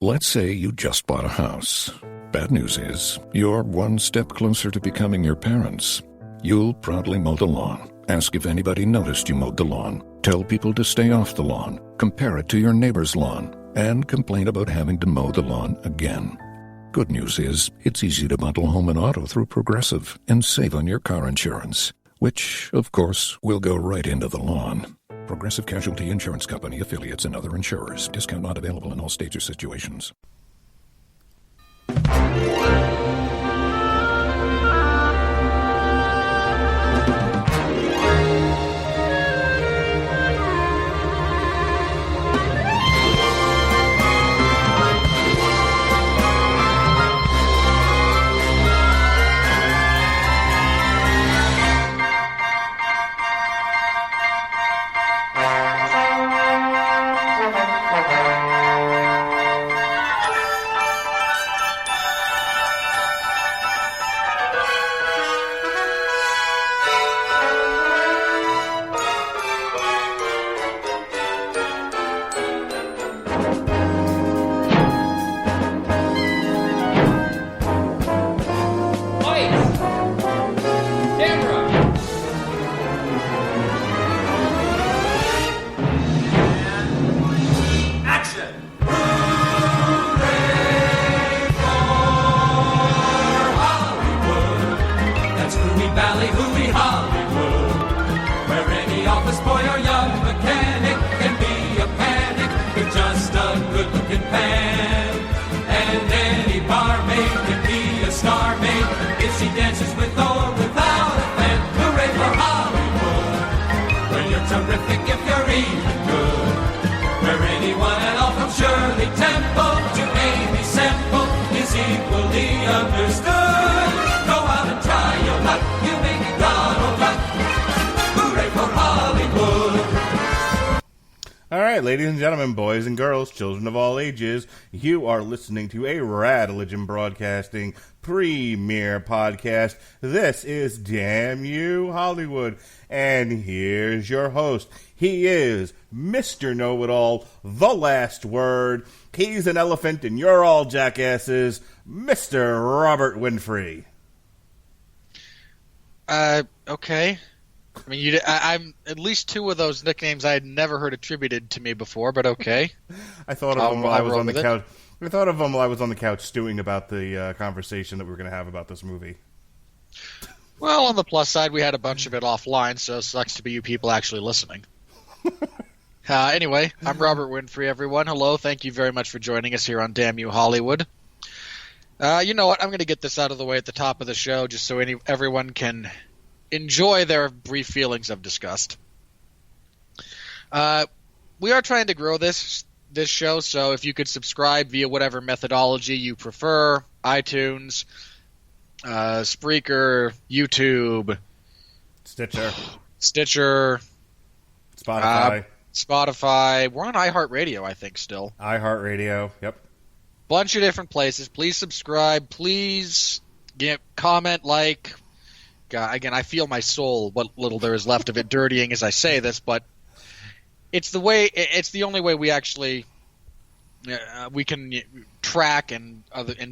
Let's say you just bought a house. Bad news is, you're one step closer to becoming your parents. You'll proudly mow the lawn, ask if anybody noticed you mowed the lawn, tell people to stay off the lawn, compare it to your neighbor's lawn, and complain about having to mow the lawn again. Good news is, it's easy to bundle home and auto through Progressive and save on your car insurance, which, of course, will go right into the lawn. Progressive Casualty Insurance Company, affiliates, and other insurers. Discount not available in all states or situations. Ladies and gentlemen, boys and girls, children of all ages, you are listening to a Radulich Broadcasting premiere podcast. This is Damn You Hollywood, and here's your host. He is Mr. Know-It-All, the last word. He's an elephant and you're all jackasses, Mr. Robert Winfree. Okay. I mean, I'm at least two of those nicknames I had never heard attributed to me before, but okay. I thought of them while I was on the couch. I thought of them while I was on the couch stewing about the conversation that we were going to have about this movie. Well, on the plus side, we had a bunch of it offline, so it sucks to be you people actually listening. Anyway, I'm Robert Winfree, everyone. Hello, thank you very much for joining us here on Damn You Hollywood. You know what? I'm going to get this out of the way at the top of the show, just so everyone can enjoy their brief feelings of disgust. We are trying to grow this show, so if you could subscribe via whatever methodology you prefer, iTunes, Spreaker, YouTube, Stitcher, Spotify. We're on iHeartRadio, I think, still. iHeartRadio, yep. Bunch of different places. Please subscribe. Please comment, like. God, again, I feel my soul, what little there is left of it, dirtying as I say this, but it's the only way we actually we can track and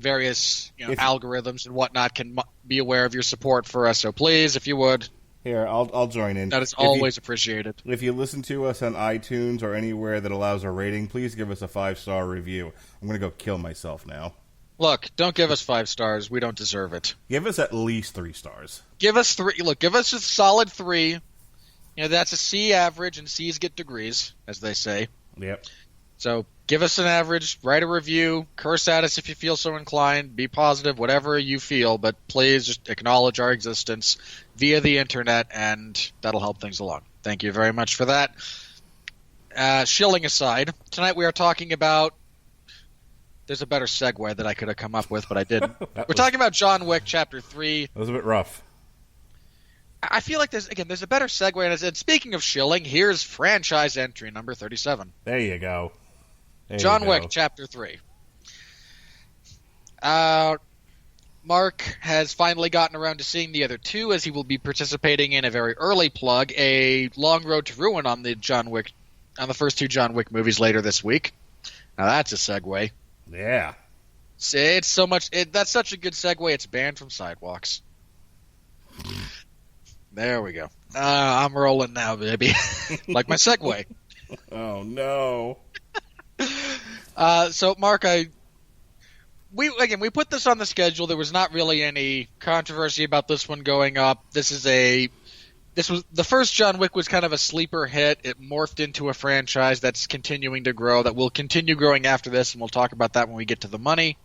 various algorithms and whatnot can be aware of your support for us. So please, if you would. Here, I'll join in. That is always appreciated. If you listen to us on iTunes or anywhere that allows a rating, please give us a 5-star review. I'm going to go kill myself now. Look, don't give us 5 stars. We don't deserve it. Give us at least 3 stars. Give us 3. Look, give us a solid 3. That's a C average, and C's get degrees, as they say. Yep. So give us an average, write a review, curse at us if you feel so inclined, be positive, whatever you feel, but please just acknowledge our existence via the internet, and that'll help things along. Thank you very much for that. Shilling aside, tonight we are talking about... There's a better segue that I could have come up with, but I didn't. We're talking about John Wick, Chapter 3. That was a bit rough. I feel like there's a better segue. And speaking of shilling, here's franchise entry number 37. There you go. John Wick, Chapter 3. Mark has finally gotten around to seeing the other two, as he will be participating in a very early plug, a Long Road to Ruin on the first two John Wick movies later this week. Now that's a segue. Yeah. It's so much. That's such a good segue. It's banned from sidewalks. There we go. I'm rolling now, baby. Like my segue. Oh no. So, Mark, we put this on the schedule. There was not really any controversy about this one going up. This was the first John Wick was kind of a sleeper hit. It morphed into a franchise that's continuing to grow, that will continue growing after this, and we'll talk about that when we get to the money.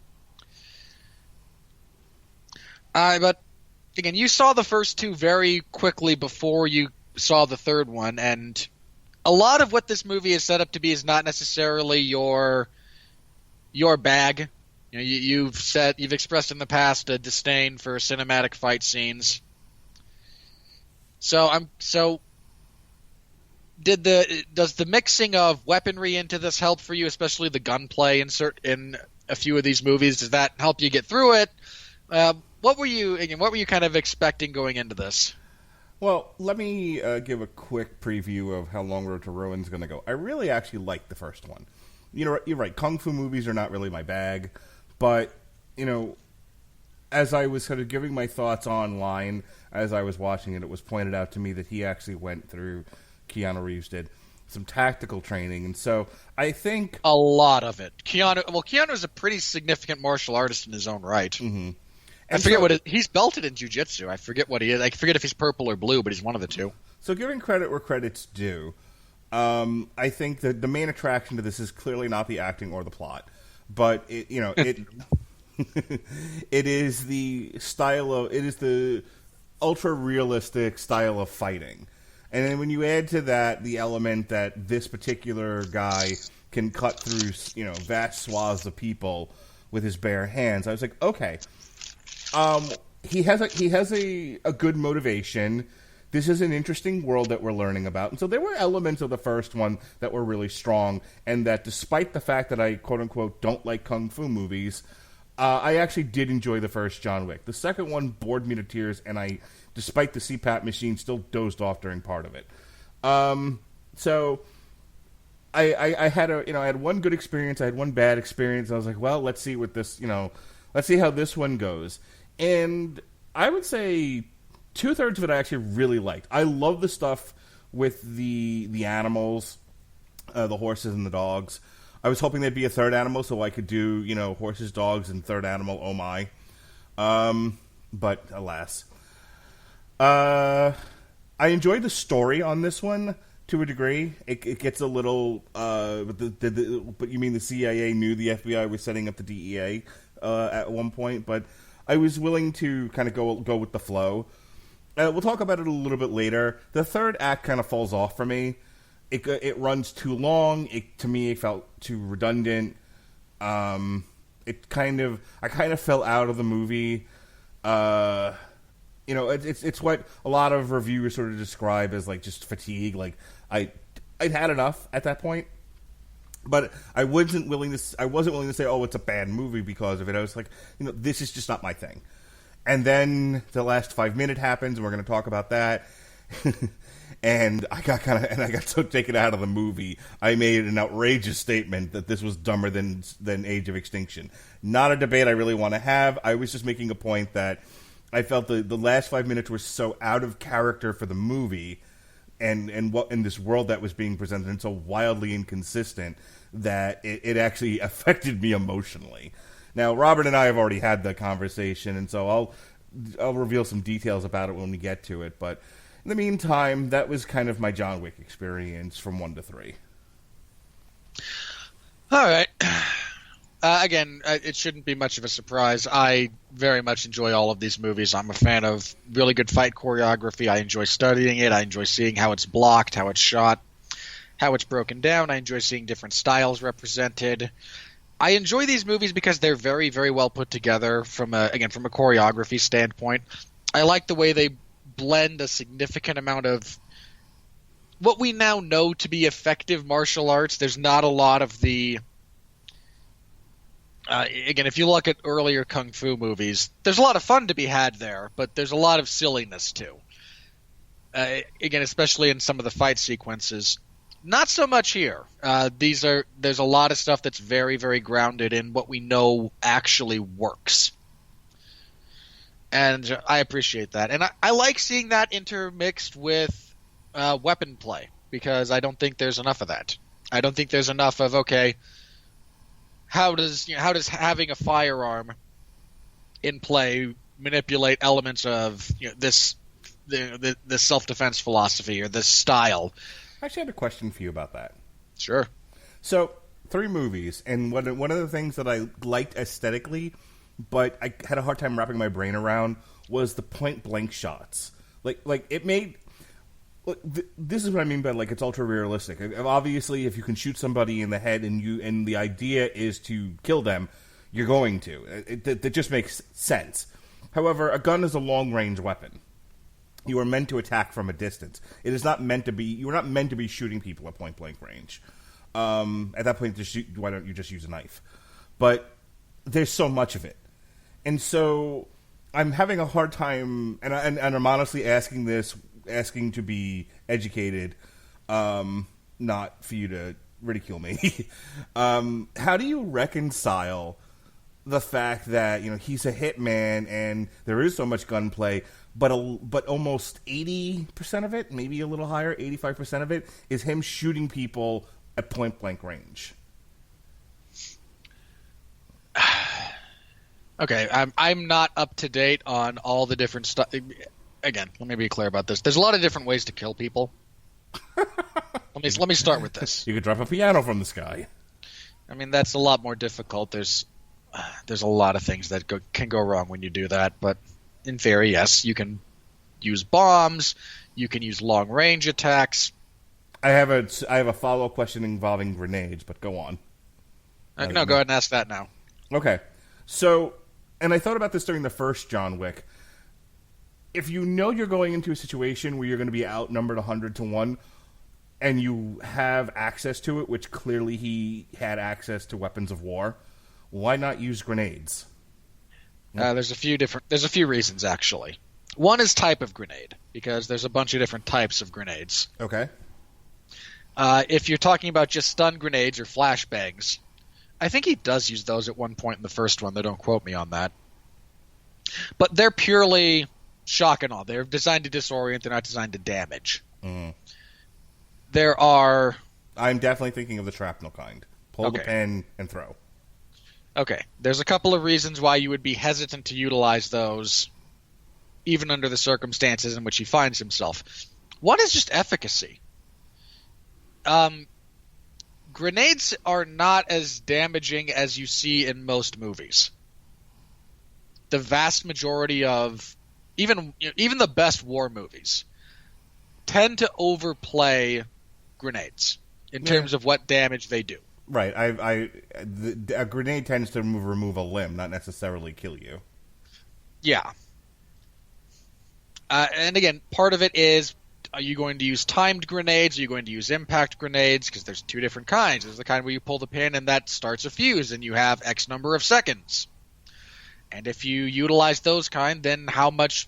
But again, you saw the first two very quickly before you saw the third one, and a lot of what this movie is set up to be is not necessarily your bag. You know, you've expressed in the past a disdain for cinematic fight scenes. Does the mixing of weaponry into this help for you, especially the gunplay in a few of these movies? Does that help you get through it? What were you kind of expecting going into this? Well, let me give a quick preview of how Long Road to Ruin's going to go. I really actually liked the first one. You know, you're right. Kung fu movies are not really my bag, but you know, as I was sort of giving my thoughts online as I was watching it, it was pointed out to me that he actually went through, Keanu Reeves did, some tactical training, and so I think a lot of it. Keanu is a pretty significant martial artist in his own right. Mm-hmm. I forget he's belted in jiu-jitsu. I forget what he is. I forget if he's purple or blue, but he's one of the two. So giving credit where credit's due, I think that the main attraction to this is clearly not the acting or the plot, but it it is the ultra realistic style of fighting. And then when you add to that the element that this particular guy can cut through, you know, vast swaths of people with his bare hands, I was like, okay. He has a good motivation. This is an interesting world that we're learning about. And so there were elements of the first one that were really strong, and that despite the fact that I, quote-unquote, don't like kung fu movies, I actually did enjoy the first John Wick. The second one bored me to tears, and I, despite the CPAP machine, still dozed off during part of it. So I had one good experience, I had one bad experience, and I was like, well, let's see how this one goes. And I would say 2/3 of it I actually really liked. I love the stuff with the animals, the horses and the dogs. I was hoping there'd be a third animal so I could do, you know, horses, dogs, and third animal, oh my. But alas. I enjoyed the story on this one to a degree. It gets a little, but you mean the CIA knew the FBI was setting up the DEA at one point, but I was willing to kind of go with the flow. We'll talk about it a little bit later. The third act kind of falls off for me. It runs too long. To me, it felt too redundant. I kind of fell out of the movie. You know, it's what a lot of reviewers sort of describe as like just fatigue. Like I'd had enough at that point. But I wasn't willing to say, oh, it's a bad movie because of it. I was like, you know, this is just not my thing. And then the last 5 minutes happens, and we're going to talk about that. And I got so taken out of the movie, I made an outrageous statement that this was dumber than Age of Extinction. Not a debate I really want to have. I was just making a point that I felt the last 5 minutes were so out of character for the movie, and what in this world that was being presented, and so wildly inconsistent that it actually affected me emotionally. Now, Robert and I have already had the conversation, and so I'll reveal some details about it when we get to it. But in the meantime, that was kind of my John Wick experience from 1 to 3. All right. Again, it shouldn't be much of a surprise. I very much enjoy all of these movies. I'm a fan of really good fight choreography. I enjoy studying it. I enjoy seeing how it's blocked, how it's shot, how it's broken down. I enjoy seeing different styles represented. I enjoy these movies because they're very, very well put together from a choreography standpoint. I like the way they blend a significant amount of what we now know to be effective martial arts. There's not a lot of the again, if you look at earlier kung fu movies, there's a lot of fun to be had there, but there's a lot of silliness too. Again, especially in some of the fight sequences. Not so much here. There's a lot of stuff that's very, very grounded in what we know actually works. And I appreciate that. And I like seeing that intermixed with weapon play, because I don't think there's enough of that. I don't think there's enough of, okay, how does having a firearm in play manipulate elements of this self-defense philosophy or this style? I actually had a question for you about that. Sure. So, 3 movies, and one of the things that I liked aesthetically, but I had a hard time wrapping my brain around, was the point-blank shots. Like it made... Look, this is what I mean by, like, it's ultra-realistic. Obviously, if you can shoot somebody in the head and the idea is to kill them, you're going to. It just makes sense. However, a gun is a long-range weapon. You are meant to attack from a distance. It is not meant to be. You are not meant to be shooting people at point blank range. At that point, why don't you just use a knife? But there's so much of it, and so I'm having a hard time. And I'm honestly asking to be educated, not for you to ridicule me. How do you reconcile the fact that he's a hitman and there is so much gunplay? But almost 80% of it, maybe a little higher, 85% of it, is him shooting people at point-blank range. Okay, I'm not up to date on all the different stuff. Again, let me be clear about this. There's a lot of different ways to kill people. Let me start with this. You could drop a piano from the sky. I mean, that's a lot more difficult. There's a lot of things that can go wrong when you do that, but in theory, yes, you can use bombs, you can use long-range attacks. I have a follow-up question involving grenades, but go on. No, go ahead and ask that now. Okay. So, and I thought about this during the first John Wick. If you know you're going into a situation where you're going to be outnumbered 100-1, and you have access to it, which clearly he had access to weapons of war, why not use grenades? There's a few reasons, actually. One is type of grenade, because there's a bunch of different types of grenades. Okay. If you're talking about just stun grenades or flashbangs, I think he does use those at one point in the first one, though don't quote me on that. But they're purely shock and awe. They're designed to disorient, they're not designed to damage. Mm. I'm definitely thinking of the shrapnel kind. Pull the pin and throw. Okay, there's a couple of reasons why you would be hesitant to utilize those, even under the circumstances in which he finds himself. One is just efficacy. Grenades are not as damaging as you see in most movies. The vast majority of even the best war movies tend to overplay grenades in terms of what damage they do. Right. A grenade tends to remove a limb, not necessarily kill you. Yeah. And again, part of it is, are you going to use timed grenades? Are you going to use impact grenades? Because there's 2 different kinds. There's the kind where you pull the pin and that starts a fuse and you have X number of seconds. And if you utilize those kind, then how much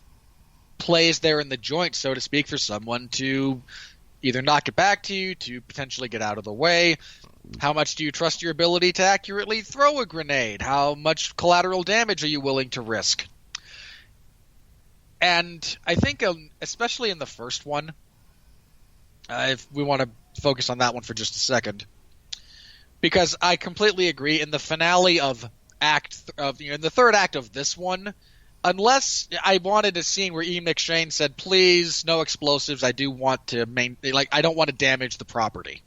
play is there in the joint, so to speak, for someone to either knock it back to you, to potentially get out of the way? How much do you trust your ability to accurately throw a grenade? How much collateral damage are you willing to risk? And I think, especially in the first one, if we want to focus on that one for just a second, because I completely agree. In the finale of in the third act of this one, unless I wanted a scene where Ian McShane said, "Please, no explosives. I do want to I don't want to damage the property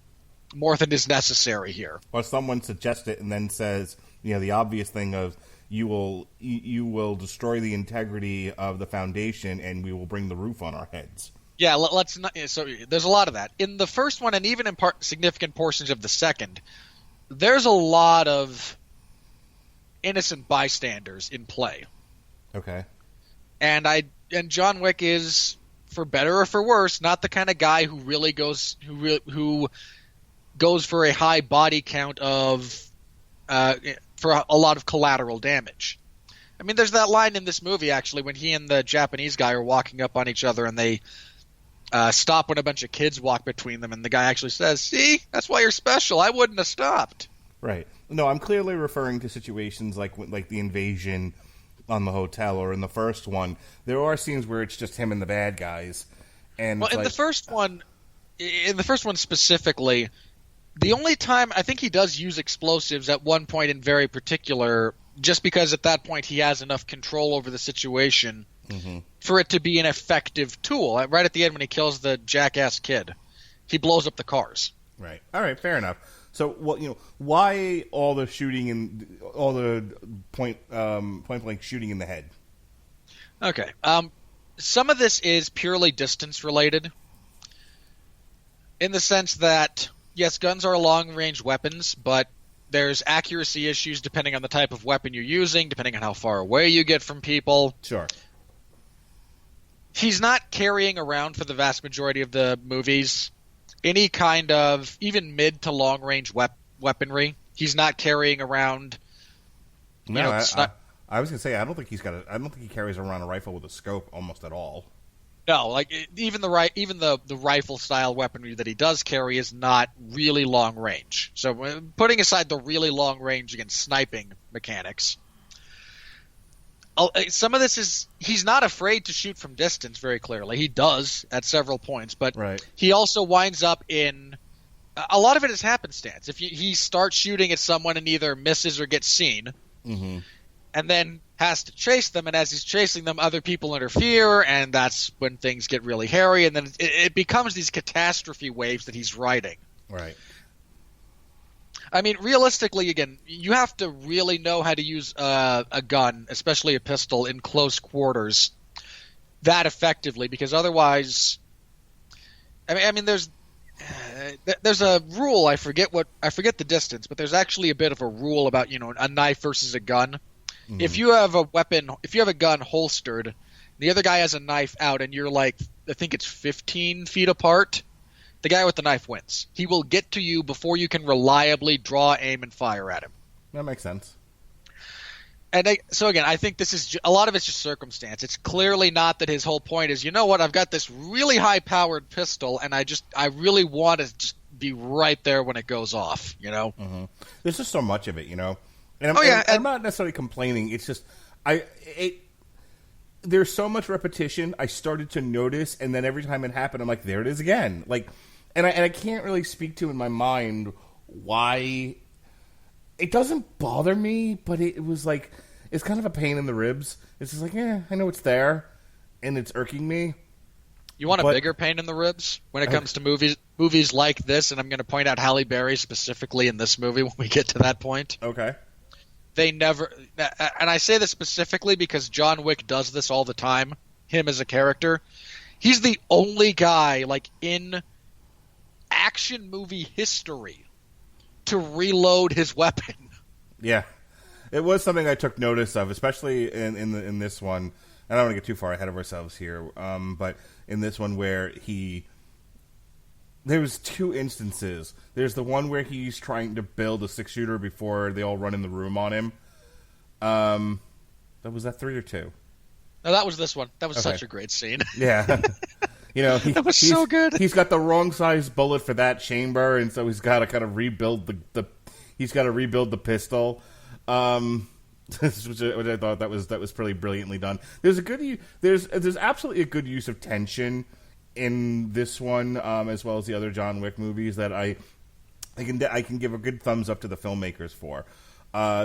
more than is necessary here." Or someone suggests it and then says, the obvious thing of, you will destroy the integrity of the foundation and we will bring the roof on our heads. Yeah, let's not. So there's a lot of that in the first one, and even in significant portions of the second. There's a lot of innocent bystanders in play. Okay. And John Wick is, for better or for worse, not the kind of guy who really goes for a high body count for a lot of collateral damage. I mean, there's that line in this movie, actually, when he and the Japanese guy are walking up on each other and they stop when a bunch of kids walk between them, and the guy actually says, "See, that's why you're special. I wouldn't have stopped." Right. No, I'm clearly referring to situations like the invasion on the hotel, or in the first one. There are scenes where it's just him and the bad guys. And well, in the first one specifically, the only time I think he does use explosives at one point in very particular, just because at that point he has enough control over the situation for it to be an effective tool. Right at the end when he kills the jackass kid, he blows up the cars. Right. All right. Fair enough. So, why all the shooting and all the point blank shooting in the head? Okay. Some of this is purely distance related, in the sense that yes, guns are long-range weapons, but there's accuracy issues depending on the type of weapon you're using, depending on how far away you get from people. Sure. He's not carrying around for the vast majority of the movies any kind of even mid to long range weaponry. He's not carrying around. I was gonna say I don't think he carries around a rifle with a scope almost at all. No, like even the rifle style weaponry that he does carry is not really long range. So putting aside the really long range against sniping mechanics, some of this is he's not afraid to shoot from distance. Very clearly, he does at several points, but he also winds up in a lot of it is happenstance. If he starts shooting at someone and either misses or gets seen, and then has to chase them, and as he's chasing them, other people interfere, and that's when things get really hairy, and then it becomes these catastrophe waves that he's riding. Right. I mean, realistically, again, you have to really know how to use a gun, especially a pistol, in close quarters that effectively, because otherwise, I mean, there's a rule. I forget the distance, but there's actually a bit of a rule about a knife versus a gun. If you have a gun holstered, the other guy has a knife out, and you're like, I think it's 15 feet apart. The guy with the knife wins. He will get to you before you can reliably draw, aim, and fire at him. That makes sense. And so again, I think this is a lot of it's just circumstance. It's clearly not that his whole point is, I've got this really high-powered pistol, and I really want to just be right there when it goes off. There's just so much of it, And I'm not necessarily complaining. It's just there's so much repetition. I started to notice, and then every time it happened, I'm like, there it is again. And I can't really speak to in my mind why. It doesn't bother me, but it was like it's kind of a pain in the ribs. It's just like, I know it's there, and it's irking me. You want a bigger pain in the ribs when it comes to movies like this, and I'm going to point out Halle Berry specifically in this movie when we get to that point. Okay. They never, and I say this specifically because John Wick does this all the time, him as a character. He's the only guy, in action movie history, to reload his weapon. Yeah. It was something I took notice of, especially in this one. I don't want to get too far ahead of ourselves here, but in this one where there's two instances. There's the one where he's trying to build a 6-shooter before they all run in the room on him. Was that 3 or 2? No, that was this one. That was such a great scene. Yeah. That was so good. He's got the wrong size bullet for that chamber, and so he's got to kind of rebuild he's got to rebuild the pistol. Which I thought that was pretty brilliantly done. There's absolutely a good use of tension in this one, as well as the other John Wick movies that I can give a good thumbs up to the filmmakers for.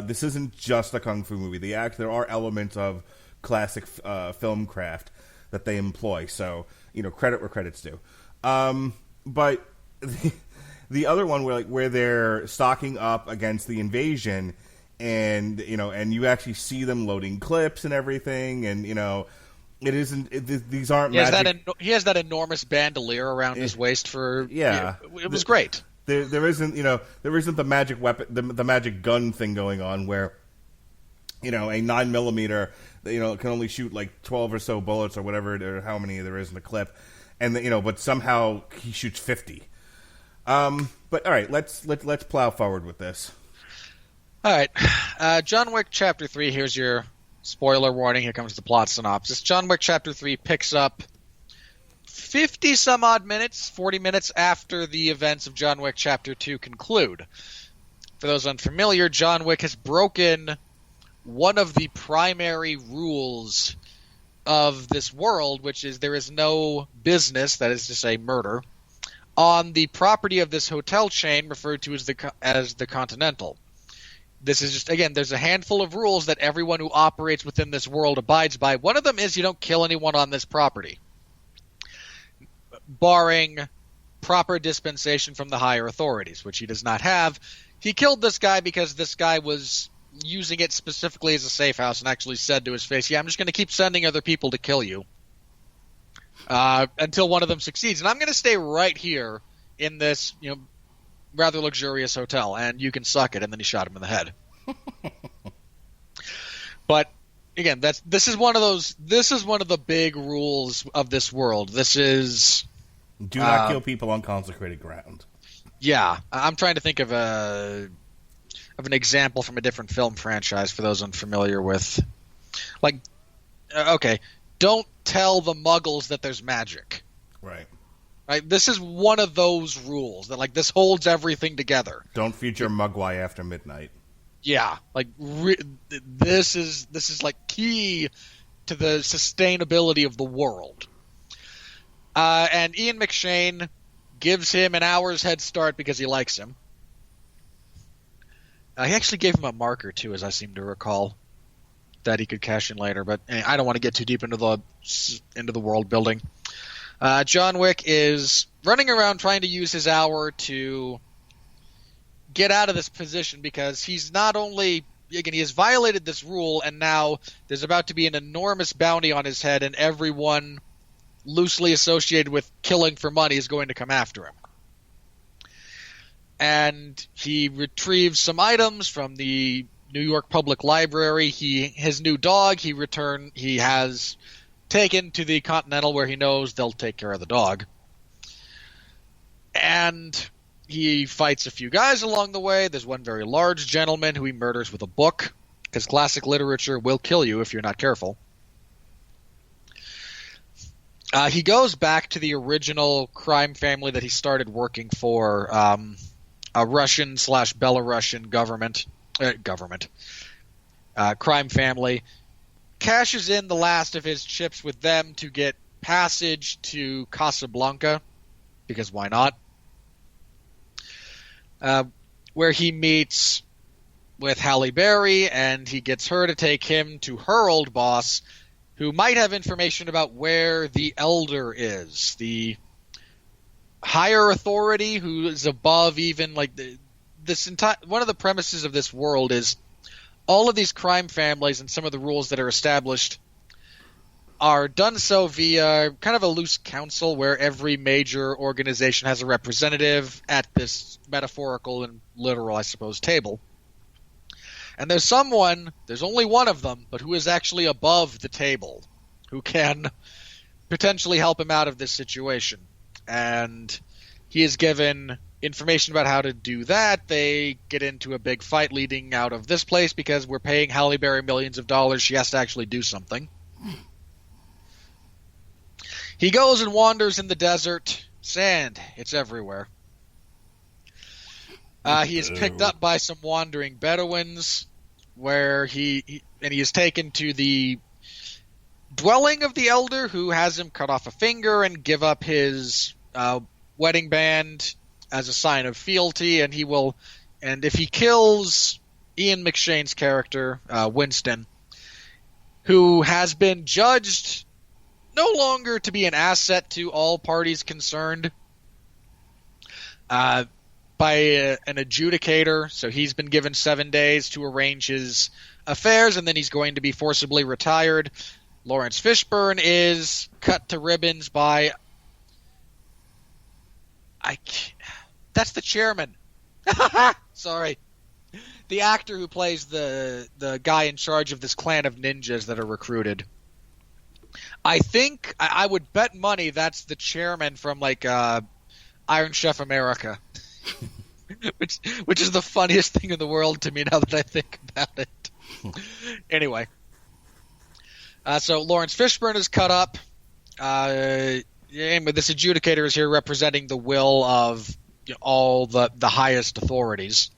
This isn't just a kung fu movie. There are elements of classic film craft that they employ. So credit where credit's due. But the other one where they're stocking up against the invasion, and you actually see them loading clips and everything, and it isn't. These aren't. He has that enormous bandolier around his waist for. Yeah, it was great. There isn't the magic weapon, the magic gun thing going on where a 9mm can only shoot 12 or so bullets or whatever, or how many there is in the clip, and but somehow he shoots 50. But all right, let's plow forward with this. All right, John Wick Chapter 3. Here's your spoiler warning. Here comes the plot synopsis. John Wick Chapter 3 picks up 50 some odd minutes, 40 minutes after the events of John Wick Chapter 2 conclude. For those unfamiliar, John Wick has broken one of the primary rules of this world, which is there is no business, that is to say murder, on the property of this hotel chain referred to as the Continental. This is just, again, there's a handful of rules that everyone who operates within this world abides by. One of them is you don't kill anyone on this property, barring proper dispensation from the higher authorities, which he does not have. He killed this guy because this guy was using it specifically as a safe house and actually said to his face, yeah, I'm just going to keep sending other people to kill you until one of them succeeds. And I'm going to stay right here in this, rather luxurious hotel, and you can suck it. And then he shot him in the head. But again, this is one of the big rules of this world. This is do not kill people on consecrated ground. Yeah, I'm trying to think of an example from a different film franchise for those unfamiliar with. Don't tell the Muggles that there's magic. Right. Right. This is one of those rules that this holds everything together. Don't feature Mugwai after midnight. Yeah, this is key to the sustainability of the world. And Ian McShane gives him an hour's head start because he likes him. He actually gave him a marker too, as I seem to recall, that he could cash in later. But I don't want to get too deep into the world building. John Wick is running around trying to use his hour to get out of this position because he's not only he has violated this rule, and now there's about to be an enormous bounty on his head, and everyone loosely associated with killing for money is going to come after him. And he retrieves some items from the New York Public Library. His new dog he has taken to the Continental, where he knows they'll take care of the dog. And he fights a few guys along the way. There's one very large gentleman who he murders with a book, because classic literature will kill you if you're not careful. He goes back to the original crime family that he started working for, a Russian/Belarusian government crime family, cashes in the last of his chips with them to get passage to Casablanca, because why not? Where he meets with Halle Berry, and he gets her to take him to her old boss, who might have information about where the Elder is, the higher authority who is above even this entire. One of the premises of this world is all of these crime families and some of the rules that are established are done so via kind of a loose council where every major organization has a representative at this metaphorical and literal, I suppose, table. And there's only one of them, but who is actually above the table, who can potentially help him out of this situation. And he is given information about how to do that. They get into a big fight leading out of this place because we're paying Halle Berry millions of dollars. She has to actually do something. He goes and wanders in the desert. Sand. It's everywhere. He is picked up by some wandering Bedouins, where he is taken to the dwelling of the Elder, who has him cut off a finger and give up his wedding band as a sign of fealty, and if he kills Ian McShane's character, Winston, who has been judged no longer to be an asset to all parties concerned by an adjudicator, so he's been given 7 days to arrange his affairs, and then he's going to be forcibly retired. Lawrence Fishburne is cut to ribbons by... That's the chairman. Sorry. The actor who plays the guy in charge of this clan of ninjas that are recruited. I think I would bet money that's the chairman from Iron Chef America. which is the funniest thing in the world to me now that I think about it. Anyway. So Lawrence Fishburne is cut up. but this adjudicator is here representing the will of all the highest authorities.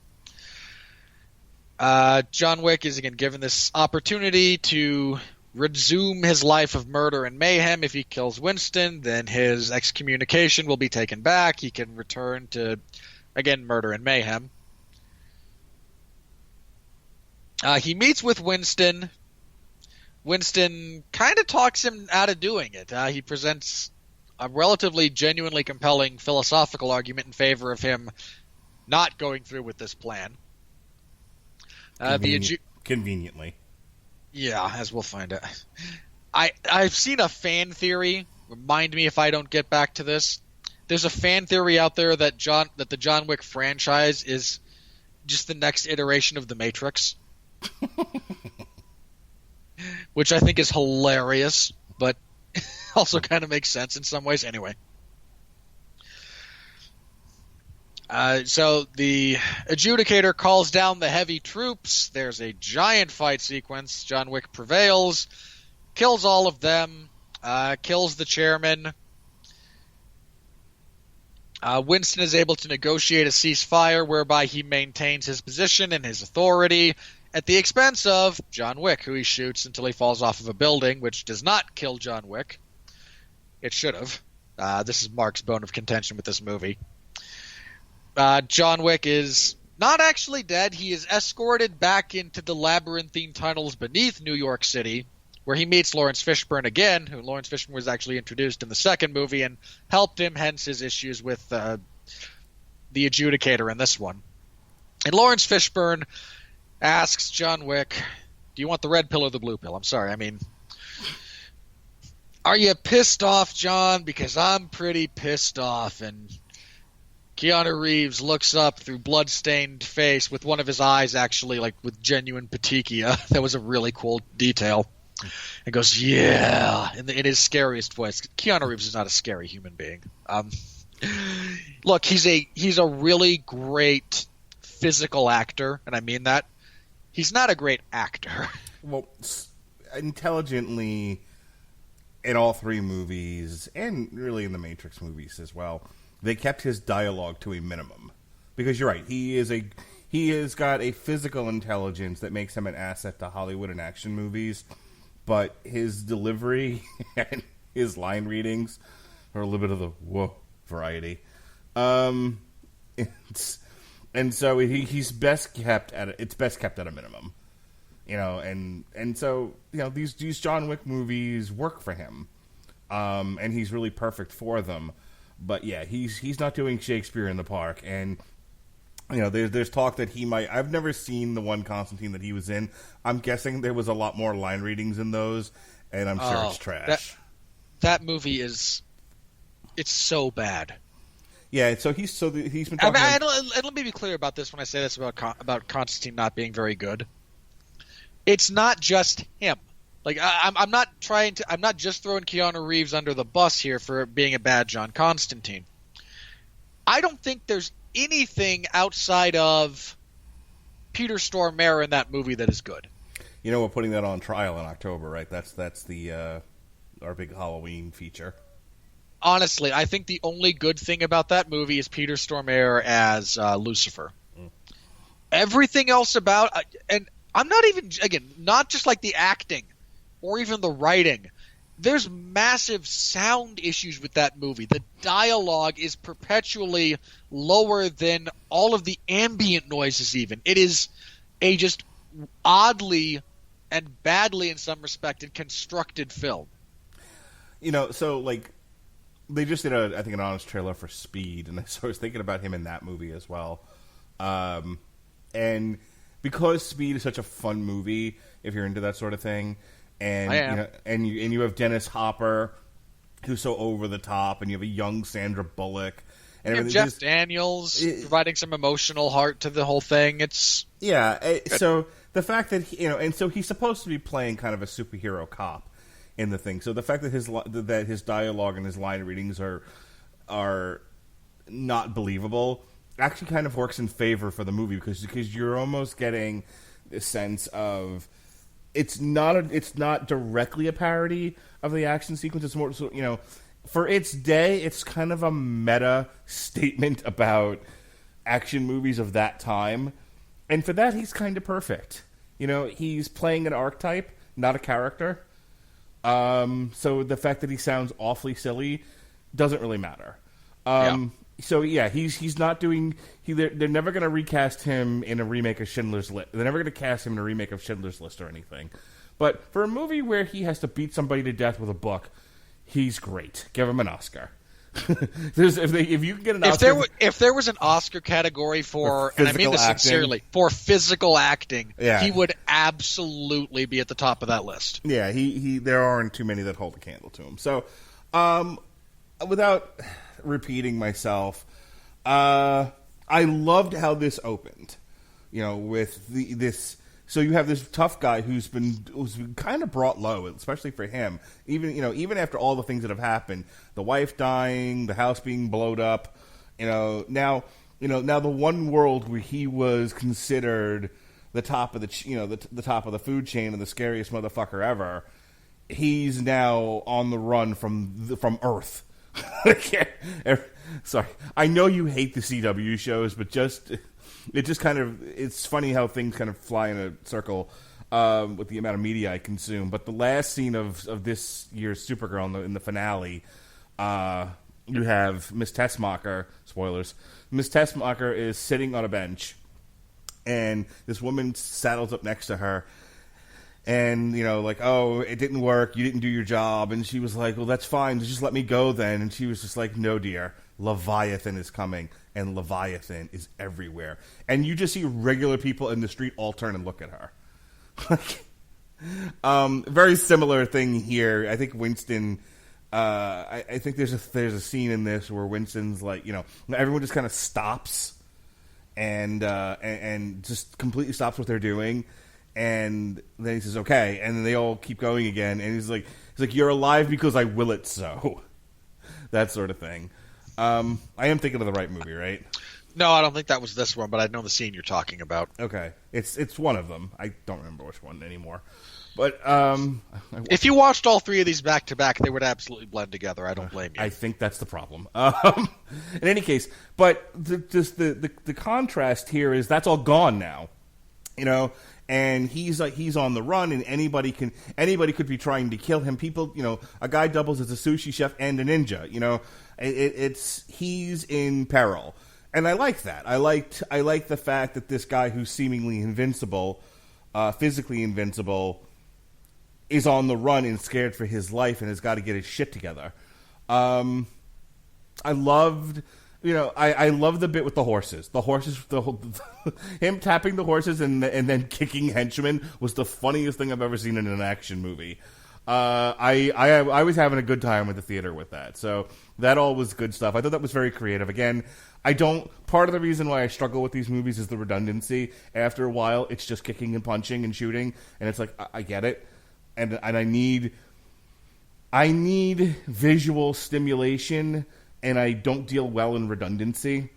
John Wick is again given this opportunity to resume his life of murder and mayhem. If he kills Winston, then his excommunication will be taken back. He can return to, again, murder and mayhem. He meets with Winston. Winston kind of talks him out of doing it. He presents a relatively genuinely compelling philosophical argument in favor of him not going through with this plan. Conveniently. Yeah, as we'll find out. I've seen a fan theory. Remind me if I don't get back to this. There's a fan theory out there that the John Wick franchise is just the next iteration of The Matrix. Which I think is hilarious, but also kind of makes sense in some ways. Anyway. So the adjudicator calls down the heavy troops. There's a giant fight sequence. John Wick prevails, kills all of them, kills the chairman. Winston is able to negotiate a ceasefire whereby he maintains his position and his authority at the expense of John Wick, who he shoots until he falls off of a building, which does not kill John Wick. It should have. This is Mark's bone of contention with this movie. John Wick is not actually dead. He is escorted back into the labyrinthine tunnels beneath New York City, where he meets Lawrence Fishburne again, who Lawrence Fishburne was actually introduced in the second movie and helped him, hence his issues with the adjudicator in this one. And Lawrence Fishburne asks John Wick, do you want the red pill or the blue pill? I'm sorry, are you pissed off, John? Because I'm pretty pissed off. And Keanu Reeves looks up through blood-stained face with one of his eyes actually like with genuine petechia. That was a really cool detail. And goes, yeah, in his scariest voice. Keanu Reeves is not a scary human being. Look, he's a really great physical actor, and I mean that. He's not a great actor. Well, intelligently, in all three movies, and really in the Matrix movies as well, they kept his dialogue to a minimum. Because you're right, he has got a physical intelligence that makes him an asset to Hollywood and action movies, but his delivery and his line readings are a little bit of the whoa variety. And so he's best kept at a minimum, and so these John Wick movies work for him, and he's really perfect for them. But yeah, he's not doing Shakespeare in the Park, and there's talk that he might. I've never seen the one Constantine that he was in. I'm guessing there was a lot more line readings in those, and I'm sure it's trash. That movie it's so bad. Yeah, so he's been talking. Let me be clear about this when I say this about Constantine not being very good. It's not just him. Like I'm not just throwing Keanu Reeves under the bus here for being a bad John Constantine. I don't think there's anything outside of Peter Stormare in that movie that is good. We're putting that on trial in October, right? That's the our big Halloween feature. Honestly, I think the only good thing about that movie is Peter Stormare as Lucifer. Everything else about and I'm not even not just like the acting or even the writing. There's massive sound issues with that movie. The dialogue is perpetually lower than all of the ambient noises even. It is a just oddly and badly in some respect constructed film. So like they just did I think an honest trailer for Speed, and so I was thinking about him in that movie as well. And because Speed is such a fun movie, if you're into that sort of thing, and and you have Dennis Hopper, who's so over the top, and you have a young Sandra Bullock, and you have Jeff Daniels providing some emotional heart to the whole thing. It's so the fact that and so he's supposed to be playing kind of a superhero cop in the thing. So the fact that his dialogue and his line readings are not believable actually kind of works in favor for the movie because you're almost getting a sense of it's not directly a parody of the action sequence. It's more for its day, it's kind of a meta statement about action movies of that time. And for that, he's kind of perfect. You know, he's playing an archetype, not a character. So the fact that he sounds awfully silly doesn't really matter. So yeah, he's not doing. They're never going to recast him in a remake of Schindler's List. They're never going to cast him in a remake of Schindler's List or anything. But for a movie where he has to beat somebody to death with a book, he's great. Give him an Oscar. If you can get an Oscar, if there was an Oscar category for and I mean this sincerely, for physical acting, he would absolutely be at the top of that list. Yeah, he there aren't too many that hold a candle to him. So, without repeating myself, I loved how this opened. You know, with this. So you have this tough guy who's been kind of brought low, especially for him. Even after all the things that have happened, the wife dying, the house being blown up. Now the one world where he was considered the top of the top of the food chain and the scariest motherfucker ever. He's now on the run from Earth. Sorry, I know you hate the CW shows, but it's funny how things kind of fly in a circle with the amount of media I consume. But the last scene of this year's Supergirl in the finale, you have Miss Tessmacher, spoilers, Miss Tessmacher is sitting on a bench, and this woman saddles up next to her, and, oh, it didn't work, you didn't do your job, and she was like, well, that's fine, just let me go then, and she was just like, no, dear, Leviathan is coming. And Leviathan is everywhere. And you just see regular people in the street all turn and look at her. Very similar thing here. I think Winston, I think there's a scene in this where Winston's like, everyone just kind of stops and just completely stops what they're doing. And then he says, okay. And then they all keep going again. And he's like, you're alive because I will it so. That sort of thing. I am thinking of the right movie, right? No, I don't think that was this one, but I know the scene you're talking about. Okay. It's one of them. I don't remember which one anymore. But if you watched all three of these back to back, they would absolutely blend together. I don't blame you. I think that's the problem. In any case, but the contrast here is that's all gone now. And he's on the run, and anybody could be trying to kill him. People, a guy doubles as a sushi chef and a ninja. He's in peril, and I like that. I like the fact that this guy who's seemingly invincible, physically invincible, is on the run and scared for his life and has got to get his shit together. I loved. I love the bit with the horses. The horses, him tapping the horses and then kicking henchmen was the funniest thing I've ever seen in an action movie. I was having a good time at the theater with that. So that all was good stuff. I thought that was very creative. Again, part of the reason why I struggle with these movies is the redundancy. After a while, it's just kicking and punching and shooting, and it's like, I get it. And I need visual stimulation, and I don't deal well in redundancy.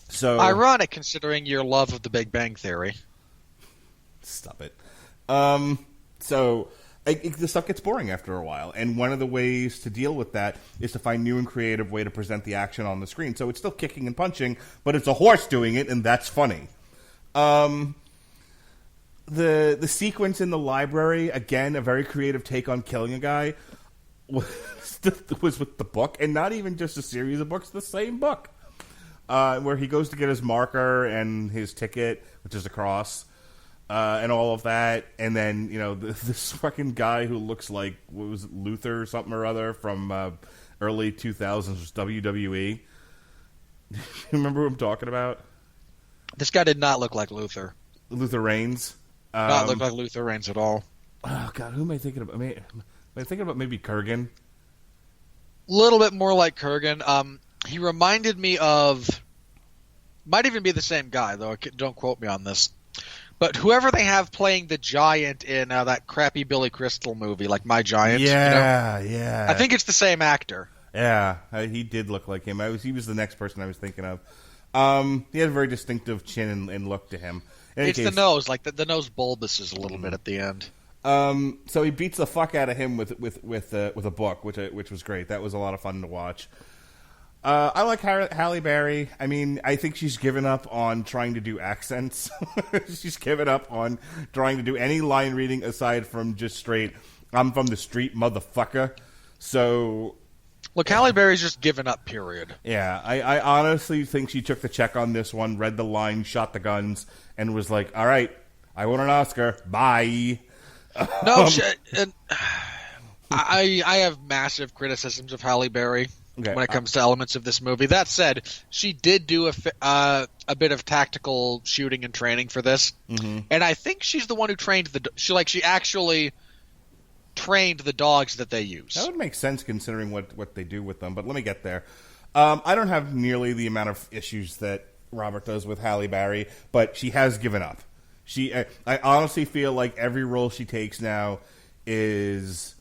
So ironic, considering your love of The Big Bang Theory. Stop it. So the stuff gets boring after a while, and one of the ways to deal with that is to find new and creative way to present the action on the screen. So it's still kicking and punching, but it's a horse doing it, and that's funny. The sequence in the library, again, a very creative take on killing a guy, was with the book, and not even just a series of books, the same book, where he goes to get his marker and his ticket, which is a cross, and all of that, and then this fucking guy who looks like, what was it, Luther or something or other from early 2000s WWE. You remember who I'm talking about? This guy did not look like Luther. Luther Reigns. Not look like Luther Reigns at all. Oh God, who am I thinking about? Am I thinking about maybe Kurgan? A little bit more like Kurgan. He reminded me of, might even be the same guy, though. Don't quote me on this. But whoever they have playing the giant in that crappy Billy Crystal movie, like My Giant. Yeah, yeah. I think it's the same actor. Yeah, he did look like him. He was the next person I was thinking of. He had a very distinctive chin and look to him. It's the nose, like the nose bulbous is a little bit at the end. So he beats the fuck out of him with a book, which was great. That was a lot of fun to watch. I like Halle Berry. I mean, I think she's given up on trying to do accents. She's given up on trying to do any line reading aside from just straight, I'm from the street, motherfucker. So... Look, Halle Berry's just given up, period. Yeah, I honestly think she took the check on this one, read the line, shot the guns, and was like, all right, I won an Oscar. Bye. No, I have massive criticisms of Halle Berry. Okay. When it comes to elements of this movie. That said, she did do a bit of tactical shooting and training for this, and I think she's the one who trained she actually trained the dogs that they use. That would make sense considering what they do with them. But let me get there. I don't have nearly the amount of issues that Robert does with Halle Berry, but she has given up. I honestly feel like every role she takes now is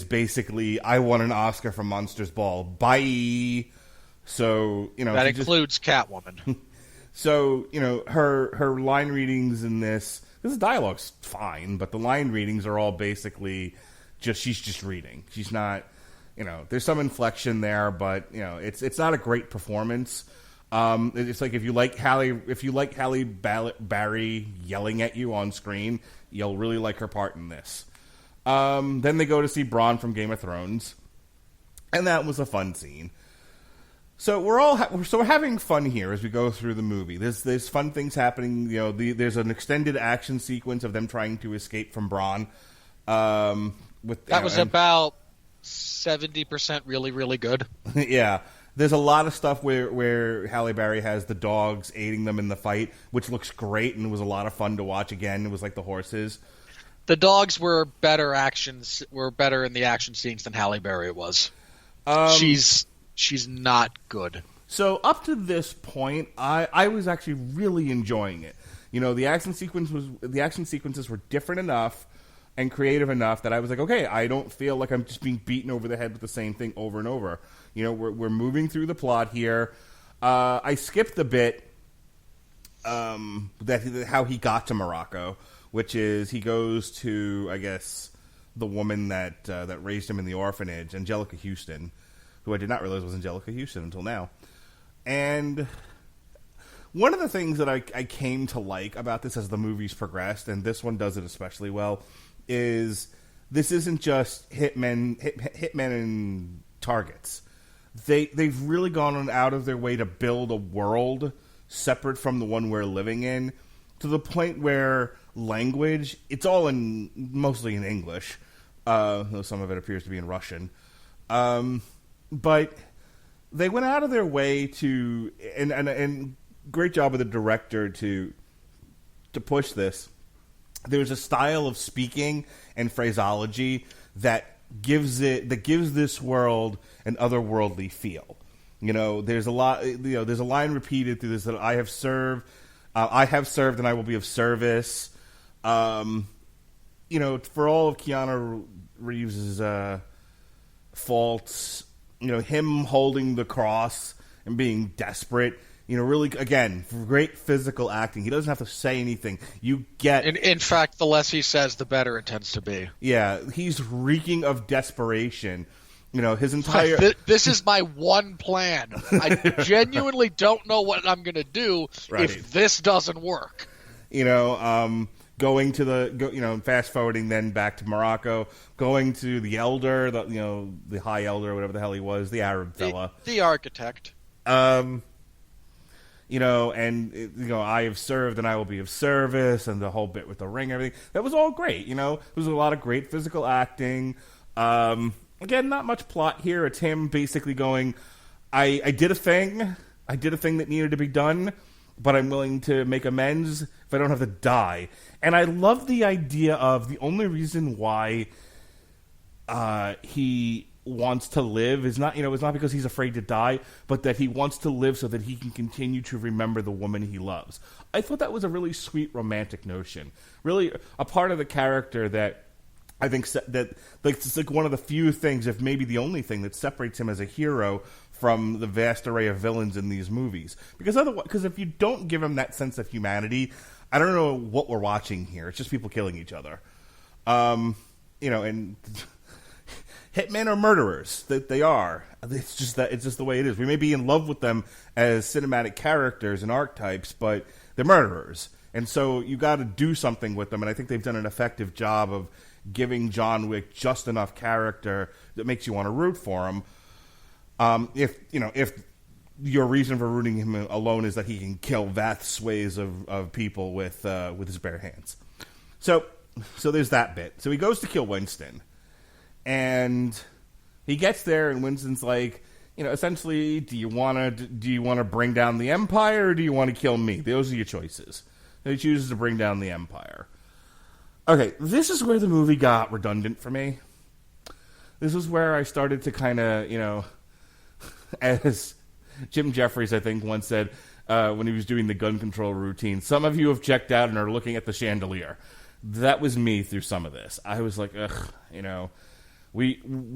basically, I won an Oscar for Monsters Ball. Bye. So, that includes Catwoman. So, her line readings in this dialogue's fine, but the line readings are all basically she's just reading. She's not, there's some inflection there, but it's not a great performance. It's like if you like Halle Berry yelling at you on screen, you'll really like her part in this. Then they go to see Bronn from Game of Thrones, and that was a fun scene. So we're having fun here as we go through the movie. There's fun things happening. There's an extended action sequence of them trying to escape from Bronn. That was about 70% really, really good. Yeah. There's a lot of stuff where Halle Berry has the dogs aiding them in the fight, which looks great and was a lot of fun to watch again. It was like the horses. The dogs were better in the action scenes than Halle Berry was. She's not good. So up to this point, I was actually really enjoying it. The action sequences were different enough and creative enough that I was like, okay, I don't feel like I'm just being beaten over the head with the same thing over and over. We're moving through the plot here. I skipped the bit how he got to Morocco, which is he goes to, I guess, the woman that raised him in the orphanage, Angelica Houston, who I did not realize was Angelica Houston until now. And one of the things that I came to like about this as the movies progressed, and this one does it especially well, is this isn't just hitmen and targets. They've really gone out of their way to build a world separate from the one we're living in, to the point where language, it's all mostly in English, though some of it appears to be in Russian. But they went out of their way to, and great job of the director to push this. There's a style of speaking and phraseology that gives this world an otherworldly feel. There's a lot. There's a line repeated through this that I have served, and I will be of service. For all of Keanu Reeves' faults, him holding the cross and being desperate, really, again, great physical acting. He doesn't have to say anything. You get... In fact, the less he says, the better it tends to be. Yeah, he's reeking of desperation. His entire... This is my one plan. I genuinely don't know what I'm going to do if this doesn't work. Going to fast forwarding then back to Morocco, going to the elder, the high elder, whatever the hell he was, the Arab fella. The architect. I have served and I will be of service, and the whole bit with the ring, everything. That was all great, There was a lot of great physical acting. Again, not much plot here. It's him basically going, I did a thing that needed to be done, but I'm willing to make amends if I don't have to die. And I love the idea of the only reason why he wants to live is not, it's not because he's afraid to die, but that he wants to live so that he can continue to remember the woman he loves. I thought that was a really sweet romantic notion. Really a part of the character that I think that it's like one of the few things, if maybe the only thing, that separates him as a hero from the vast array of villains in these movies. Because if you don't give him that sense of humanity, I don't know what we're watching here. It's just people killing each other. And hitmen are murderers. That they are. It's just the way it is. We may be in love with them as cinematic characters and archetypes, but they're murderers. And so you got to do something with them. And I think they've done an effective job of giving John Wick just enough character that makes you want to root for him. If your reason for rooting him alone is that he can kill vast swathes of people with his bare hands. So there's that bit. So he goes to kill Winston, and he gets there, and Winston's like, essentially, do you want to bring down the Empire, or do you want to kill me? Those are your choices. And he chooses to bring down the Empire. Okay, this is where the movie got redundant for me. This is where I started to kind of, as Jim Jeffries, I think, once said when he was doing the gun control routine, some of you have checked out and are looking at the chandelier. That was me through some of this. I was like, ugh,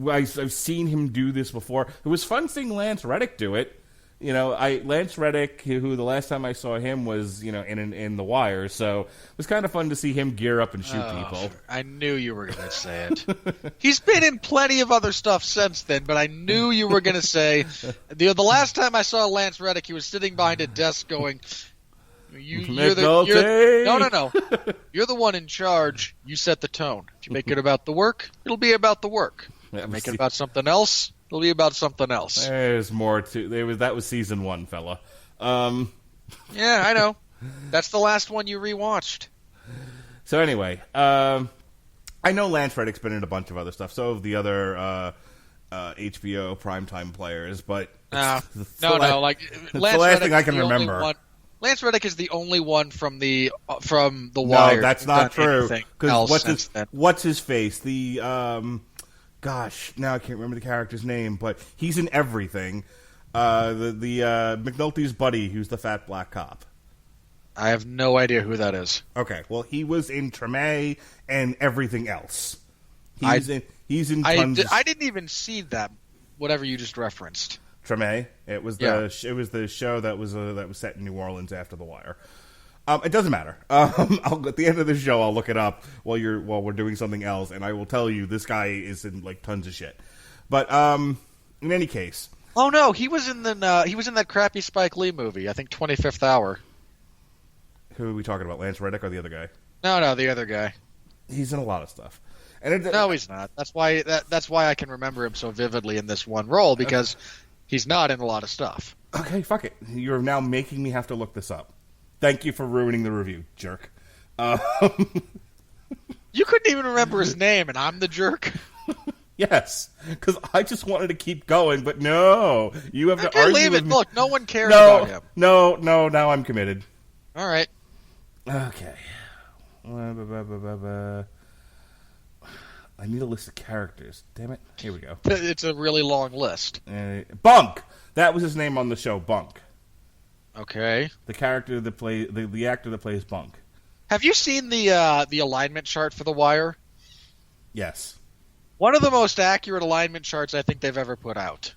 I've seen him do this before. It was fun seeing Lance Reddick do it. Lance Reddick, who the last time I saw him was, in The Wire, so it was kind of fun to see him gear up and shoot people. I knew you were going to say it. He's been in plenty of other stuff since then, but I knew you were going to say the last time I saw Lance Reddick, he was sitting behind a desk going, no. You're the one in charge. You set the tone. If you make it about the work, it'll be about the work. Make it about something else, it'll be about something else. There's more to that was season 1, fella. Yeah, I know. That's the last one you rewatched. So anyway, I know Lance Reddick's been in a bunch of other stuff. So have the other HBO primetime players, but Lance the last thing I can remember. Lance Reddick is the only one from the Wire. No, that's not true. Because what's his face? The gosh, now I can't remember the character's name, but he's in everything. The McNulty's buddy, who's the fat black cop. I have no idea who that is. Okay, well, he was in Treme and everything else. He's in tons. I didn't even see that. Whatever you just referenced. Treme. It was the show that was set in New Orleans after The Wire. It doesn't matter. At the end of the show, I'll look it up while we're doing something else, and I will tell you this guy is in like tons of shit. But in any case, oh no, he was in that crappy Spike Lee movie. I think 25th Hour. Who are we talking about? Lance Reddick or the other guy? No, the other guy. He's in a lot of stuff. No, he's not. That's why I can remember him so vividly in this one role, because he's not in a lot of stuff. Okay, fuck it. You're now making me have to look this up. Thank you for ruining the review, jerk. You couldn't even remember his name, and I'm the jerk? Yes, because I just wanted to keep going, but no. You have to argue leave with it. me. Look, no one cares about him. No, now I'm committed. All right. Okay. I need a list of characters. Damn it. Here we go. It's a really long list. Bunk! That was his name on the show, Bunk. Okay. The character that the actor that plays Bunk. Have you seen the alignment chart for The Wire? Yes. One of the most accurate alignment charts I think they've ever put out.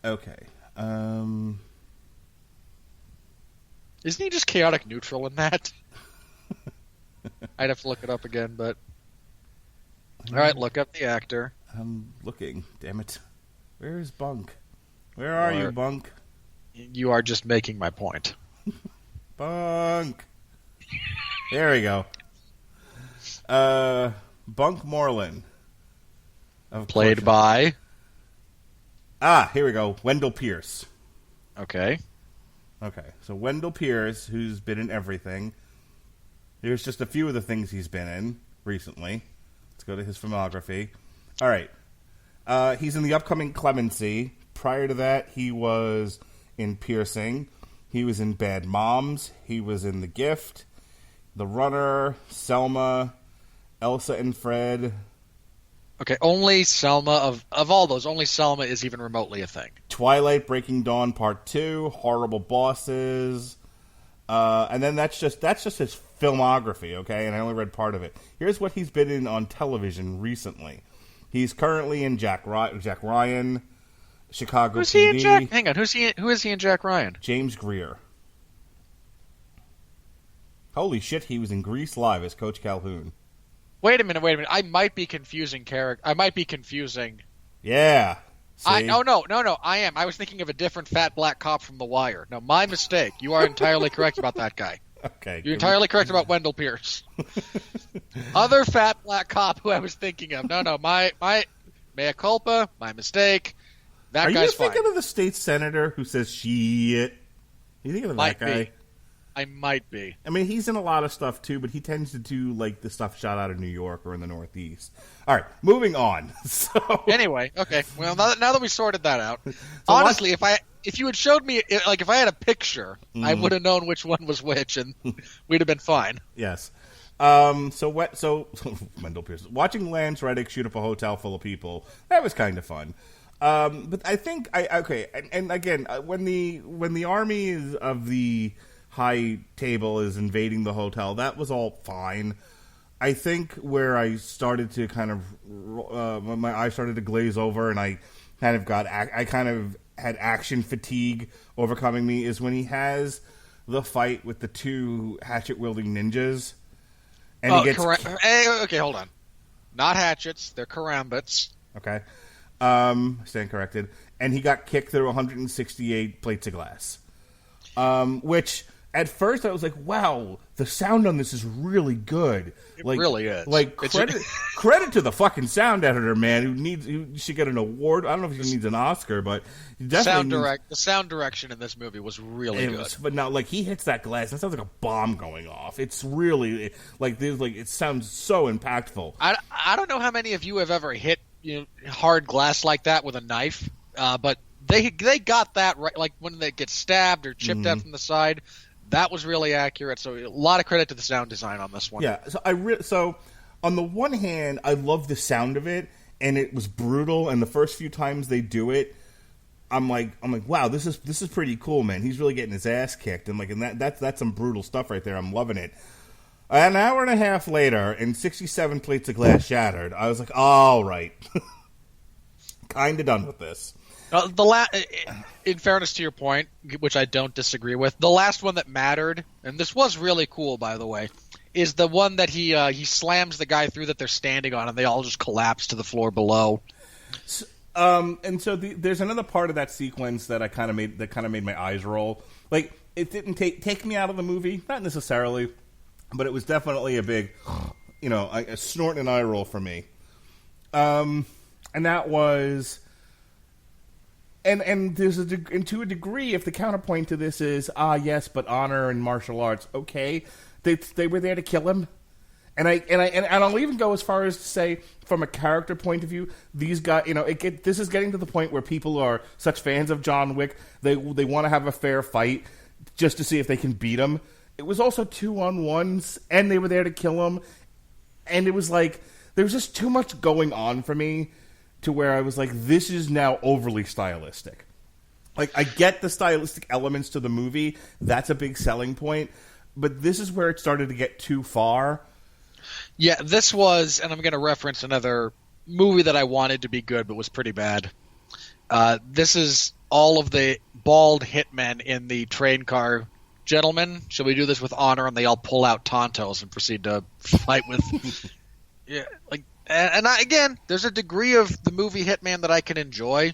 Okay. Isn't he just chaotic neutral in that? I'd have to look it up again, but... All right, look up the actor. I'm looking. Damn it. Where is Bunk? Where are you, Bunk? You are just making my point. Bunk! There we go. Bunk Moreland. Played by? Here we go. Wendell Pierce. Okay. So Wendell Pierce, who's been in everything. Here's just a few of the things he's been in recently. Let's go to his filmography. All right. He's in the upcoming Clemency. Prior to that, he was in Piercing. He was in Bad Moms. He was in The Gift, The Runner, Selma, Elsa and Fred. Okay, only Selma of all those, only Selma is even remotely a thing. Twilight, Breaking Dawn Part 2, Horrible Bosses. And then that's just his filmography, okay? And I only read part of it. Here's what he's been in on television recently. He's currently in Jack Ryan, Chicago Who's PD. He in Jack? Hang on, who is he in Jack Ryan? James Greer. Holy shit, he was in Grease Live as Coach Calhoun. Wait a minute. I might be confusing Yeah. No. I am. I was thinking of a different fat black cop from The Wire. No, my mistake. You are entirely correct about that guy. Okay. You're entirely correct about Wendell Pierce. Other fat black cop who I was thinking of. No, my mea culpa, my mistake. That guy's fine. Are you thinking of the state senator who says shit? You thinking of that guy? I might be. I mean, he's in a lot of stuff too, but he tends to do like the stuff shot out of New York or in the Northeast. All right, moving on. So anyway, okay. Well, now that we sorted that out, honestly, if you had showed me, like, if I had a picture, I would have known which one was which, and we'd have been fine. Yes. So Wendell Pierce watching Lance Reddick shoot up a hotel full of people, that was kind of fun. But I think and again, when the army of the High Table is invading the hotel, that was all fine. I think where I started to kind of my eyes started to glaze over, and I kind of had action fatigue overcoming me, is when he has the fight with the two hatchet wielding ninjas, and he gets okay, hold on, not hatchets, they're karambits. Okay, stand corrected, and he got kicked through 168 plates of glass, which. At first, I was like, "Wow, the sound on this is really good." It really is. Like credit to the fucking sound editor, man. Who should get an award. I don't know if he needs an Oscar, but he definitely the sound direction in this movie was really good. But now, like, he hits that glass, that sounds like a bomb going off. It's really it sounds so impactful. I don't know how many of you have ever hit hard glass like that with a knife, but they got that right. Like when they get stabbed or chipped out from the side. That was really accurate, so a lot of credit to the sound design on this one. Yeah, so on the one hand, I love the sound of it, and it was brutal. And the first few times they do it, I'm like, wow, this is pretty cool, man. He's really getting his ass kicked, and that's some brutal stuff right there. I'm loving it. An hour and a half later, and 67 plates of glass shattered, I was like, all right, kind of done with this. In fairness to your point, which I don't disagree with, the last one that mattered, and this was really cool, by the way, is the one that he slams the guy through that they're standing on, and they all just collapse to the floor below. There's another part of that sequence that made my eyes roll. Like, it didn't take me out of the movie, not necessarily, but it was definitely a big, a snort and eye roll for me. And that was. And there's and to a degree, if the counterpoint to this is yes, but honor and martial arts, okay, they were there to kill him, and I'll even go as far as to say, from a character point of view, these guys, this is getting to the point where people are such fans of John Wick, they want to have a fair fight just to see if they can beat him. It was also 2-on-1s, and they were there to kill him, and it was like there was just too much going on for me. To where I was like, this is now overly stylistic. Like, I get the stylistic elements to the movie. That's a big selling point. But this is where it started to get too far. Yeah, this was, and I'm going to reference another movie that I wanted to be good but was pretty bad. This is all of the bald hitmen in the train car. Gentlemen, shall we do this with honor? And they all pull out Tontos and proceed to fight with... yeah, like... And again, there's a degree of the movie Hitman that I can enjoy,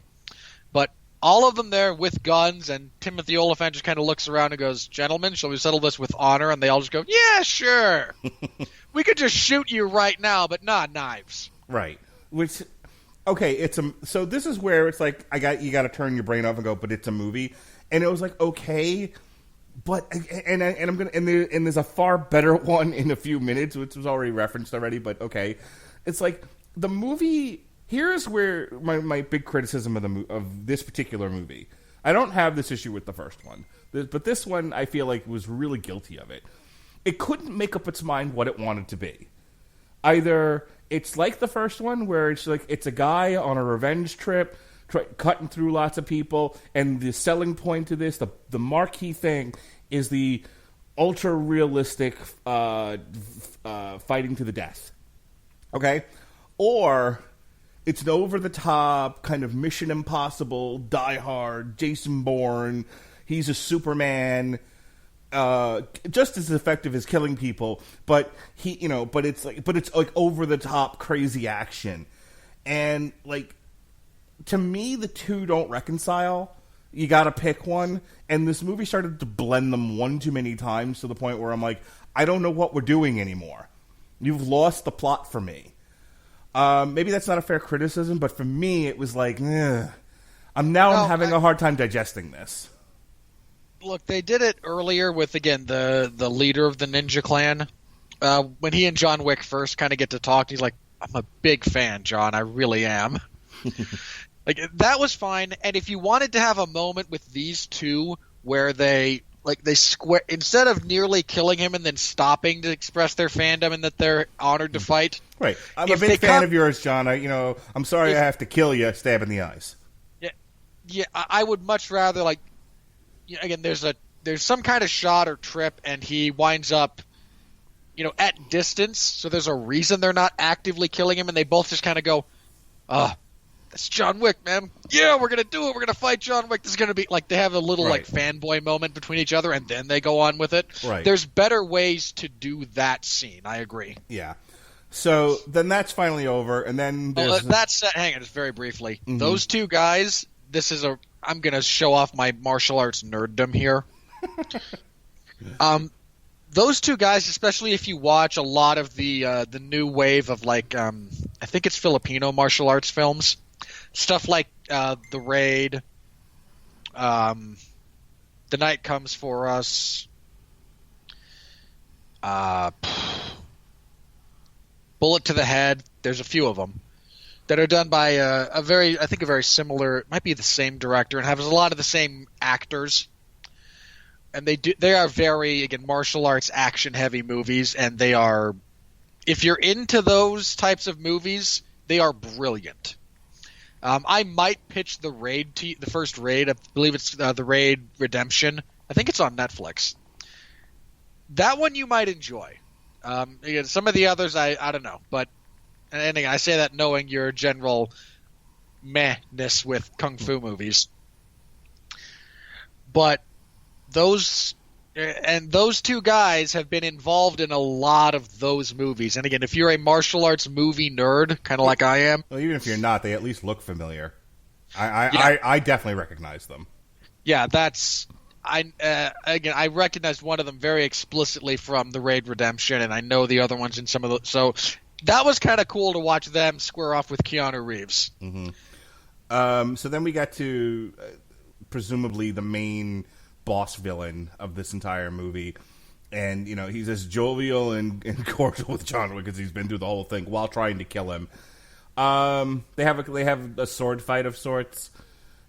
but all of them there with guns, and Timothy Olyphant just kind of looks around and goes, "Gentlemen, shall we settle this with honor?" And they all just go, "Yeah, sure. We could just shoot you right now, but not knives." Right. Which, okay, so this is where it's like you got to turn your brain off and go, but it's a movie, and it was like, okay. But there's a far better one in a few minutes, which was already referenced already. But okay, it's like the movie. Here's where my big criticism of this particular movie. I don't have this issue with the first one, but this one I feel like was really guilty of it. It couldn't make up its mind what it wanted to be. Either it's like the first one, where it's like it's a guy on a revenge trip. Cutting through lots of people, and the selling point to this, the marquee thing, is the ultra realistic fighting to the death. Okay, or it's an over the top kind of Mission Impossible, Die Hard, Jason Bourne. He's a Superman. just as effective as killing people, but it's like over the top crazy action, and like to me the two don't reconcile. You got to pick one, and this movie started to blend them one too many times to the point where I'm like, I don't know what we're doing anymore. You've lost the plot for me. Maybe that's not a fair criticism, but for me it was like, I'm having a hard time digesting this. Look, they did it earlier with, again, the leader of the Ninja Clan. When he and John Wick first kind of get to talk, he's like, I'm a big fan, John. I really am. Like, that was fine. And if you wanted to have a moment with these two where they square, instead of nearly killing him and then stopping to express their fandom and that they're honored to fight. Right. I'm a big fan of yours, John. I'm sorry I have to kill you, stab in the eyes. Yeah, I would much rather, like, again, there's some kind of shot or trip, and he winds up, at distance. So there's a reason they're not actively killing him, and they both just kind of go, that's John Wick, man. Yeah, we're gonna do it. We're gonna fight John Wick. This is gonna be like they have a little like fanboy moment between each other, and then they go on with it. Right. There's better ways to do that scene. I agree. Yeah. So then that's finally over, and then there's hang on, just very briefly. Mm-hmm. Those two guys. I'm going to show off my martial arts nerddom here. Those two guys, especially if you watch a lot of the new wave of like I think it's Filipino martial arts films, stuff like The Raid, The Night Comes for Us, Bullet to the Head. There's a few of them that are done by a very similar, might be the same director, and has a lot of the same actors. And they are very, again, martial arts action heavy movies, and they are, if you're into those types of movies, they are brilliant. I might pitch the first Raid. I believe it's the Raid Redemption. I think it's on Netflix. That one you might enjoy. Again, some of the others I don't know, but. And I say that knowing your general meh-ness with kung fu movies. But those two guys have been involved in a lot of those movies. And again, if you're a martial arts movie nerd, kind of like I am. Well, even if you're not, they at least look familiar. I definitely recognize them. Yeah, I recognized one of them very explicitly from The Raid Redemption, and I know the other ones in some of the... So... That was kind of cool to watch them square off with Keanu Reeves. Mm-hmm. So then we got to presumably the main boss villain of this entire movie. And, he's as jovial and cordial with John Wick as he's been through the whole thing while trying to kill him. They have a sword fight of sorts.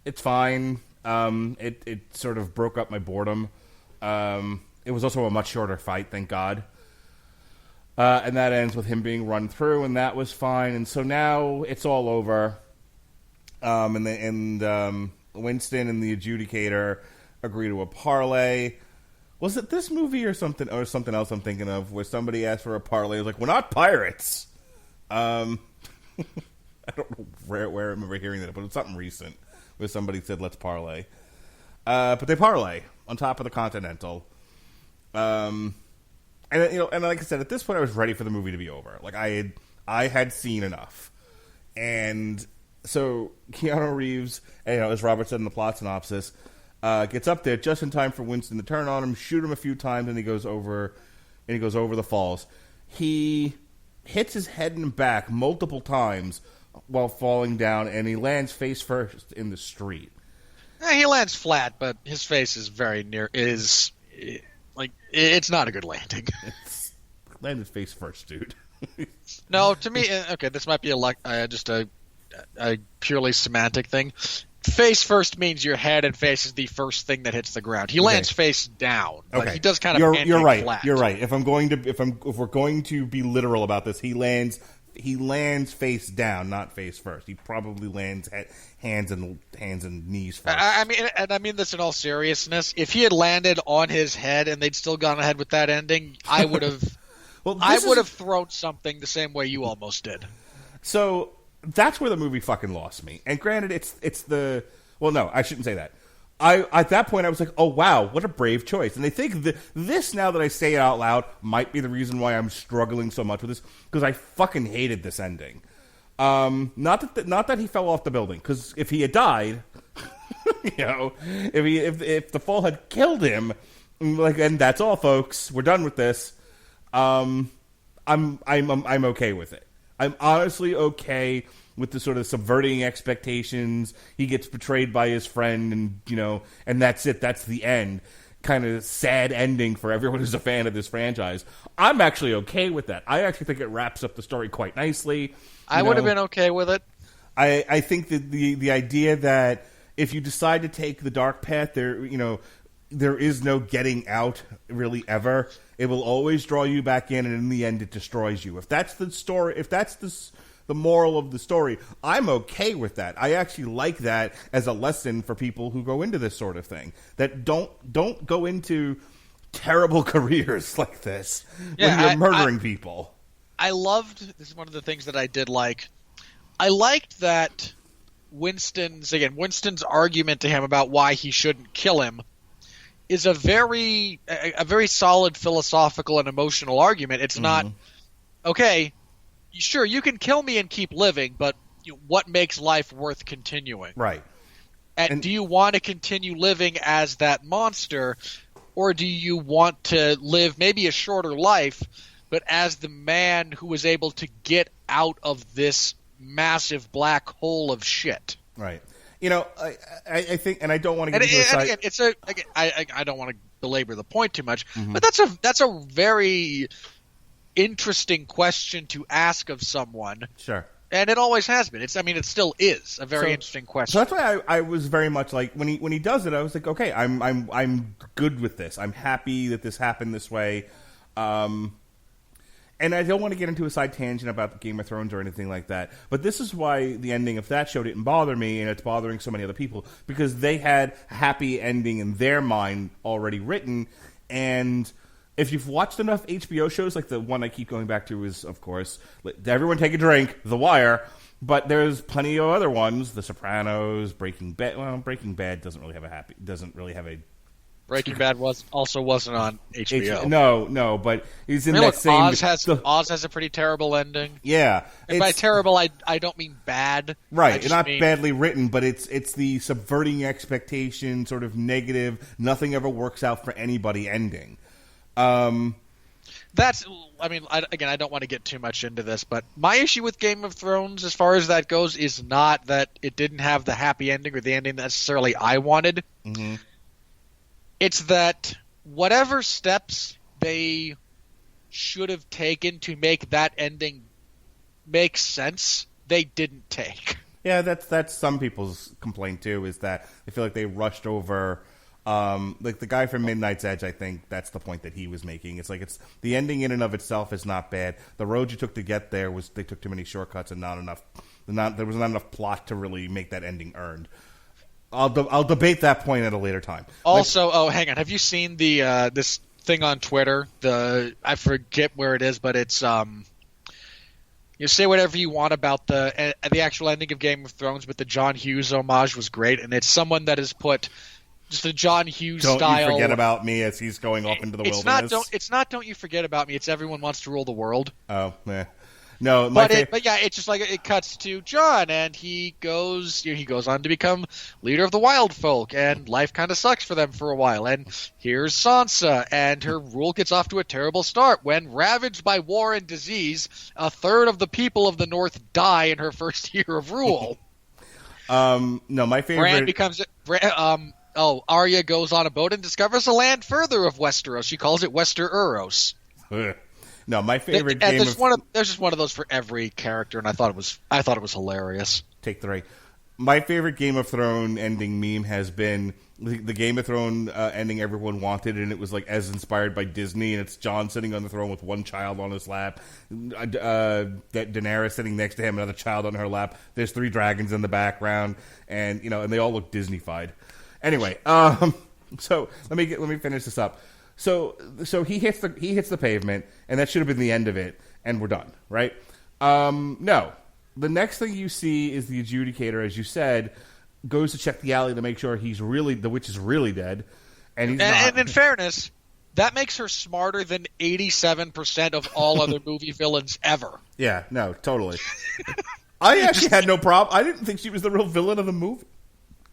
It's fine. It sort of broke up my boredom. It was also a much shorter fight, thank God. And that ends with him being run through, and that was fine. And so now it's all over. And Winston and the adjudicator agree to a parlay. Was it this movie or something else I'm thinking of where somebody asked for a parlay? It was like, we're not pirates. I don't know where I remember hearing that, but it was something recent where somebody said, let's parlay. But they parlay on top of the Continental. And like I said, at this point, I was ready for the movie to be over. Like I had seen enough, and so Keanu Reeves, as Robert said in the plot synopsis, gets up there just in time for Winston to turn on him, shoot him a few times, and he goes over the falls. He hits his head and back multiple times while falling down, and he lands face first in the street. He lands flat, but his face is very near. Like, it's not a good landing. Landed face first, dude. No, to me, okay, this might be just a purely semantic thing. Face first means your head and face is the first thing that hits the ground. He lands face down. Okay. Like, he does kind of you're right. flat. You're right. If we're going to be literal about this, he lands face down, not face first. He probably lands hands and knees first. I mean this in all seriousness. If he had landed on his head and they'd still gone ahead with that ending, I would have. I would have thrown something the same way you almost did. So that's where the movie fucking lost me. And granted, it's the... Well, no, I shouldn't say that. at that point I was like, oh wow, what a brave choice. And I think this, now that I say it out loud, might be the reason why I'm struggling so much with this, because I fucking hated this ending. Not that he fell off the building, because if he had died, if the fall had killed him, like, and that's all, folks, we're done with this. I'm okay with it. I'm honestly okay with the sort of subverting expectations. He gets betrayed by his friend, and that's it. That's the end. Kind of sad ending for everyone who's a fan of this franchise. I'm actually okay with that. I actually think it wraps up the story quite nicely. I would have been okay with it. I think that the idea that if you decide to take the dark path, there is no getting out really ever. It will always draw you back in, and in the end, it destroys you. If that's the story, if that's the moral of the story, I'm okay with that. I actually like that as a lesson for people who go into this sort of thing. That don't go into terrible careers like this when you're murdering people. I loved, this is one of the things that I did like. I liked that Winston's argument to him about why he shouldn't kill him is a very solid philosophical and emotional argument. It's not, okay, sure, you can kill me and keep living, but what makes life worth continuing? Right. And do you want to continue living as that monster, or do you want to live maybe a shorter life, but as the man who was able to get out of this massive black hole of shit? Right. I think, and I don't want to get into a side. I don't want to belabor the point too much, but that's a very interesting question to ask of someone. Sure. And it always has been. It still is a very interesting question. So that's why I was very much like, when he does it, I was like, okay, I'm good with this. I'm happy that this happened this way. And I don't want to get into a side tangent about Game of Thrones or anything like that, but this is why the ending of that show didn't bother me, and it's bothering so many other people, because they had a happy ending in their mind already written. And if you've watched enough HBO shows, like the one I keep going back to is, of course, everyone take a drink, The Wire, but there's plenty of other ones, The Sopranos, Breaking Bad. Well, Breaking Bad doesn't really have a Breaking Bad wasn't on HBO. No, but he's in that same. Oz has a pretty terrible ending. Yeah, and by terrible, I don't mean bad. Right, not badly written, but it's the subverting expectation, sort of negative. Nothing ever works out for anybody ending. I don't want to get too much into this, but my issue with Game of Thrones, as far as that goes, is not that it didn't have the happy ending or the ending necessarily I wanted. Mm-hmm. It's that whatever steps they should have taken to make that ending make sense, they didn't take. Yeah, that's some people's complaint too, is that they feel like they rushed over. Like the guy from Midnight's Edge, I think that's the point that he was making. It's like the ending in and of itself is not bad. The road you took to get there they took too many shortcuts and there was not enough plot to really make that ending earned. I'll debate that point at a later time. Also, hang on. Have you seen the this thing on Twitter? I forget where it is, but it's you say whatever you want about the actual ending of Game of Thrones, but the John Hughes homage was great, and it's someone that has put just a John Hughes style. Don't you forget about me as he's going off into the wilderness. It's not Don't You Forget About Me. It's Everyone Wants to Rule the World. Oh, yeah. No, but yeah, it's just like it cuts to John, and he goes on to become leader of the Wild Folk, and life kind of sucks for them for a while. And here's Sansa, and her rule gets off to a terrible start when, ravaged by war and disease, a third of the people of the North die in her first year of rule. No, my favorite. Arya goes on a boat and discovers a land further of Westeros. She calls it Westeros. No, my favorite game. There's just one of those for every character, and I thought it was hilarious. Take 3. My favorite Game of Thrones ending meme has been the Game of Thrones ending everyone wanted, and it was like as inspired by Disney, and it's Jon sitting on the throne with one child on his lap, Daenerys sitting next to him, another child on her lap. There's 3 dragons in the background, and and they all look Disney-fied. Anyway, so let me finish this up. So he hits the pavement, and that should have been the end of it, and we're done, right? No. The next thing you see is the adjudicator, as you said, goes to check the alley to make sure the witch is really dead, and he's not. And in fairness, that makes her smarter than 87% of all other movie villains ever. Yeah, no, totally. I actually had no problem. I didn't think she was the real villain of the movie,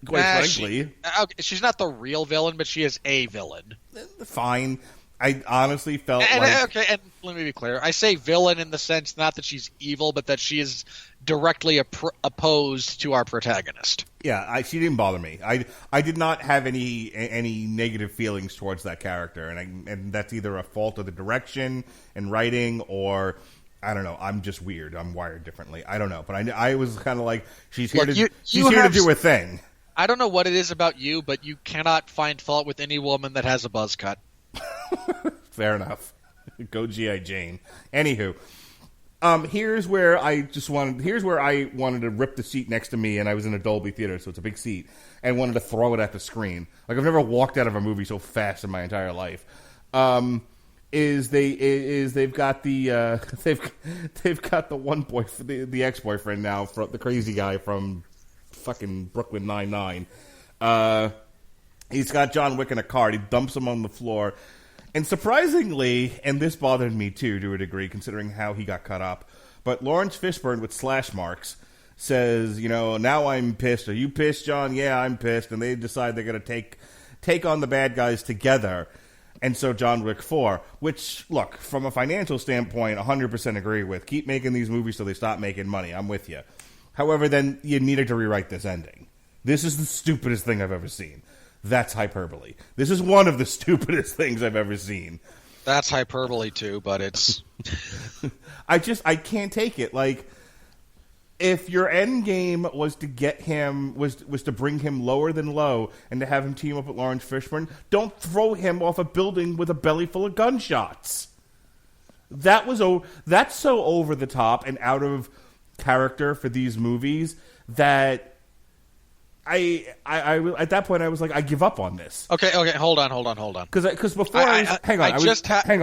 quite frankly. She's not the real villain, but she is a villain. Fine. I honestly felt Okay, and let me be clear. I say villain in the sense not that she's evil, but that she is directly opposed to our protagonist. Yeah, she didn't bother me. I did not have any negative feelings towards that character, and that's either a fault of the direction and writing, or I don't know. I'm just weird. I'm wired differently. I don't know, but I was kind of like, she's here to do her thing. I don't know what it is about you, but you cannot find fault with any woman that has a buzz cut. Fair enough. Go G.I. Jane. Anywho, here's where I wanted to rip the seat next to me, and I was in a Dolby theater, so it's a big seat, and wanted to throw it at the screen. Like, I've never walked out of a movie so fast in my entire life. They've got the one boy, the ex-boyfriend now, the crazy guy from fucking Brooklyn Nine-Nine. He's got John Wick in a car. He dumps him on the floor. And surprisingly, and this bothered me too to a degree, considering how he got cut up, but Lawrence Fishburne with slash marks says, now I'm pissed. Are you pissed, John? Yeah, I'm pissed. And they decide they're going to take on the bad guys together. And so John Wick 4, which, look, from a financial standpoint, 100% agree with. Keep making these movies so they stop making money. I'm with you. However, then you needed to rewrite this ending. This is the stupidest thing I've ever seen. That's hyperbole. This is one of the stupidest things I've ever seen. That's hyperbole too, but it's... I can't take it. Like, if your end game was to get him, was to bring him lower than low and to have him team up with Lawrence Fishburne, don't throw him off a building with a belly full of gunshots. That's so over the top and out of character for these movies that... I at that point I was like, I give up on this. Okay, hold on. Because before hang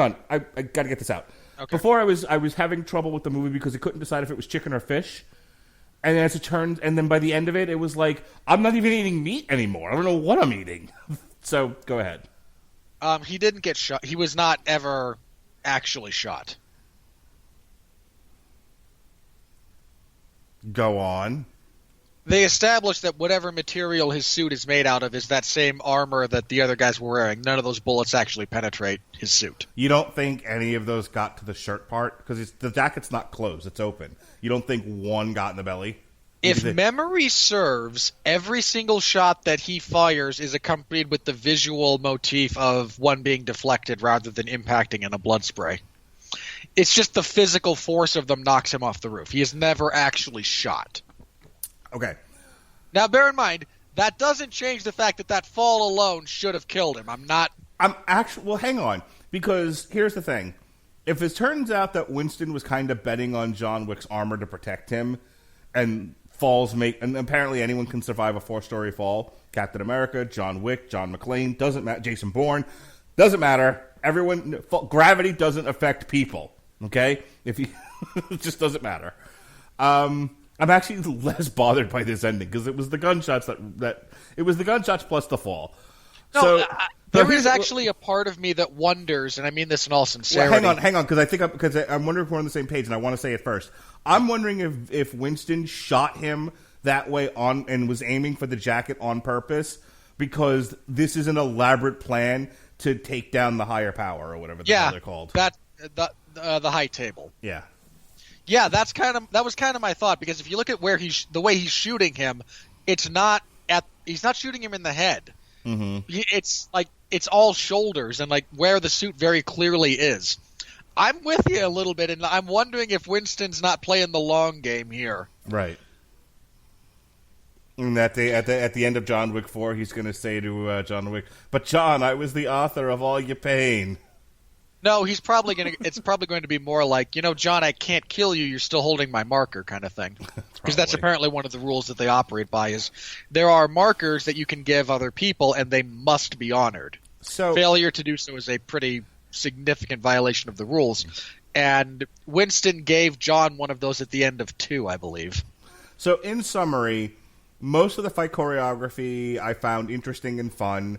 on, I got to get this out. Okay. Before I was having trouble with the movie because I couldn't decide if it was chicken or fish, and then as it turned, and then by the end of it, it was like I'm not even eating meat anymore. I don't know what I'm eating. So go ahead. He didn't get shot. He was not ever actually shot. Go on. They established that whatever material his suit is made out of is that same armor that the other guys were wearing. None of those bullets actually penetrate his suit. You don't think any of those got to the shirt part? Because the jacket's not closed. It's open. You don't think one got in the belly? If memory serves, every single shot that he fires is accompanied with the visual motif of one being deflected rather than impacting in a blood spray. It's just the physical force of them knocks him off the roof. He is never actually shot. Okay. Now, bear in mind, that doesn't change the fact that fall alone should have killed him. Well, hang on. Because here's the thing. If it turns out that Winston was kind of betting on John Wick's armor to protect him, and and apparently anyone can survive a 4-story fall. Captain America, John Wick, John McClane, doesn't matter. Jason Bourne, doesn't matter. Gravity doesn't affect people. Okay? It just doesn't matter. I'm actually less bothered by this ending because it was the gunshots it was the gunshots plus the fall. No, there is actually a part of me that wonders, and I mean this in all sincerity. Well, hang on, because I'm wondering if we're on the same page, and I want to say it first. I'm wondering if Winston shot him that way and was aiming for the jacket on purpose because this is an elaborate plan to take down the higher power or whatever the hell they're called. The high table. Yeah. Yeah, that was kind of my thought, because if you look at where the way he's shooting him, he's not shooting him in the head. Mm-hmm. It's all shoulders and like where the suit very clearly is. I'm with you a little bit, and I'm wondering if Winston's not playing the long game here. Right. And at the end of John Wick 4, he's going to say to John Wick, "But John, I was the author of all your pain." No, it's probably going to be more like, John, I can't kill you. You're still holding my marker kind of thing. Because that's apparently one of the rules that they operate by is there are markers that you can give other people and they must be honored. So failure to do so is a pretty significant violation of the rules. And Winston gave John one of those at the end of 2, I believe. So in summary, most of the fight choreography I found interesting and fun.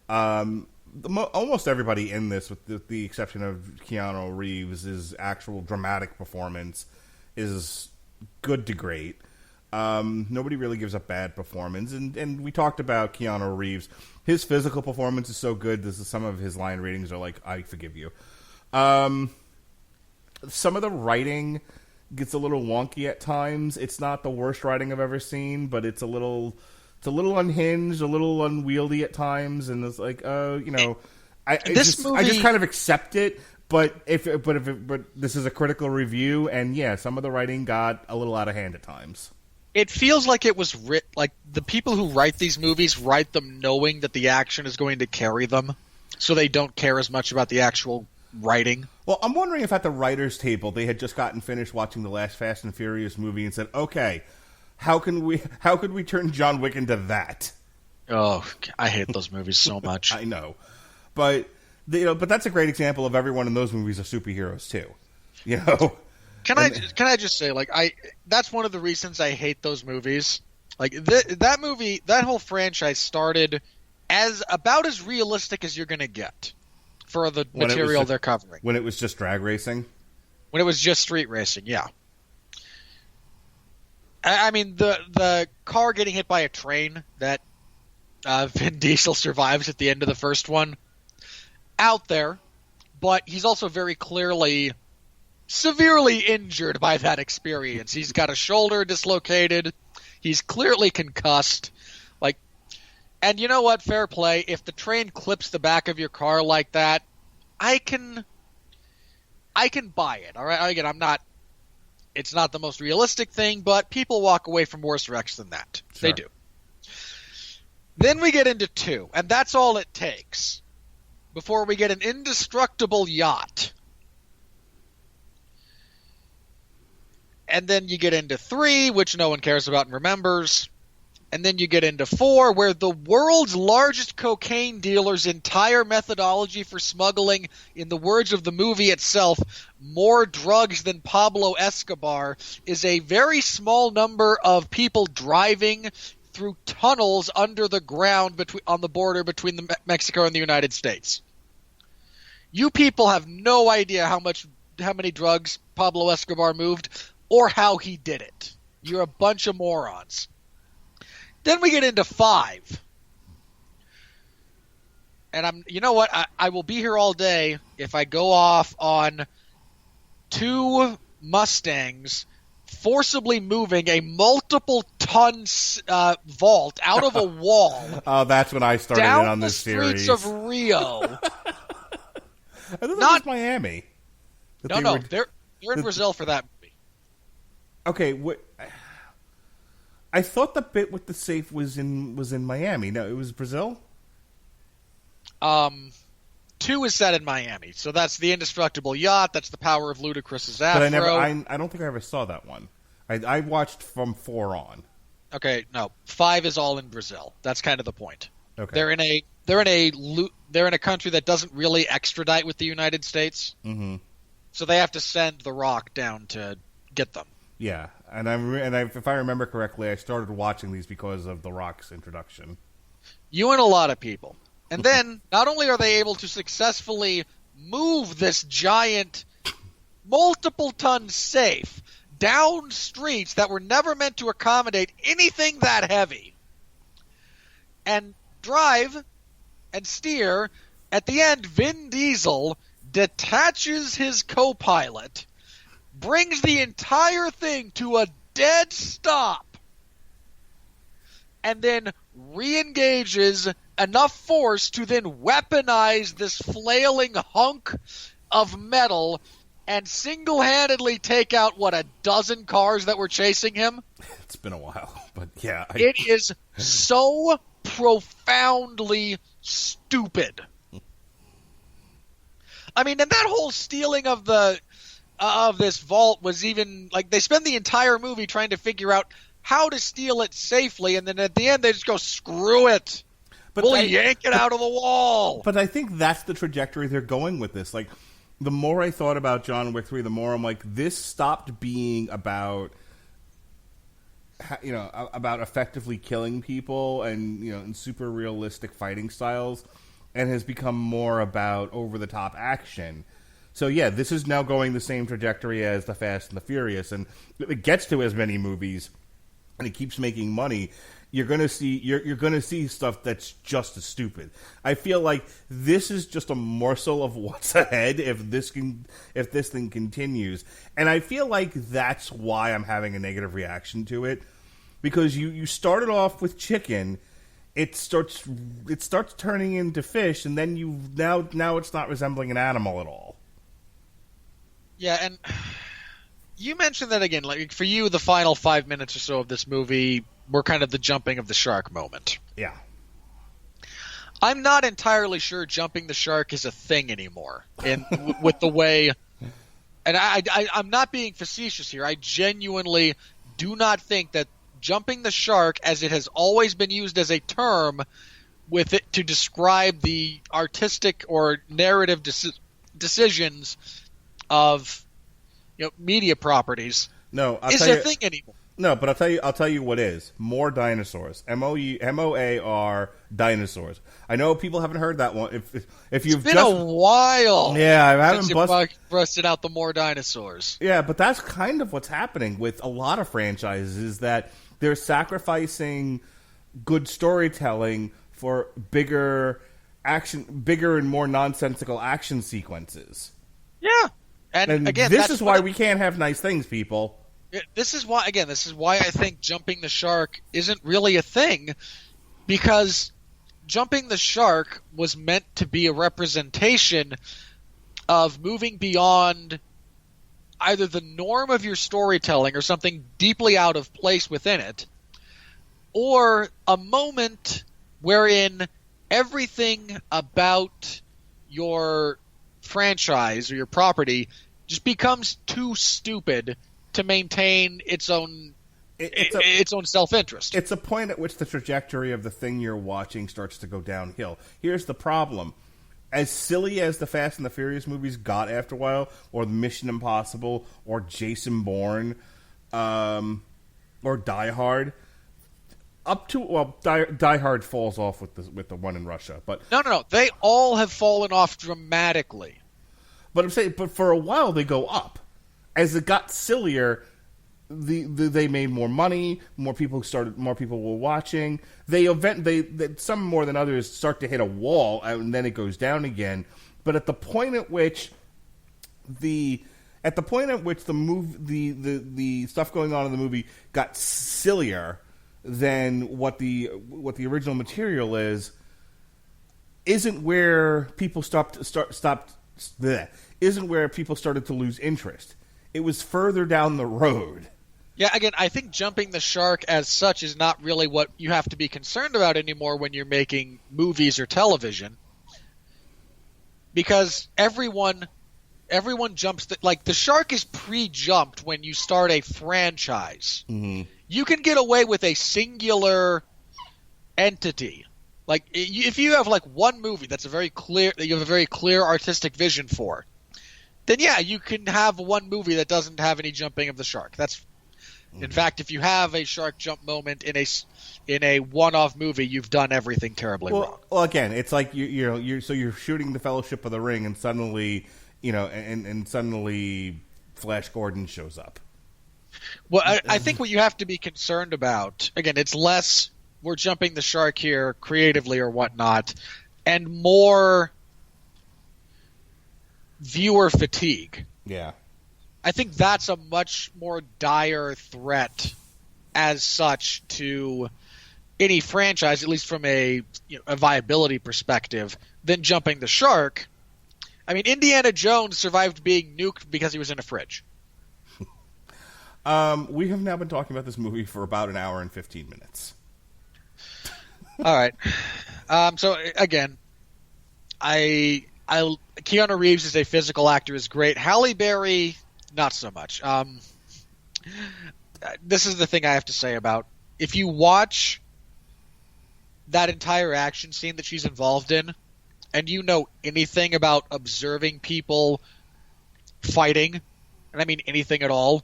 Almost everybody in this, with the exception of Keanu Reeves' actual dramatic performance, is good to great. Nobody really gives a bad performance. And we talked about Keanu Reeves. His physical performance is so good. Some of his line readings are like, I forgive you. Some of the writing gets a little wonky at times. It's not the worst writing I've ever seen, but it's a little unhinged, a little unwieldy at times, and it's like, I just kind of accept it. But but this is a critical review, and yeah, some of the writing got a little out of hand at times. It feels like it was like the people who write these movies write them knowing that the action is going to carry them, so they don't care as much about the actual writing. Well, I'm wondering if at the writers' table they had just gotten finished watching the last Fast and Furious movie and said, "Okay, how could we turn John Wick into that?" Oh, I hate those movies so much. I know, but that's a great example of everyone in those movies are superheroes too. Can I just say, that's one of the reasons I hate those movies. Like that movie, that whole franchise started as about as realistic as you're going to get for the material they're covering. When it was just drag racing? When it was just street racing, yeah. I mean, the car getting hit by a train that Vin Diesel survives at the end of the first one, out there, but he's also very clearly severely injured by that experience. He's got a shoulder dislocated. He's clearly concussed. And you know what? Fair play. If the train clips the back of your car like that, I can buy it. All right. Again, it's not the most realistic thing, but people walk away from worse wrecks than that. Sure. They do. Then we get into 2, and that's all it takes before we get an indestructible yacht. And then you get into 3, which no one cares about and remembers. And then you get into 4, where the world's largest cocaine dealer's entire methodology for smuggling, in the words of the movie itself, more drugs than Pablo Escobar, is a very small number of people driving through tunnels under the ground on the border between Mexico and the United States. You people have no idea how many drugs Pablo Escobar moved or how he did it. You're a bunch of morons. Then we get into 5. And you know what? I will be here all day if I go off on 2 Mustangs forcibly moving a multiple-ton vault out of a wall. Oh, that's when I started in on this series. Down the streets of Rio. I thought that was Miami. They're in Brazil for that movie. Okay, I thought the bit with the safe was in Miami. No, it was Brazil? 2 is set in Miami. So that's the indestructible yacht. That's the power of Ludacris's afro. But I don't think I ever saw that one. I watched from 4 on. Okay, no. 5 is all in Brazil. That's kind of the point. Okay. They're in a country that doesn't really extradite with the United States. Mm-hmm. So they have to send The Rock down to get them. Yeah, and if I remember correctly, I started watching these because of The Rock's introduction. You and a lot of people. And then, not only are they able to successfully move this giant, multiple-ton safe down streets that were never meant to accommodate anything that heavy, and drive and steer, at the end, Vin Diesel detaches his co-pilot, brings the entire thing to a dead stop, and then re-engages enough force to then weaponize this flailing hunk of metal and single-handedly take out, a dozen cars that were chasing him? It's been a while, but yeah. It is so profoundly stupid. I mean, and that whole stealing of this vault was even, they spend the entire movie trying to figure out how to steal it safely, and then at the end they just go, screw it. But we'll yank it out of the wall. But I think that's the trajectory they're going with this. The more I thought about John Wick 3, the more I'm like, this stopped being about about effectively killing people and in super realistic fighting styles, and has become more about over the top action. So yeah, this is now going the same trajectory as the Fast and the Furious, and it gets to as many movies, and it keeps making money. You're gonna see stuff that's just as stupid. I feel like this is just a morsel of what's ahead if this thing continues, and I feel like that's why I'm having a negative reaction to it, because you started off with chicken. It starts turning into fish, and then now it's not resembling an animal at all. Yeah, and you mentioned that again. Like for you, the final 5 minutes or so of this movie were kind of the jumping of the shark moment. Yeah. I'm not entirely sure jumping the shark is a thing anymore. With the way, and I'm not being facetious here. I genuinely do not think that jumping the shark, as it has always been used as a term, with it to describe the artistic or narrative decisions of media properties, is a thing anymore. No, but I'll tell you what is more dinosaurs. MOAR dinosaurs. I know people haven't heard that one. If you've been a while, yeah, I haven't busted out the more dinosaurs. Yeah, but that's kind of what's happening with a lot of franchises, is that they're sacrificing good storytelling for bigger and more nonsensical action sequences. Yeah, and again, this is why we can't have nice things, people. This is why I think jumping the shark isn't really a thing, because jumping the shark was meant to be a representation of moving beyond either the norm of your storytelling or something deeply out of place within it, or a moment wherein everything about your franchise or your property just becomes too stupid to maintain its own self-interest. It's a point at which the trajectory of the thing you're watching starts to go downhill. Here's the problem. As silly as the Fast and the Furious movies got after a while, or Mission Impossible, or Jason Bourne, or Die Hard, Die Hard falls off with the one in Russia, but no, they all have fallen off dramatically. But I'm saying, but for a while they go up. As it got sillier, they made more money. More people were watching. Some more than others start to hit a wall, and then it goes down again. But at the point at which the stuff going on in the movie got sillier than what the original material isn't where people isn't where people started to lose interest. It was further down the road. Yeah, again, I think jumping the shark as such is not really what you have to be concerned about anymore when you're making movies or television, because everyone jumps. The shark is pre-jumped when you start a franchise. Mm-hmm. You can get away with a singular entity. Like if you have one movie that you have a very clear artistic vision for, then yeah, you can have one movie that doesn't have any jumping of the shark. In fact, if you have a shark jump moment in a one-off movie, you've done everything terribly wrong. Well, again, it's like you're shooting the Fellowship of the Ring, and suddenly suddenly Flash Gordon shows up. Well, I think what you have to be concerned about, again, it's less we're jumping the shark here creatively or whatnot, and more viewer fatigue. Yeah. I think that's a much more dire threat as such to any franchise, at least from a viability perspective, than jumping the shark. I mean, Indiana Jones survived being nuked because he was in a fridge. We have now been talking about this movie for about an hour and 15 minutes. All right. So again, Keanu Reeves as a physical actor is great. Halle Berry, not so much. This is the thing I have to say about, if you watch that entire action scene that she's involved in, and you know anything about observing people fighting, and I mean anything at all,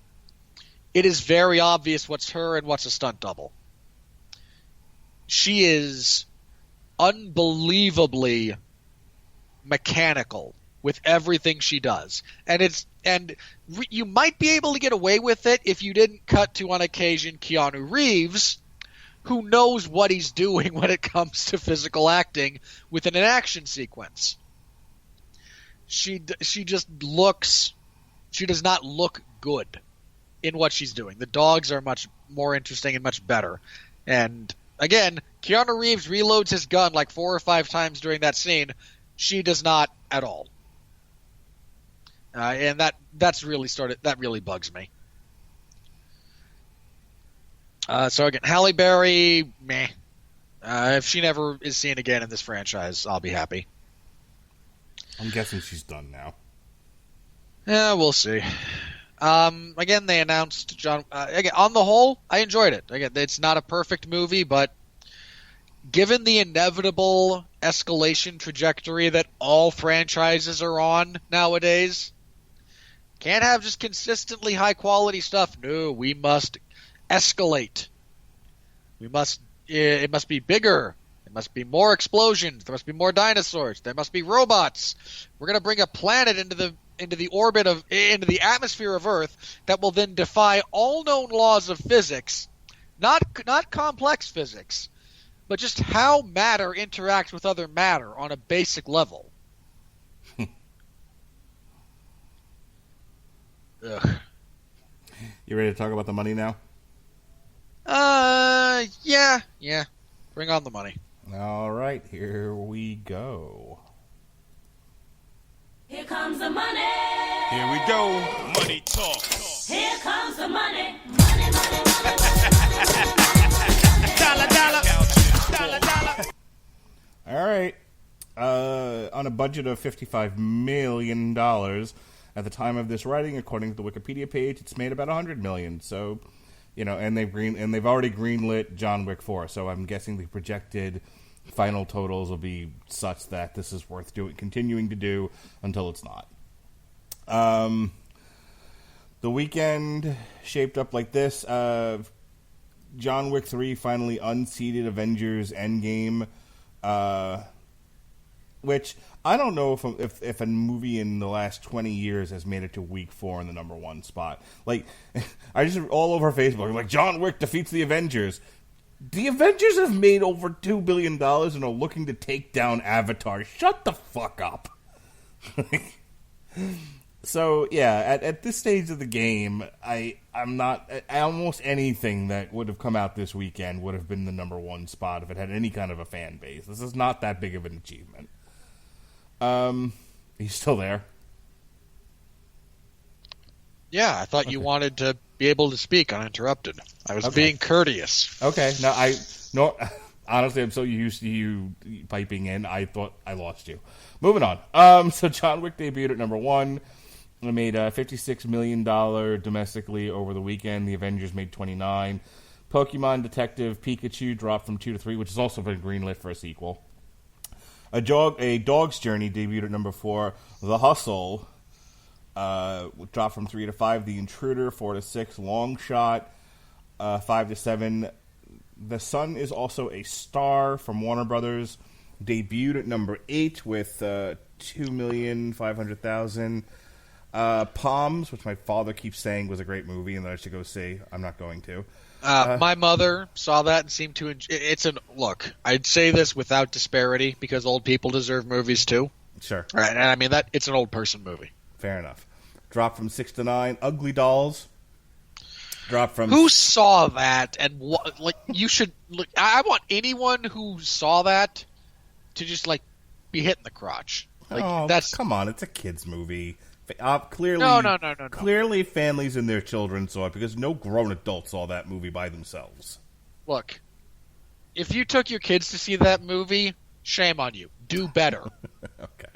it is very obvious what's her and what's a stunt double. She is unbelievably mechanical with everything she does. And you might be able to get away with it if you didn't cut to, on occasion, Keanu Reeves, who knows what he's doing when it comes to physical acting within an action sequence. She does not look good in what she's doing. The dogs are much more interesting and much better. And again, Keanu Reeves reloads his gun like 4 or 5 times during that scene. She does not at all. And that really bugs me. So again, Halle Berry, meh. If she never is seen again in this franchise, I'll be happy. I'm guessing she's done now. Yeah, we'll see. Again, they announced John. Again, on the whole, I enjoyed it. Again, it's not a perfect movie, but given the inevitable escalation trajectory that all franchises are on nowadays, can't have just consistently high quality stuff. No, we must escalate. It must be bigger. There must be more explosions. There must be more dinosaurs. There must be robots. We're going to bring a planet into the atmosphere of Earth that will then defy all known laws of physics, not complex physics, but just how matter interacts with other matter on a basic level. Ugh. You ready to talk about the money now? Yeah. Bring on the money. All right, here we go. Here comes the money. Here we go. Money talk. Here comes the money. Money. Dollar. All right. On a budget of $55 million at the time of this writing, according to the Wikipedia page, it's made about $100 million. So, and they've already greenlit John Wick 4. So I'm guessing the projected final totals will be such that this is worth continuing to do until it's not. The weekend shaped up like this. John Wick 3 finally unseated Avengers Endgame, which I don't know if a movie in the last 20 years has made it to week 4 in the number 1 spot. Like, I just all over Facebook, like, John Wick defeats the Avengers. The Avengers have made over $2 billion and are looking to take down Avatar. Shut the fuck up. So, yeah, at this stage of the game, almost anything that would have come out this weekend would have been the number 1 spot if it had any kind of a fan base. This is not that big of an achievement. He's still there. Yeah, I thought you wanted to be able to speak uninterrupted. I was being courteous. Okay, honestly, I'm so used to you piping in, I thought I lost you. Moving on. So John Wick debuted at number 1. It made $56 million domestically over the weekend. The Avengers made $29. Pokemon Detective Pikachu dropped from 2 to 3, which has also been greenlit for a sequel. A Dog's Journey debuted at number 4. The Hustle dropped from 3 to 5. The Intruder 4 to 6. Long Shot 5 to 7. The Sun is also a Star from Warner Brothers debuted at number 8 with 2,500,000. Palms, which my father keeps saying was a great movie and that I should go see. I'm not going to. My mother saw that and seemed to look, I'd say this without disparity because old people deserve movies too. Sure. Right, and I mean that it's an old person movie. Fair enough. Dropped from 6 to 9. Ugly Dolls. Dropped from... Who saw that? And you should look. I want anyone who saw that to just be hit in the crotch. Come on, it's a kids movie. Clearly, No. Clearly, families and their children saw it because no grown adult saw that movie by themselves. Look, if you took your kids to see that movie, shame on you. Do better. Okay.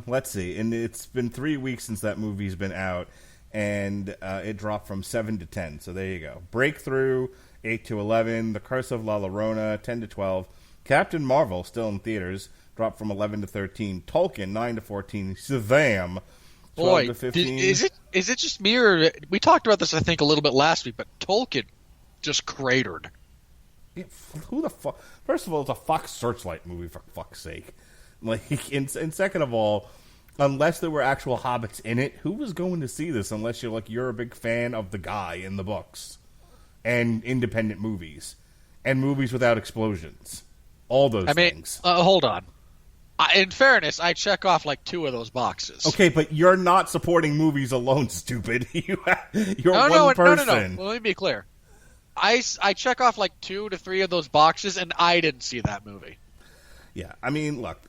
Let's see. And it's been 3 weeks since that movie's been out, and it dropped from 7 to 10. So there you go. Breakthrough 8 to 11. The Curse of La Llorona 10 to 12. Captain Marvel still in theaters. Dropped from 11 to 13. Tolkien, 9 to 14. Shazam, Boy, 12 to 15. is it just me, or we talked about this I think a little bit last week, but Tolkien just cratered. Yeah, who the fuck? First of all, it's a Fox Searchlight movie, for fuck's sake. Like, and second of all, unless there were actual hobbits in it, who was going to see this unless you're a big fan of the guy in the books and independent movies and movies without explosions, all those things. Hold on. In fairness, I check off like 2 of those boxes. Okay, but you're not supporting movies alone, stupid. You're one person. No. Well, let me be clear. I check off like 2 to 3 of those boxes, and I didn't see that movie. Yeah, I mean, look,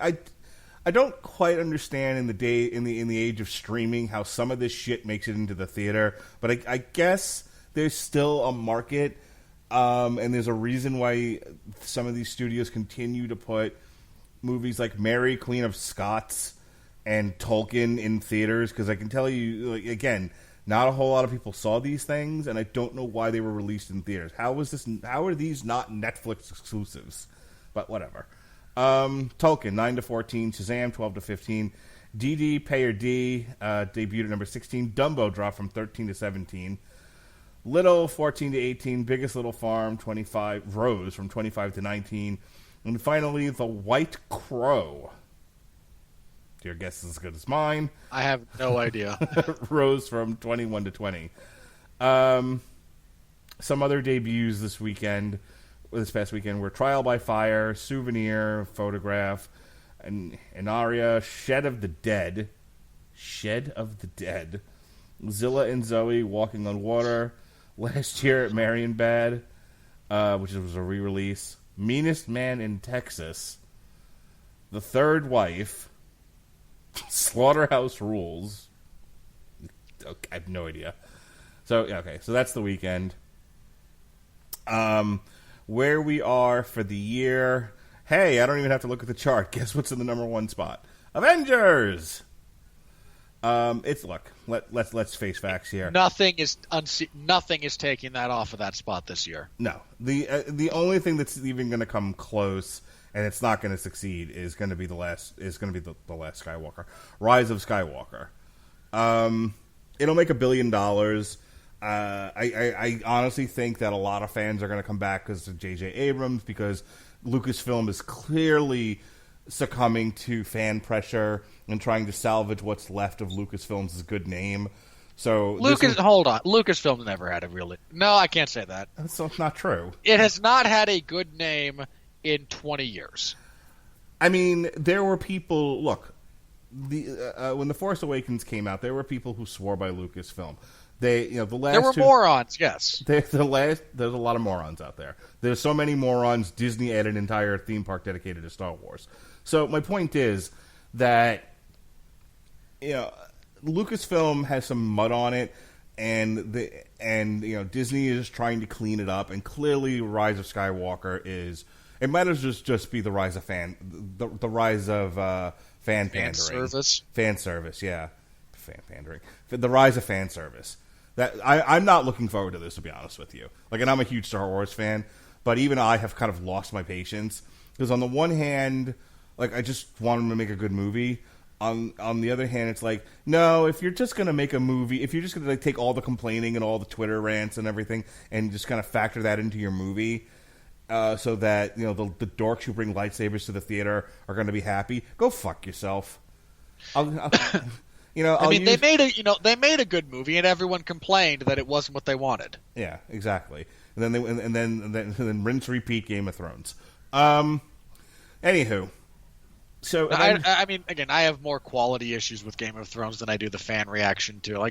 I don't quite understand in the age of streaming how some of this shit makes it into the theater, but I guess there's still a market, and there's a reason why some of these studios continue to put movies like Mary, Queen of Scots, and Tolkien in theaters, because I can tell you, like, again, not a whole lot of people saw these things, and I don't know why they were released in theaters. How are these not Netflix exclusives? But whatever. Tolkien, 9 to 14. Shazam, 12 to 15. DD, Pay or D, debuted at number 16. Dumbo dropped from 13 to 17. Little, 14 to 18. Biggest Little Farm, 25. Rose from 25 to 19. And finally, The White Crow. Your guess is as good as mine. I have no idea. Rose from 21 to 20. Some other debuts this past weekend were Trial by Fire, Souvenir, Photograph, and Aria, Shed of the Dead, Zilla and Zoe, Walking on Water, last year at Marienbad, which was a re-release, Meanest Man in Texas, The Third Wife, Slaughterhouse Rules. Okay, I have no idea. So that's the weekend. Where we are for the year. Hey, I don't even have to look at the chart. Guess what's in the number 1 spot? Avengers. Let's face facts here. Nothing is taking that off of that spot this year. No, the only thing that's even going to come close, and it's not going to succeed, is going to be the last Skywalker, Rise of Skywalker. It'll make $1 billion. I honestly think that a lot of fans are going to come back because of J.J. Abrams, because Lucasfilm is clearly succumbing to fan pressure and trying to salvage what's left of Lucasfilm's good name. So hold on. Lucasfilm never had a really... No, I can't say that. That's not true. It has not had a good name in 20 years. I mean, there were people... Look, when The Force Awakens came out, there were people who swore by Lucasfilm. There were morons, yes. There's a lot of morons out there. There's so many morons, Disney added an entire theme park dedicated to Star Wars. So my point is that, Lucasfilm has some mud on it, and Disney is trying to clean it up, and clearly Rise of Skywalker is... It might as well just be the rise of fan pandering. Fan service, yeah. Fan pandering. The rise of fan service. I'm not looking forward to this, to be honest with you. And I'm a huge Star Wars fan, but even I have kind of lost my patience, because on the one hand, I just want them to make a good movie. On the other hand, it's like, no, if you're just going to make a movie, if you're just going to take all the complaining and all the Twitter rants and everything and just kind of factor that into your movie, so that the dorks who bring lightsabers to the theater are going to be happy, go fuck yourself. They made a good movie, and everyone complained that it wasn't what they wanted. Yeah, exactly. And then rinse repeat Game of Thrones. Anywho, so I mean, again, I have more quality issues with Game of Thrones than I do the fan reaction to.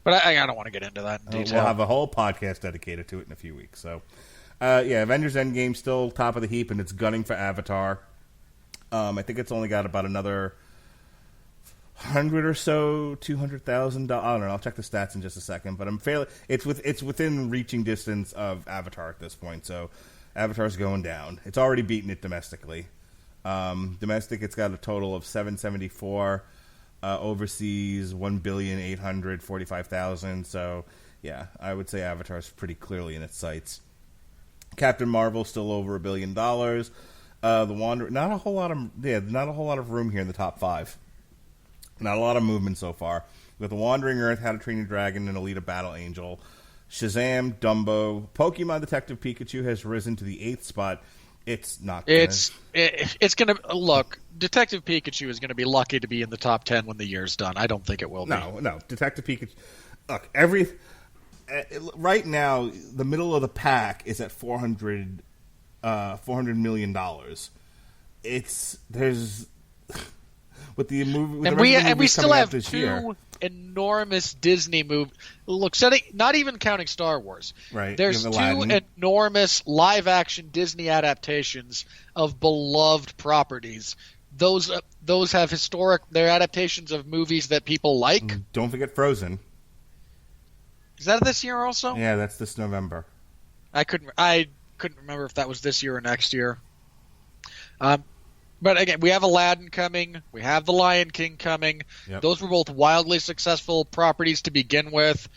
But I don't want to get into that in detail. We'll have a whole podcast dedicated to it in a few weeks. So, Avengers Endgame still top of the heap, and it's gunning for Avatar. I think it's only got about another 100 or so, 200,000. I don't know. I'll check the stats in just a second, but it's within reaching distance of Avatar at this point. So Avatar's going down. It's already beaten it domestically. Domestic, it's got a total of 774. Overseas, 1,845,000. So yeah, I would say Avatar's pretty clearly in its sights. Captain Marvel still over $1 billion. The Wanderer, not a whole lot of room here in the top 5. Not a lot of movement so far. With The Wandering Earth, How to Train Your Dragon, and Alita Battle Angel. Shazam, Dumbo, Pokemon Detective Pikachu has risen to the 8th spot. It's not gonna... It's going to... Look, Detective Pikachu is going to be lucky to be in the top 10 when the year's done. I don't think it will be. No. Detective Pikachu... Look, right now, the middle of the pack is at $400 million. There's... With the movie... And we still have this two year. enormous Disney movies. Look, not even counting Star Wars. Right. There's two enormous live-action Disney adaptations of beloved properties. Those have they're adaptations of movies that people like. Don't forget Frozen. Is that this year also? Yeah, that's this November. I couldn't remember if that was this year or next year. But again, we have Aladdin coming. We have The Lion King coming. Yep. Those were both wildly successful properties to begin with.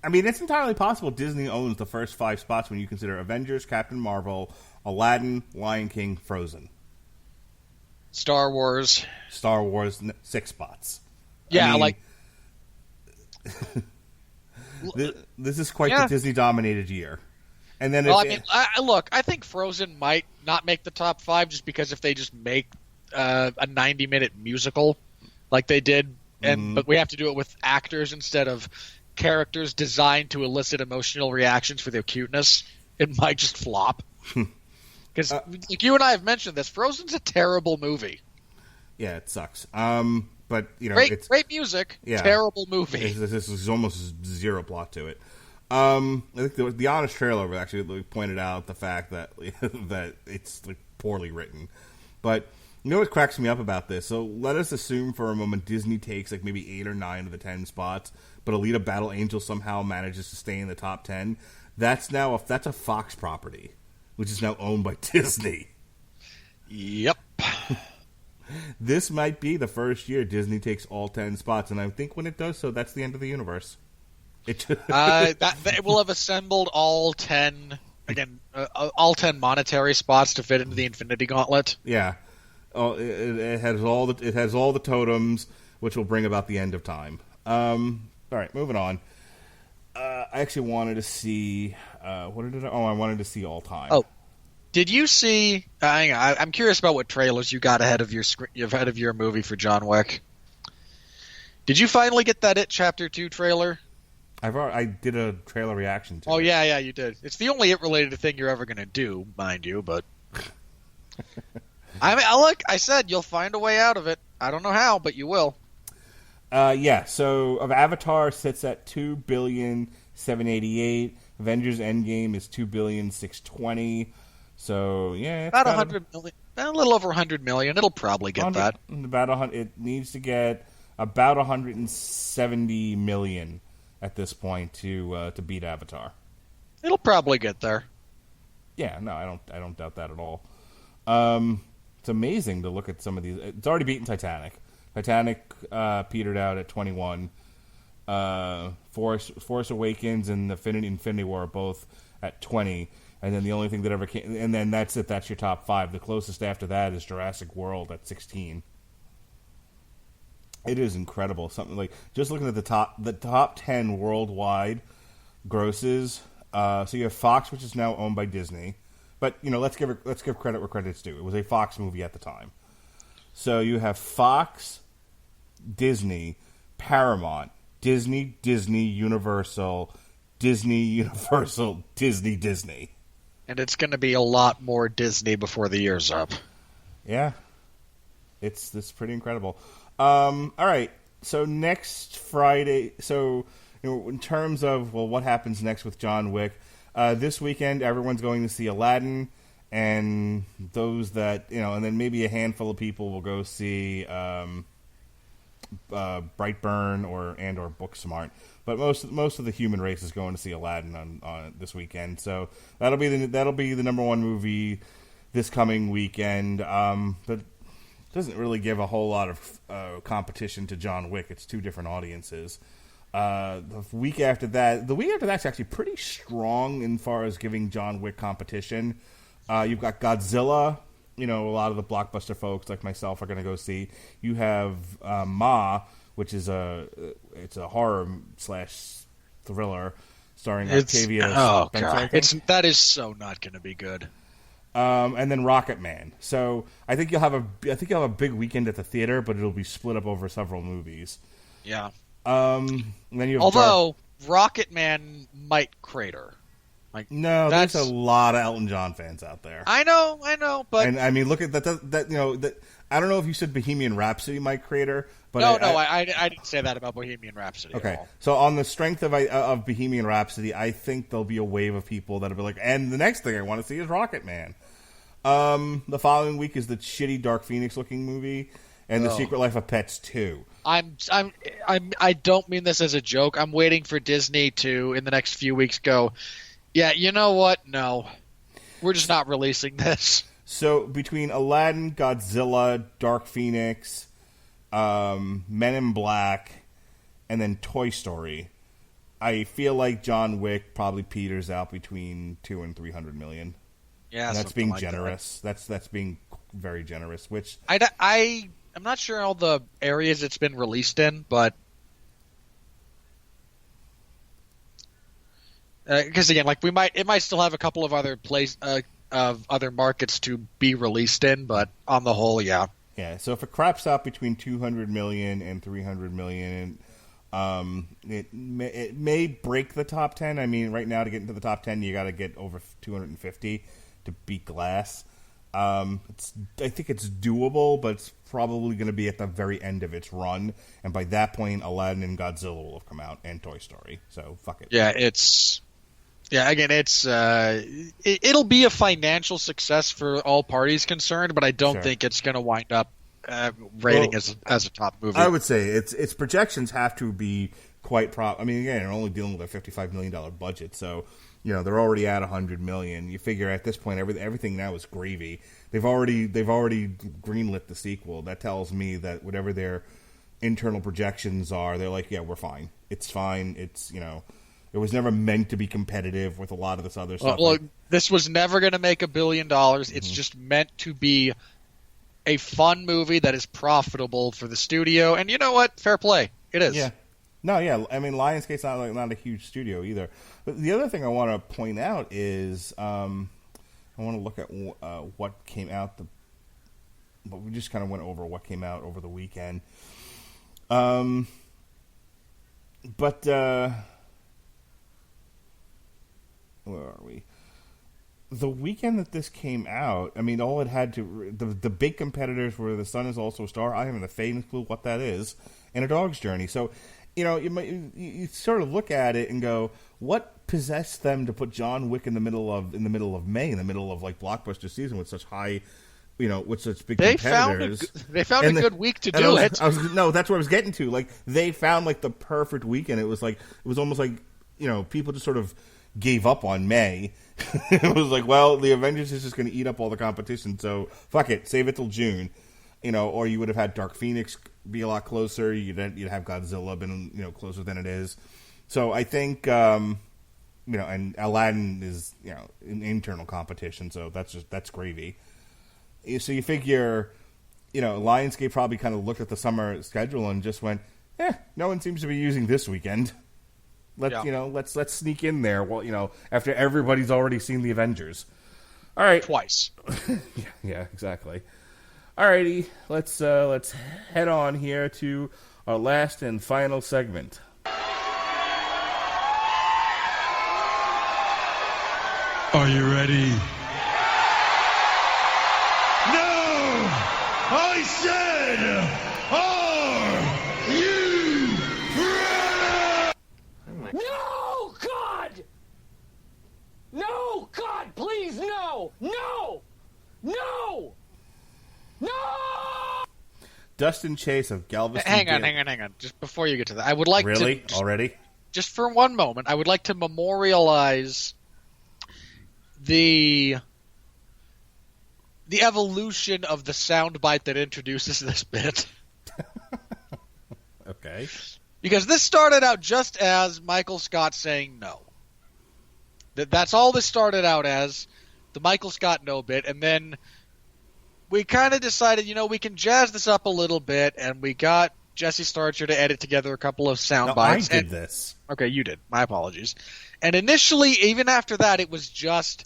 I mean, it's entirely possible Disney owns the first 5 spots when you consider Avengers, Captain Marvel, Aladdin, Lion King, Frozen. Star Wars, 6 spots. Yeah, this is quite the Disney-dominated year. And then, I think Frozen might not make the top 5 just because if they just make a 90-minute musical like they did, but we have to do it with actors instead of characters designed to elicit emotional reactions for their cuteness, it might just flop. Because you and I have mentioned this, Frozen's a terrible movie. Yeah, it sucks. But it's great music, terrible movie. This is almost zero plot to it. I think the Honest trailer actually pointed out the fact that that it's poorly written. But you know what cracks me up about this? So let us assume for a moment Disney takes maybe 8 or 9 of the 10 spots, but Alita Battle Angel somehow manages to stay in the top 10. That's a Fox property, which is now owned by Disney. Yep. This might be the first year Disney takes all 10 spots, and I think when it does so, that's the end of the universe. It will have assembled all 10 monetary spots to fit into the Infinity Gauntlet. Yeah, it has all the totems, which will bring about the end of time. All right, moving on. I actually wanted to see I wanted to see all time. Oh, did you see? Hang on, I'm curious about what trailers you got ahead of your movie for John Wick. Did you finally get that It Chapter 2 trailer? I did a trailer reaction to it. Oh, yeah, you did. It's the only It-related thing you're ever going to do, mind you, but... I said you'll find a way out of it. I don't know how, but you will. So Avatar sits at $2,788,000,000. Avengers Endgame is $2,620,000,000. So, yeah. About $100 million. A little over $100 million. It'll probably get that. It needs to get about $170 million at this point to beat Avatar. It'll probably get there. Yeah, no, I don't doubt that at all. It's amazing to look at some of these. It's already beaten Titanic. Titanic petered out at 21. Force Awakens and Infinity War are both at 20. And then the only thing that ever came, and then that's it. That's your top 5. The closest after that is Jurassic World at 16. It is incredible. Something like just looking at the top 10 worldwide grosses. So you have Fox, which is now owned by Disney, but let's give credit where credit's due. It was a Fox movie at the time. So you have Fox, Disney, Paramount, Disney, Universal, Disney, Disney. And it's going to be a lot more Disney before the year's up. Yeah, it's pretty incredible. All right, so next Friday. So in terms of what happens next with John Wick, this weekend everyone's going to see Aladdin, and those that and then maybe a handful of people will go see Brightburn or Booksmart. But most of the human race is going to see Aladdin on this weekend. So that'll be the number one movie this coming weekend. But doesn't really give a whole lot of competition to John Wick. It's two different audiences. The week after that's actually pretty strong in far as giving John Wick competition. You've got Godzilla a lot of the blockbuster folks like myself are going to go see. You have Ma, which is it's a horror / thriller starring Octavia Spencer. God, that is so not going to be good. And then Rocket Man. So I think you'll have a big weekend at the theater, but it'll be split up over several movies. Yeah. Then you have Rocket Man might crater. There's a lot of Elton John fans out there. I know, but and I mean, look at that. I don't know if you said Bohemian Rhapsody might crater, but I didn't say that about Bohemian Rhapsody. Okay, at all. So on the strength of Bohemian Rhapsody, I think there'll be a wave of people that'll be like, and the next thing I want to see is Rocket Man. The following week is the shitty Dark Phoenix looking movie and The Secret Life of Pets 2. I don't mean this as a joke. I'm waiting for Disney to in the next few weeks go, yeah, you know what? No, we're just not releasing this. So between Aladdin, Godzilla, Dark Phoenix, Men in Black, and then Toy Story, I feel like John Wick probably peters out between 200 and 300 million. Yeah, and that's being generous. That's being very generous. Which I'm not sure all the areas it's been released in, but because again, it might still have a couple of other of other markets to be released in, but on the whole, yeah. Yeah, so if it craps out between 200 million and 300 million, it may break the top 10. I mean, right now to get into the top 10, you got to get over 250 to beat Glass. I think it's doable, but it's probably going to be at the very end of its run, and by that point, Aladdin and Godzilla will have come out, and Toy Story. So fuck it. Yeah, it'll be a financial success for all parties concerned, but I don't think it's going to wind up rating as a top movie. I would say its projections have to be quite I mean, again, they're only dealing with a $55 million budget, so they're already at $100 million. You figure at this point everything now is gravy. They've already greenlit the sequel. That tells me that whatever their internal projections are, they're like, yeah, we're fine. It's fine. It's it was never meant to be competitive with a lot of this other stuff. Well, this was never going to make $1 billion. It's just meant to be a fun movie that is profitable for the studio. And you know what? Fair play. It is. Yeah. No, yeah. I mean, Lionsgate's not a huge studio either. But the other thing I want to point out is I want to look at what came out. But we just kind of went over what came out over the weekend. Where are we? The weekend that this came out, I mean, all it had to... The big competitors were The Sun Is Also a Star. I haven't the faintest clue what that is. And A Dog's Journey. So, you sort of look at it and go, what possessed them to put John Wick in the middle of May, in the middle of, blockbuster season with such high... with such big competitors. They found a good week to do it. No, that's what I was getting to. They found, the perfect weekend. It was almost like, people just sort of gave up on May. It was like, well, the Avengers is just going to eat up all the competition, so fuck it, save it till June. Or you would have had Dark Phoenix be a lot closer. You'd have Godzilla been closer than it is. So I think and Aladdin is an internal competition, so that's gravy. So you figure, Lionsgate probably kind of looked at the summer schedule and just went, no one seems to be using this weekend. Let's sneak in there. Well, after everybody's already seen the Avengers. All right, twice. yeah, exactly. All righty, let's head on here to our last and final segment. Are you ready? No! I said, are you ready? No, God! No, God, please, no! No! No! No! Dustin Chase of Galveston. Hang on. Just before you get to that, I would like to... Really? Already? Just for one moment, I would like to memorialize the evolution of the soundbite that introduces this bit. Okay. Because this started out just as Michael Scott saying no. That's all this started out as, the Michael Scott no bit, and then we kind of decided, we can jazz this up a little bit, and we got Jesse Starcher to edit together a couple of sound No, bites. I did this. Okay, you did. My apologies. And initially, even after that, it was just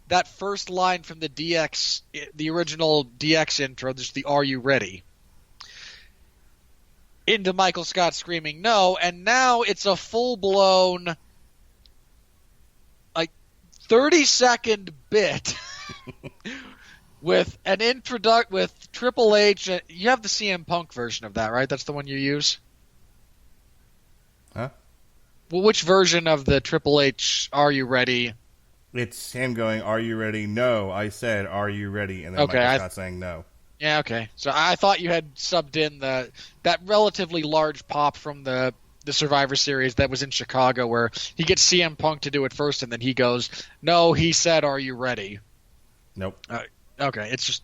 that first line from the original DX intro, just the "Are you ready?" into Michael Scott screaming no, and now it's a full-blown, 30-second bit with an with Triple H. You have the CM Punk version of that, right? That's the one you use? Huh? Well, which version of the Triple H "Are you ready"? It's him going, "Are you ready?" No, I said, "Are you ready?" And then Okay, Michael Scott saying no. Yeah, okay. So I thought you had subbed in that relatively large pop from the Survivor Series that was in Chicago, where he gets CM Punk to do it first, and then he goes, "No, he said, 'Are you ready?'" Nope. Okay, it's just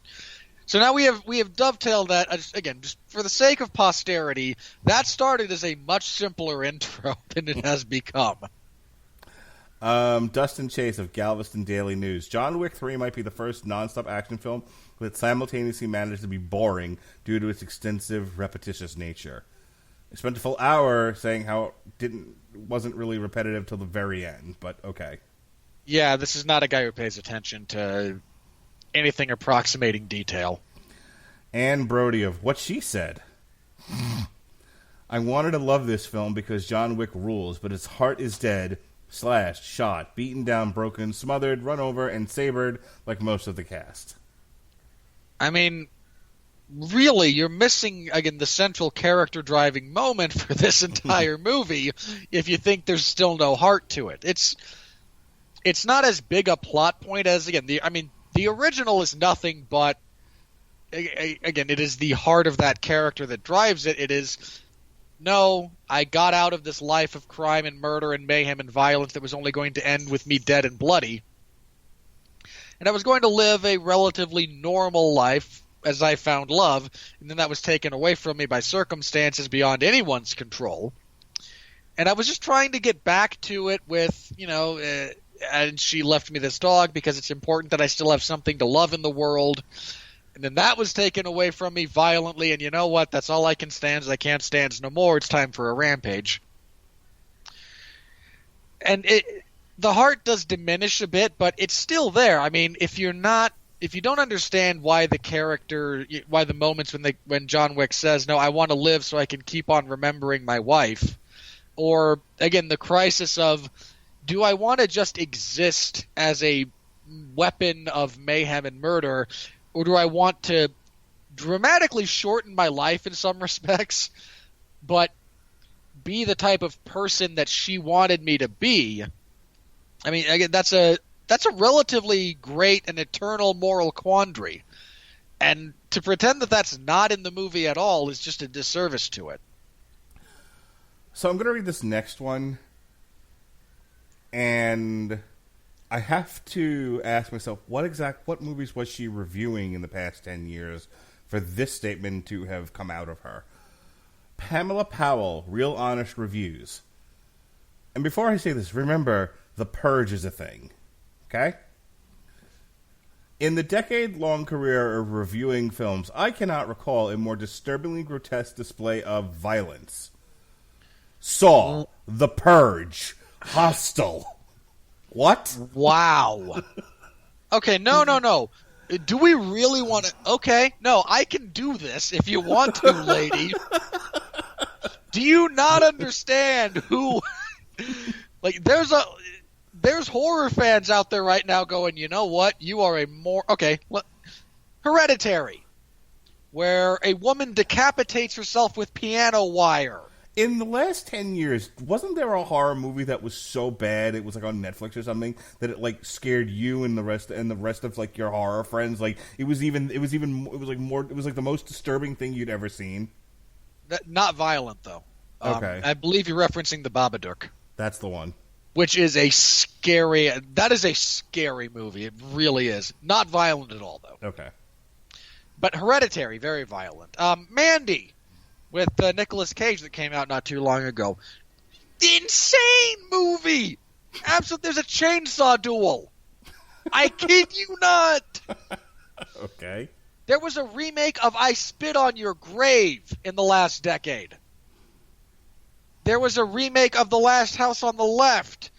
so now we have dovetailed that again, just for the sake of posterity. That started as a much simpler intro than it has become. Dustin Chase of Galveston Daily News. John Wick 3 might be the first nonstop action film that simultaneously managed to be boring due to its extensive, repetitious nature. I spent a full hour saying how it wasn't really repetitive till the very end, but okay. Yeah, this is not a guy who pays attention to anything approximating detail. Anne Brody of What She Said. I wanted to love this film because John Wick rules, but its heart is dead, slashed, shot, beaten down, broken, smothered, run over, and sabered like most of the cast. I mean, really, you're missing, again, the central character-driving moment for this entire movie if you think there's still no heart to it. It's not as big a plot point as, again, the original is nothing but, again, it is the heart of that character that drives it. It is, no, I got out of this life of crime and murder and mayhem and violence that was only going to end with me dead and bloody. And I was going to live a relatively normal life as I found love, and then that was taken away from me by circumstances beyond anyone's control. And I was just trying to get back to it with, and she left me this dog because it's important that I still have something to love in the world. And then that was taken away from me violently, and you know what? That's all I can stand. I can't stand no more. It's time for a rampage. And the heart does diminish a bit, but it's still there. I mean, if you don't understand why the moments when John Wick says, "No, I want to live so I can keep on remembering my wife," or again, the crisis of, do I want to just exist as a weapon of mayhem and murder, or do I want to dramatically shorten my life in some respects, but be the type of person that she wanted me to be? I mean, again, that's a relatively great and eternal moral quandary. And to pretend that that's not in the movie at all is just a disservice to it. So I'm going to read this next one, and I have to ask myself, what movies was she reviewing in the past 10 years for this statement to have come out of her? Pamela Powell, Real Honest Reviews. And before I say this, remember, The Purge is a thing. Okay? In the decade-long career of reviewing films, I cannot recall a more disturbingly grotesque display of violence. Saw, The Purge, Hostel. What? Wow. Okay, no. Do we really want to... Okay, no, I can do this if you want to, lady. Do you not understand who... There's horror fans out there right now going, you know what? You are a more... Okay, Hereditary, where a woman decapitates herself with piano wire. In the last 10 years, wasn't there a horror movie that was so bad it was like on Netflix or something that it scared you and the rest of your horror friends? It was the most disturbing thing you'd ever seen. Not violent though. Okay. I believe you're referencing The Babadook. That's the one. Which is a scary movie. It really is. Not violent at all though. Okay. But Hereditary, very violent. Mandy, with Nicolas Cage, that came out not too long ago. Insane movie! Absolutely, there's a chainsaw duel. I kid you not. Okay. There was a remake of I Spit on Your Grave in the last decade. There was a remake of The Last House on the Left.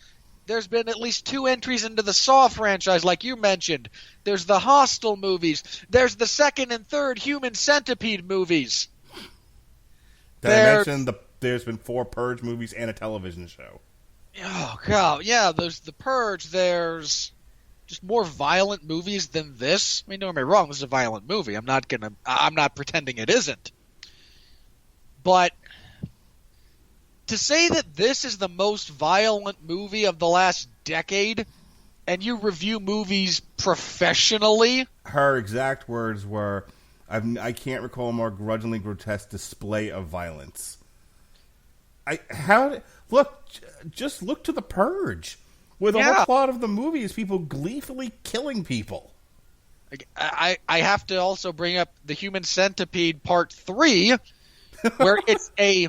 There's been at least 2 entries into the Saw franchise, like you mentioned. There's the Hostel movies. There's the second and third Human Centipede movies. Did I mention there's been 4 Purge movies and a television show? Oh, God. Yeah, there's The Purge. There's just more violent movies than this. I mean, don't get me wrong, this is a violent movie. I'm not pretending it isn't. But to say that this is the most violent movie of the last decade, and you review movies professionally? Her exact words were, I can't recall a more grudgingly grotesque display of violence. Just look to The Purge, where the whole plot of the movie is people gleefully killing people. I have to also bring up the Human Centipede Part 3, where it's a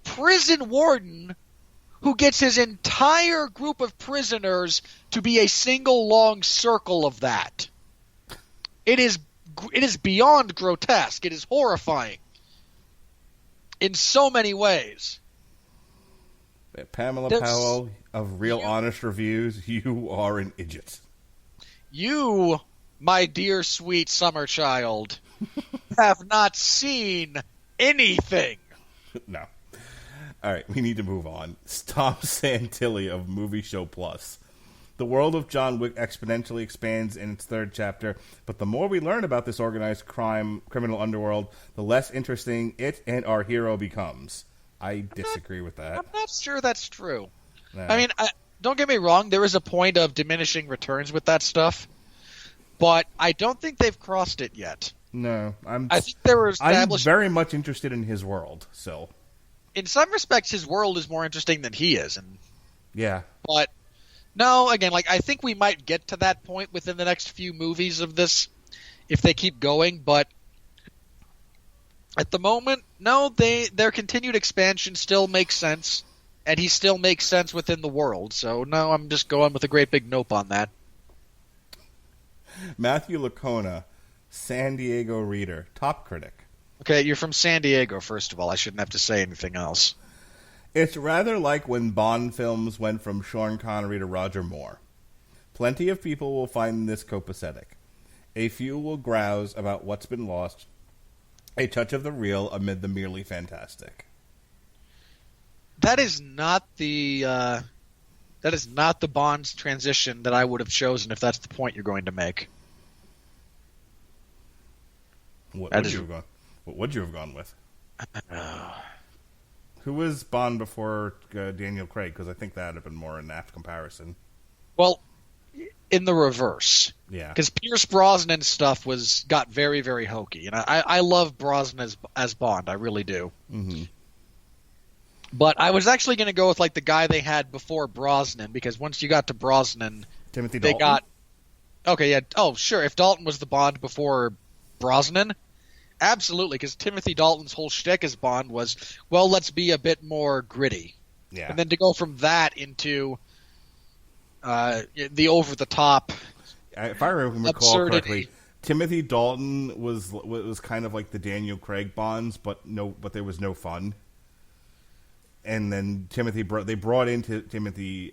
prison warden who gets his entire group of prisoners to be a single long circle of that. It is beyond grotesque. It is horrifying in so many ways. Pamela Powell of Real Honest Reviews, you are an idiot. You, my dear sweet summer child, have not seen anything. No. All right, we need to move on. Tom Santilli of Movie Show Plus. The world of John Wick exponentially expands in its 3rd chapter, but the more we learn about this organized criminal underworld, the less interesting it and our hero becomes. I disagree with that. I'm not sure that's true. No. I mean, don't get me wrong, there is a point of diminishing returns with that stuff, but I don't think they've crossed it yet. No, I think they were established. I'm very much interested in his world, so. In some respects, his world is more interesting than he is, Yeah. But no, again, I think we might get to that point within the next few movies of this, if they keep going. But at the moment, no, their continued expansion still makes sense, and he still makes sense within the world. So no, I'm just going with a great big nope on that. Matthew Lacona, San Diego Reader, top critic. Okay, you're from San Diego, first of all. I shouldn't have to say anything else. It's rather like when Bond films went from Sean Connery to Roger Moore. Plenty of people will find this copacetic. A few will grouse about what's been lost, a touch of the real amid the merely fantastic. That is not the Bond's transition that I would have chosen if that's the point you're going to make. What would you have gone with? Who was Bond before Daniel Craig? Because I think that would have been more an apt comparison. Well, in the reverse. Yeah. Because Pierce Brosnan stuff got very, very hokey. And I love Brosnan as Bond. I really do. Mm-hmm. But I was actually going to go with the guy they had before Brosnan, because once you got to Brosnan, Timothy they Dalton? Okay, yeah. Oh, sure. If Dalton was the Bond before Brosnan, absolutely, because Timothy Dalton's whole shtick as Bond was, well, let's be a bit more gritty. Yeah. And then to go from that into the over-the-top if I recall absurdity. correctly, Timothy Dalton was kind of like the Daniel Craig Bonds, but there was no fun. And then they brought in Timothy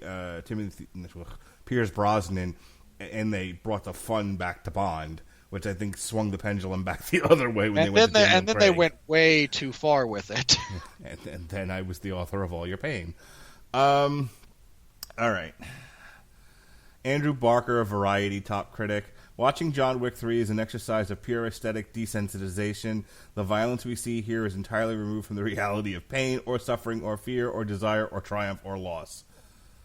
Pierce Brosnan, and they brought the fun back to Bond, which I think swung the pendulum back the other way when they went to Daniel Craig. And then they went way too far with it. and then I was the author of all your pain. All right. Andrew Barker of Variety, top critic. Watching John Wick 3 is an exercise of pure aesthetic desensitization. The violence we see here is entirely removed from the reality of pain or suffering or fear or desire or triumph or loss.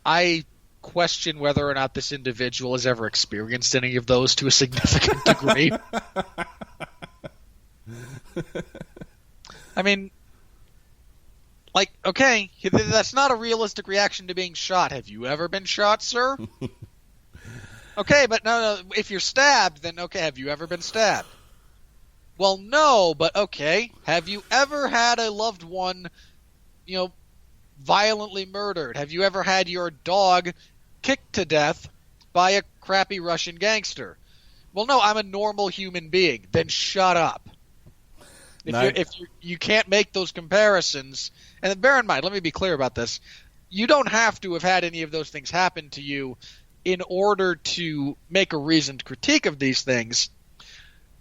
I question whether or not this individual has ever experienced any of those to a significant degree. I mean, okay, that's not a realistic reaction to being shot. Have you ever been shot, sir? Okay, but no, if you're stabbed, then okay, have you ever been stabbed? Well, no, but okay, have you ever had a loved one, violently murdered? Have you ever had your dog kicked to death by a crappy Russian gangster? Well, no, I'm a normal human being. Then shut up. If you can't make those comparisons, and bear in mind, let me be clear about this. You don't have to have had any of those things happen to you in order to make a reasoned critique of these things.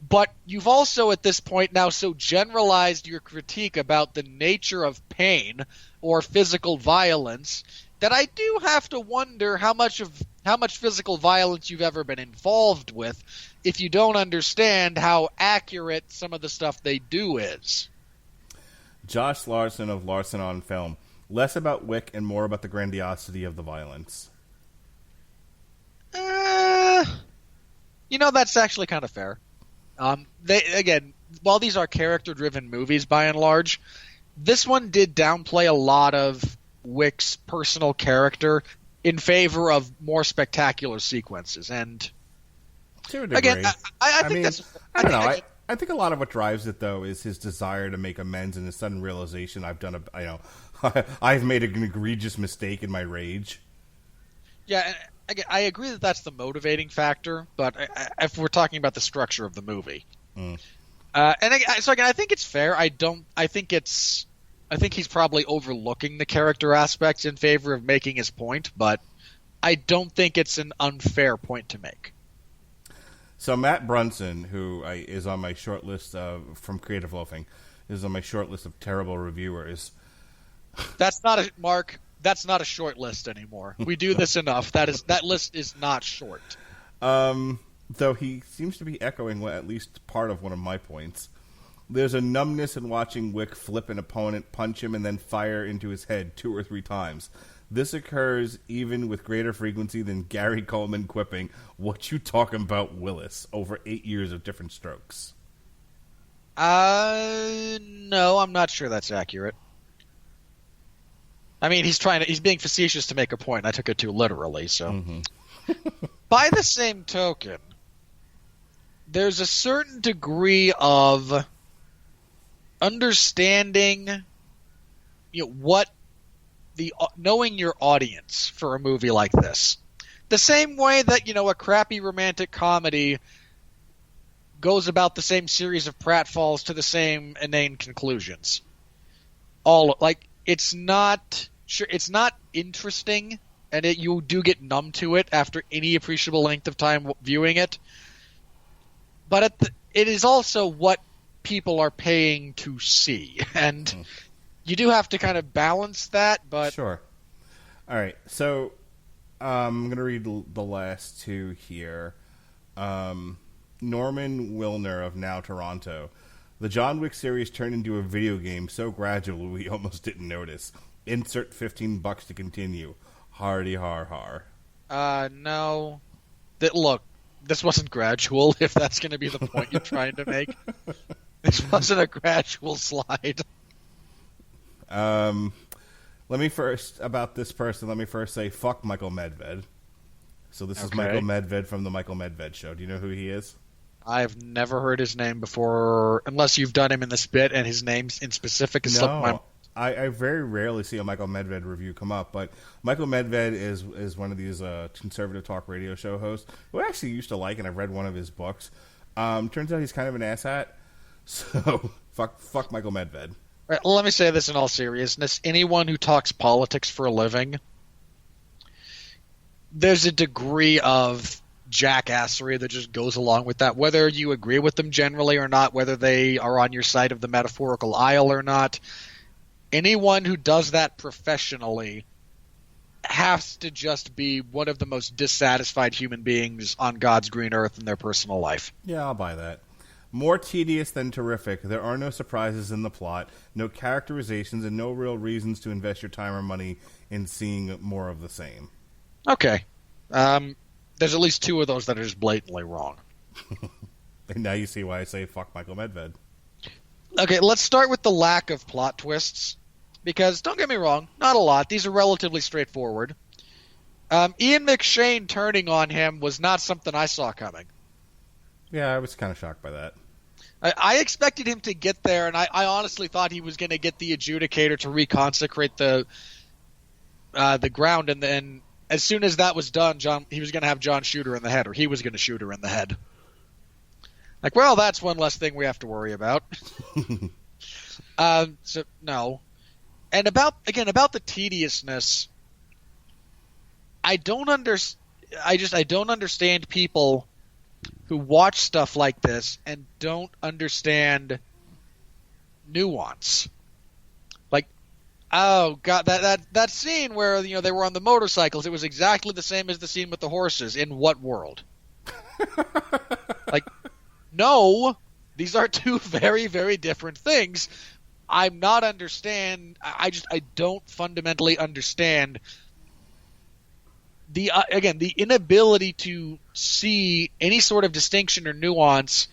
But you've also at this point now so generalized your critique about the nature of pain or physical violence that I do have to wonder how much physical violence you've ever been involved with if you don't understand how accurate some of the stuff they do is. Josh Larson of Larson on Film. Less about Wick and more about the grandiosity of the violence. That's actually kind of fair. While these are character-driven movies by and large, this one did downplay a lot of Wick's personal character in favor of more spectacular sequences. And to a degree. Again, I think that's... I don't know. I think a lot of what drives it, though, is his desire to make amends and his sudden realization I've made an egregious mistake in my rage. Yeah, again, I agree that that's the motivating factor, but if we're talking about the structure of the movie, I think it's fair. I think he's probably overlooking the character aspects in favor of making his point, but I don't think it's an unfair point to make. So Matt Brunson, who is on my short list from Creative Loafing, is on my short list of terrible reviewers. That's not a short list anymore. We do this enough. That list is not short. Though he seems to be echoing at least part of one of my points. There's a numbness in watching Wick flip an opponent, punch him, and then fire into his head 2 or 3 times. This occurs even with greater frequency than Gary Coleman quipping, "What you talking about, Willis?" over 8 years of different strokes. No, I'm not sure that's accurate. I mean, he's being facetious to make a point. I took it too literally, so. Mm-hmm. By the same token, there's a certain degree of understanding, knowing your audience for a movie like this. The same way that, a crappy romantic comedy goes about the same series of pratfalls to the same inane conclusions. It's not interesting, and you do get numb to it after any appreciable length of time viewing it. But it is also what people are paying to see, and you do have to kind of balance that. But sure. All right, so I'm going to read the last 2 here. Norman Wilner of Now Toronto. The John Wick series turned into a video game so gradual we almost didn't notice. Insert $15 to continue. Hardy har har. No. Look, this wasn't gradual, if that's going to be the point you're trying to make. This wasn't a gradual slide. Let me first say fuck Michael Medved. So this is Michael Medved from the Michael Medved Show. Do you know who he is? I've never heard his name before, unless you've done him in this bit, and his name in specific is slipped my mind. I very rarely see a Michael Medved review come up, but Michael Medved is one of these conservative talk radio show hosts who I actually used to like, and I've read one of his books. Turns out he's kind of an asshat, so fuck Michael Medved. Right, let me say this in all seriousness. Anyone who talks politics for a living, there's a degree of jackassery that just goes along with that, whether you agree with them generally or not, whether they are on your side of the metaphorical aisle or not. Anyone who does that professionally has to just be one of the most dissatisfied human beings on God's green earth in their personal life. Yeah, I'll buy that. More tedious than terrific. There are no surprises in the plot, no characterizations, and no real reasons to invest your time or money in seeing more of the same. Okay. There's at least 2 of those that are just blatantly wrong. And now you see why I say fuck Michael Medved. Okay, let's start with the lack of plot twists. Because, don't get me wrong, not a lot. These are relatively straightforward. Ian McShane turning on him was not something I saw coming. Yeah, I was kind of shocked by that. I expected him to get there, and I honestly thought he was going to get the adjudicator to reconsecrate the ground, and then as soon as that was done, he was going to have John shoot her in the head, or he was going to shoot her in the head. Like, well, that's one less thing we have to worry about. So no. And about the tediousness, I don't understand people who watch stuff like this and don't understand nuance. Like, oh god, that scene where they were on the motorcycles, it was exactly the same as the scene with the horses. In what world? Like, no, these are two very, very different things. I don't fundamentally understand the inability to see any sort of distinction or nuance,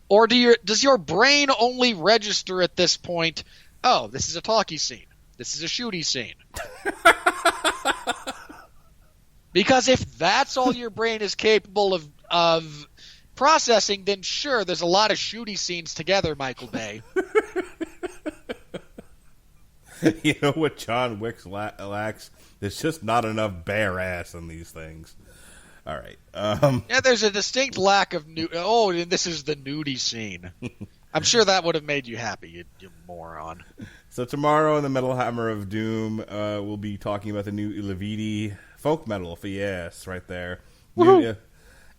or does your brain only register at this point, oh, this is a talkie scene, this is a shooty scene? Because if that's all your brain is capable of processing, then sure, there's a lot of shooty scenes together, Michael Bay. You know what John Wick lacks? There's just not enough bare ass in these things. All right. Yeah, there's a distinct lack of oh, and this is the nudie scene. I'm sure that would have made you happy, you moron. So tomorrow in the Metal Hammer of Doom, we'll be talking about the new Ilavidi folk metal. Yes, right there. New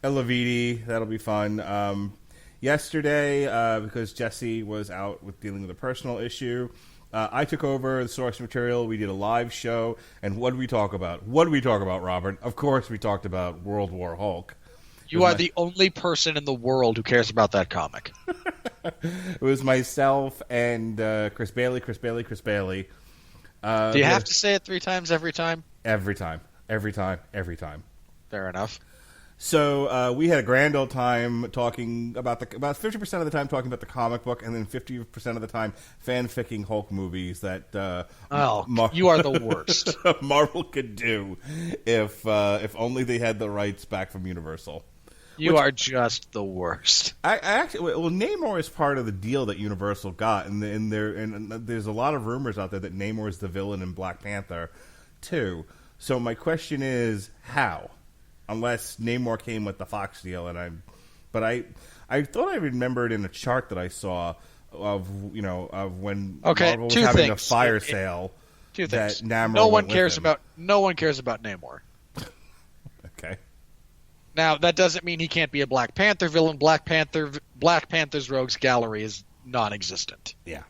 Ilavidi, that'll be fun. Yesterday, because Jesse was out dealing with a personal issue, I took over the source material. We did a live show, and what did we talk about? What did we talk about, Robert? Of course, we talked about World War Hulk. You are the only person in the world who cares about that comic. It was myself and Chris Bailey. Do you have to say it 3 times every time? Every time. Fair enough. So we had a grand old time talking about 50% of the time talking about the comic book, and then 50% of the time fanficking Hulk movies that you are the worst. Marvel could do if only they had the rights back from Universal. You are just the worst. I actually, Namor is part of the deal that Universal got, and there's a lot of rumors out there that Namor is the villain in Black Panther too. So my question is, how? Unless Namor came with the Fox deal, I thought I remembered in a chart that I saw of when Marvel was having a fire sale. Two things. Namor no one cares about Namor. Okay. Now that doesn't mean he can't be a Black Panther villain. Black Panther's rogues gallery is non-existent. Yeah.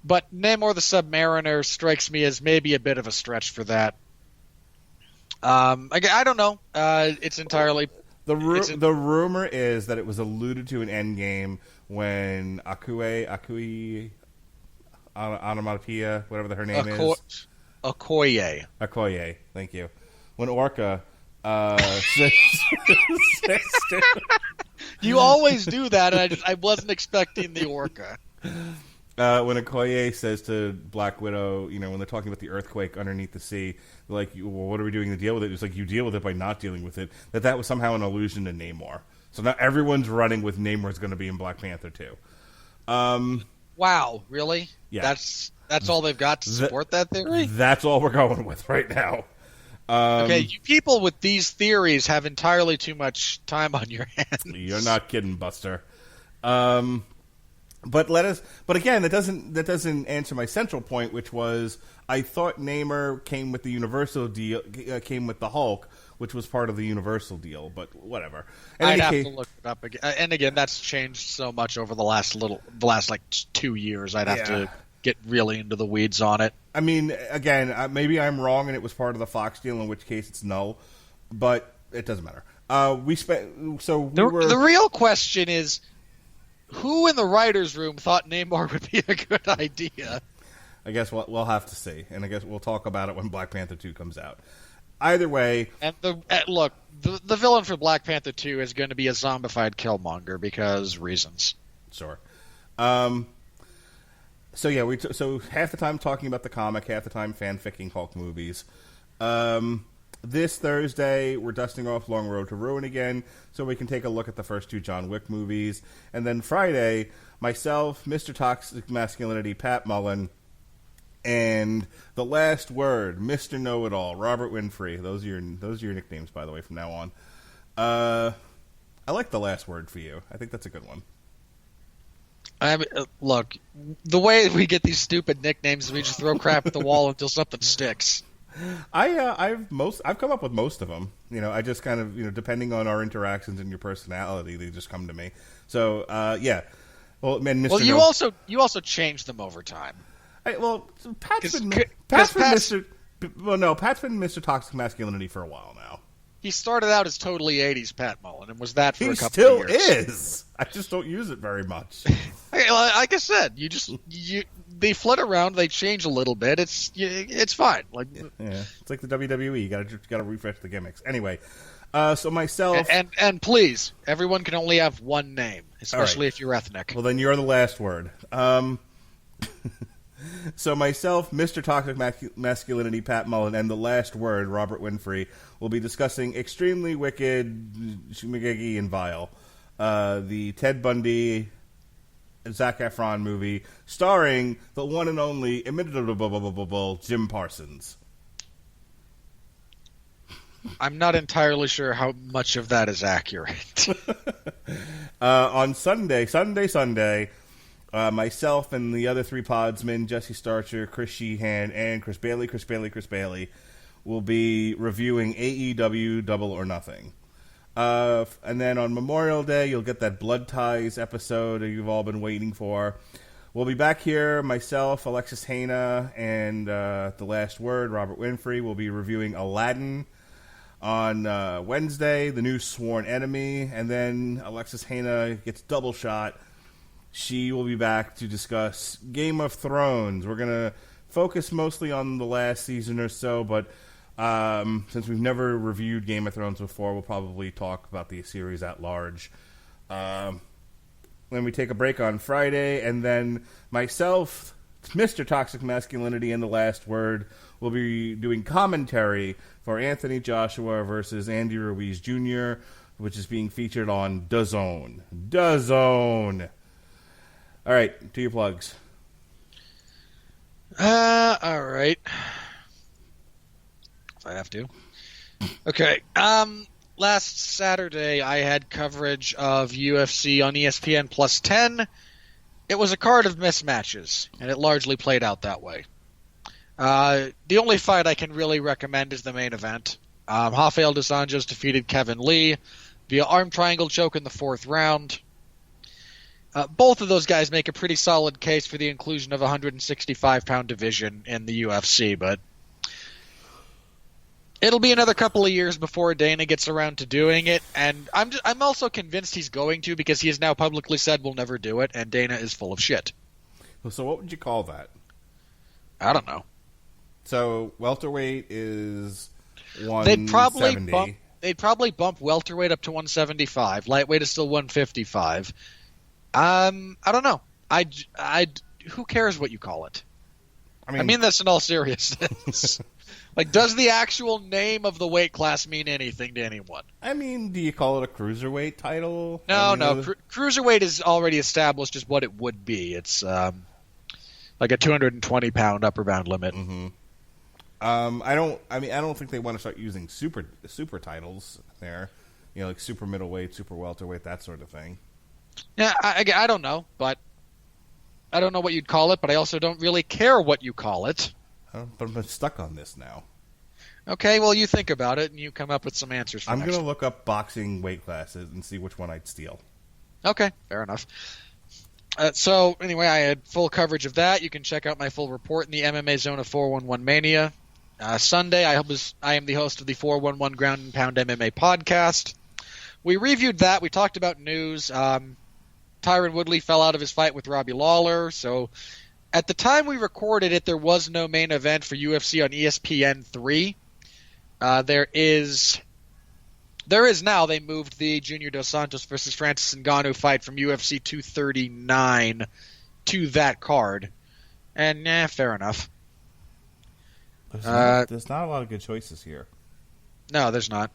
But Namor the Submariner strikes me as maybe a bit of a stretch for that. I don't know. It's entirely the rumor is that it was alluded to in Endgame when Akui Onomatopoeia, whatever her name is, Okoye. Thank you. When Orca you always do that, and I wasn't expecting the Orca. When Okoye says to Black Widow, when they're talking about the earthquake underneath the sea, like, well, what are we doing to deal with it? It's like, you deal with it by not dealing with it. That was somehow an allusion to Namor. So now everyone's running with Namor's going to be in Black Panther too. Wow, really? Yeah. That's all they've got to support that theory? That's all we're going with right now. Okay, you people with these theories have entirely too much time on your hands. You're not kidding, Buster. But again, that doesn't answer my central point, which was I thought Namor came with the Universal deal, came with the Hulk, which was part of the Universal deal. But whatever. I'd have to look it up again. And again, that's changed so much over the last like 2 years. I'd have to get really into the weeds on it. I mean, again, maybe I'm wrong and it was part of the Fox deal, in which case it's null. But it doesn't matter. The real question is, who in the writer's room thought Namor would be a good idea? I guess we'll have to see, and I guess we'll talk about it when Black Panther 2 comes out. Either way... And look, the villain for Black Panther 2 is going to be a zombified Killmonger, because reasons. Sure. So yeah, so half the time talking about the comic, half the time fanficking Hulk movies. This Thursday, we're dusting off Long Road to Ruin again, so we can take a look at the first 2 John Wick movies. And then Friday, myself, Mr. Toxic Masculinity, Pat Mullen, and the last word, Mr. Know-It-All, Robert Winfree. Those are your nicknames, by the way, from now on. I like the last word for you. I think that's a good one. Look, the way we get these stupid nicknames, we just throw crap at the wall until something sticks. I've come up with most of them. I just kind of depending on our interactions and your personality, they just come to me. So yeah. Well, man, Mr. Well, you also change them over time. Pat's been Mr. Well, no, Pat's been Mr. Toxic Masculinity for a while now. He started out as totally 80s Pat Mullen and was that for a couple still of years. Is. I just don't use it very much. Like I said, they flit around, they change a little bit. It's fine. Like it's like the WWE. You got to refresh the gimmicks. Anyway, so myself and please, everyone can only have one name, especially if you're ethnic. Well, then you're the last word. So myself, Mr. Toxic Masculinity, Pat Mullen, and the last word, Robert Winfree, will be discussing Extremely Wicked, Schmiggy, and Vile, the Ted Bundy and Zac Efron movie starring the one and only inimitable Jim Parsons. I'm not entirely sure how much of that is accurate. On Sunday, myself and the other three podsmen, Jesse Starcher, Chris Sheehan, and Chris Bailey, will be reviewing AEW Double or Nothing. And then on Memorial Day, you'll get that Blood Ties episode that you've all been waiting for. We'll be back here, myself, Alexis Haina, and The Last Word, Robert Winfree, will be reviewing Aladdin on Wednesday, the new Sworn Enemy, and then Alexis Haina gets double shot. She will be back to discuss Game of Thrones. We're going to focus mostly on the last season or so, but since we've never reviewed Game of Thrones before, we'll probably talk about the series at large. Then we take a break on Friday, and then myself, Mr. Toxic Masculinity, and The Last Word will be doing commentary for Anthony Joshua versus Andy Ruiz Jr., which is being featured on DAZN. DAZN! All right, do your plugs. All right. If I have to. Okay. Last Saturday, I had coverage of UFC on ESPN Plus 10. It was a card of mismatches, and it largely played out that way. The only fight I can really recommend is the main event. Rafael dos Anjos defeated Kevin Lee via arm triangle choke in the fourth round. Both of those guys make a pretty solid case for the inclusion of a 165-pound division in the UFC, but it'll be another couple of years before Dana gets around to doing it, and I'm also convinced he's going to because he has now publicly said we'll never do it, and Dana is full of shit. So what would you call that? I don't know. So welterweight is 170. They'd probably bump welterweight up to 175. Lightweight is still 155. I don't know. Who cares what you call it? I mean this in all seriousness. Like, does the actual name of the weight class mean anything to anyone? I mean, do you call it a cruiserweight title? No. Cruiserweight is already established as what it would be. It's like a 220-pound upper bound limit. Mm-hmm. I don't think they want to start using super titles there. Like super middleweight, super welterweight, that sort of thing. Yeah, I don't know, but I don't know what you'd call it, but I also don't really care what you call it. But I'm stuck on this now. Okay, well, you think about it, and you come up with some answers for I'm going to look up boxing weight classes and see which one I'd steal. Okay, fair enough. So, anyway, I had full coverage of that. You can check out my full report in the MMA Zone of 411 Mania. Sunday, I am the host of the 411 Ground and Pound MMA podcast. We reviewed that. We talked about news. Tyron Woodley fell out of his fight with Robbie Lawler. So at the time we recorded it, there was no main event for UFC on ESPN 3. There is now. They moved the Junior Dos Santos versus Francis Ngannou fight from UFC 239 to that card. And, fair enough. There's not a lot of good choices here. No, there's not.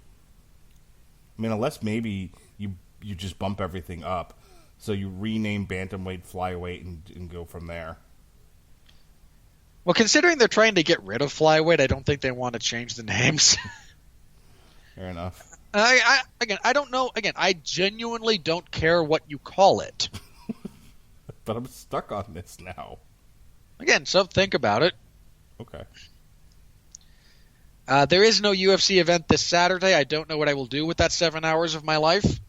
I mean, unless maybe you just bump everything up. So you rename bantamweight, flyweight, and go from there. Well, considering they're trying to get rid of flyweight, I don't think they want to change the names. Fair enough. I don't know. Again, I genuinely don't care what you call it. But I'm stuck on this now. Again, so think about it. Okay. There is no UFC event this Saturday. I don't know what I will do with that 7 hours of my life,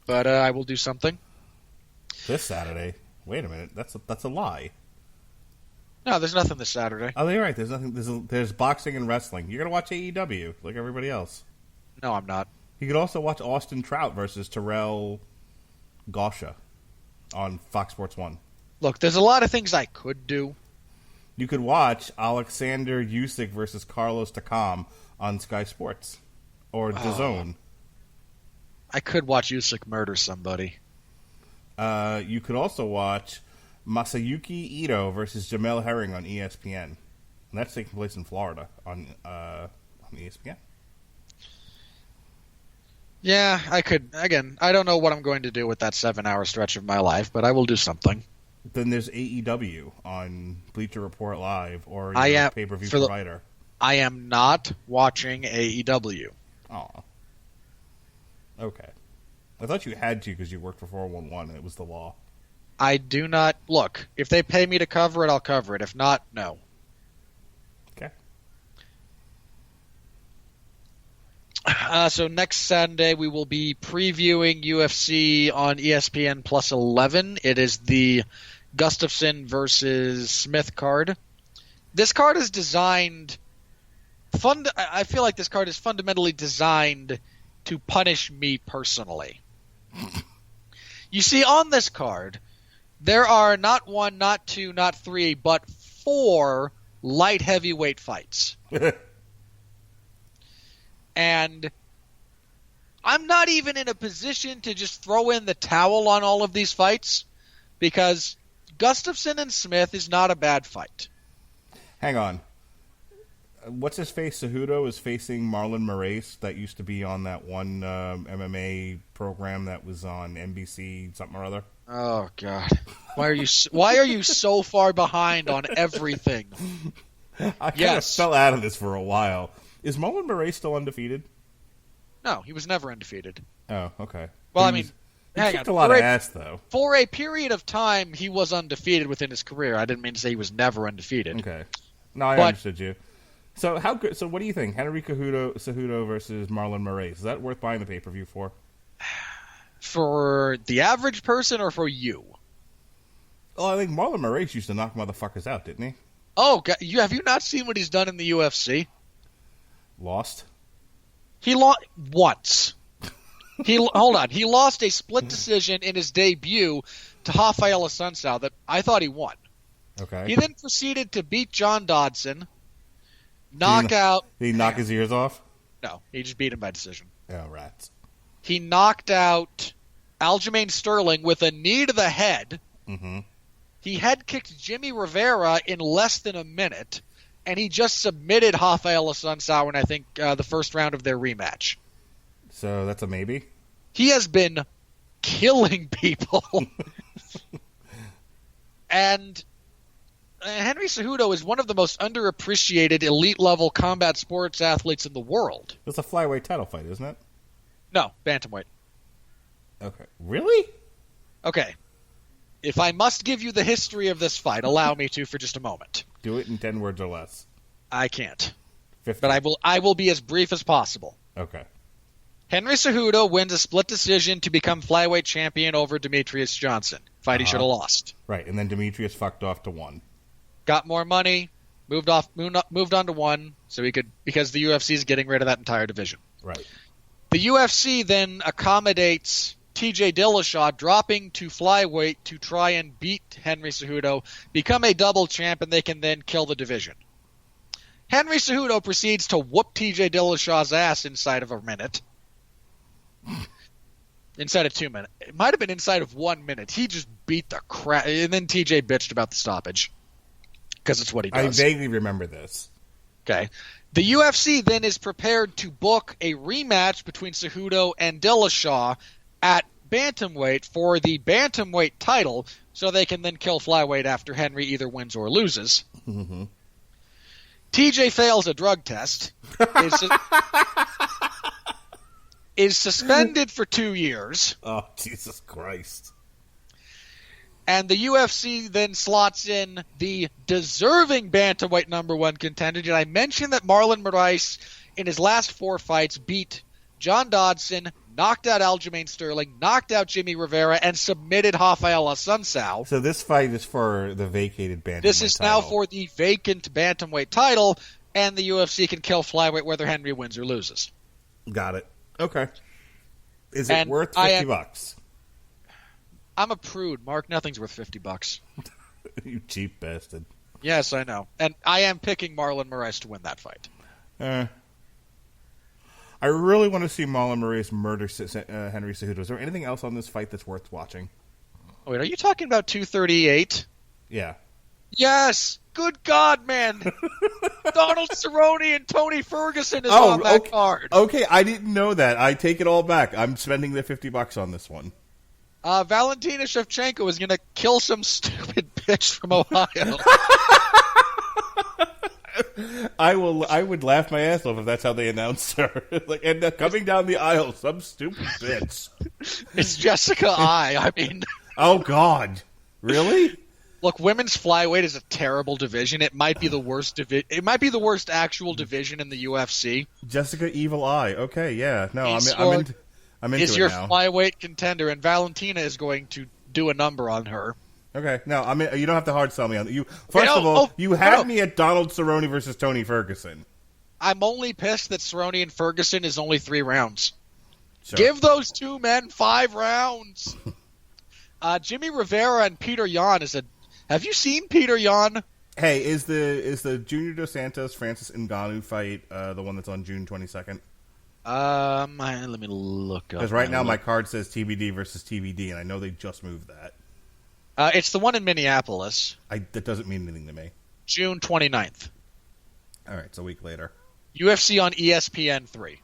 but I will do something. This Saturday? Wait a minute. That's a lie. No, there's nothing this Saturday. Oh, you're right. There's nothing. There's boxing and wrestling. You're gonna watch AEW like everybody else. No, I'm not. You could also watch Austin Trout versus Terrell Gausha on Fox Sports 1. Look, there's a lot of things I could do. You could watch Alexander Usyk versus Carlos Takam on Sky Sports or DAZN. I could watch Usyk murder somebody. You could also watch Masayuki Ito versus Jamel Herring on ESPN. And that's taking place in Florida on ESPN. Yeah, I could. Again, I don't know what I'm going to do with that 7-hour stretch of my life, but I will do something. Then there's AEW on Bleacher Report Live or I your am pay-per-view provider. I am not watching AEW. Oh. Okay. I thought you had to because you worked for 411 and it was the law. I do not. Look, if they pay me to cover it, I'll cover it. If not, no. Okay. So next Sunday we will be previewing UFC on ESPN Plus 11. It is the Gustafsson versus Smith card. This card is designed. I feel like this card is fundamentally designed to punish me personally. You see, on this card, there are not 1, not 2, not 3, but 4 light heavyweight fights. And I'm not even in a position to just throw in the towel on all of these fights because Gustafsson and Smith is not a bad fight. Hang on. What's his face? Cejudo is facing Marlon Moraes that used to be on that one MMA program that was on NBC something or other. Oh God! Why are you so far behind on everything? I kind of fell out of this for a while. Is Marlon Moraes still undefeated? No, he was never undefeated. Oh, okay. Well, he hang kicked on. a lot of ass though. For a period of time, he was undefeated within his career. I didn't mean to say he was never undefeated. Okay. No, I understood you. So how good? So what do you think? Henry Cejudo versus Marlon Moraes. Is that worth buying the pay-per-view for? For the average person or for you? Oh, I think Marlon Moraes used to knock motherfuckers out, didn't he? Oh, God, have you not seen what he's done in the UFC? Lost? He lost once. Hold on. He lost a split decision in his debut to Rafael Assunção that I thought he won. Okay. He then proceeded to beat John Dodson, knock out... Did he knock his ears off? No, he just beat him by decision. Oh, rats. He knocked out Aljamain Sterling with a knee to the head. Mm-hmm. He head-kicked Jimmy Rivera in less than a minute, and he just submitted Rafael Assunção in, I think, the first round of their rematch. So that's a maybe? He has been killing people. And Henry Cejudo is one of the most underappreciated elite-level combat sports athletes in the world. It's a flyweight title fight, isn't it? No, bantamweight. Okay. Really? Okay. If I must give you the history of this fight, allow me to for just a moment. Do it in 10 words or less. I can't. 50. But I will be as brief as possible. Okay. Henry Cejudo wins a split decision to become flyweight champion over Demetrius Johnson. Fight he should have lost. Right, and then Demetrius fucked off to 1. Got more money, moved on to 1, so he could, because the UFC is getting rid of that entire division. Right. The UFC then accommodates TJ Dillashaw dropping to flyweight to try and beat Henry Cejudo, become a double champ, and they can then kill the division. Henry Cejudo proceeds to whoop TJ Dillashaw's ass inside of a minute. Inside of 2 minutes. It might have been inside of 1 minute. He just beat the crap. And then TJ bitched about the stoppage. Because it's what he does. I vaguely remember this. Okay. The UFC then is prepared to book a rematch between Cejudo and Dillashaw at bantamweight for the bantamweight title, so they can then kill flyweight after Henry either wins or loses. Mm-hmm. TJ fails a drug test. is suspended for 2 years. Oh, Jesus Christ. And the UFC then slots in the deserving bantamweight number 1 contender. Did I mention that Marlon Moraes, in his last 4 fights, beat John Dodson, knocked out Aljamain Sterling, knocked out Jimmy Rivera, and submitted Rafael Assunção? So this fight is for the vacated bantamweight This is title. now for the vacant bantamweight title, and the UFC can kill flyweight whether Henry wins or loses. Got it. Okay. Is it And worth I $50? I'm a prude. Mark, nothing's worth $50. You cheap bastard. Yes, I know. And I am picking Marlon Moraes to win that fight. I really want to see Marlon Moraes murder Henry Cejudo. Is there anything else on this fight that's worth watching? Oh, wait, are you talking about 238? Yeah. Yes! Good God, man! Donald Cerrone and Tony Ferguson is on that card. Okay, I didn't know that. I take it all back. I'm spending the $50 on this one. Valentina Shevchenko is going to kill some stupid bitch from Ohio. I would laugh my ass off if that's how they announced her. Coming down the aisle, some stupid bitch. It's Jessica I mean... Oh, God. Really? Look, women's flyweight is a terrible division. It might be the worst It might be the worst actual division in the UFC. Jessica Evil Eye. Okay, yeah. No, I'm into is it your now. flyweight contender, and Valentina is going to do a number on her. Okay, no, you don't have to hard sell me on that. First of all, you had me at Donald Cerrone versus Tony Ferguson. I'm only pissed that Cerrone and Ferguson is only 3 rounds. Sure. Give those 2 men 5 rounds. Jimmy Rivera and Peter Yan is a. Have you seen Peter Yan? Hey, is the Junior Dos Santos Francis Ngannou fight the one that's on June 22nd? Let me look up. Because right now my card says TBD versus TBD, and I know they just moved that. It's the one in Minneapolis. That doesn't mean anything to me. June 29th. All right, it's a week later. UFC on ESPN 3.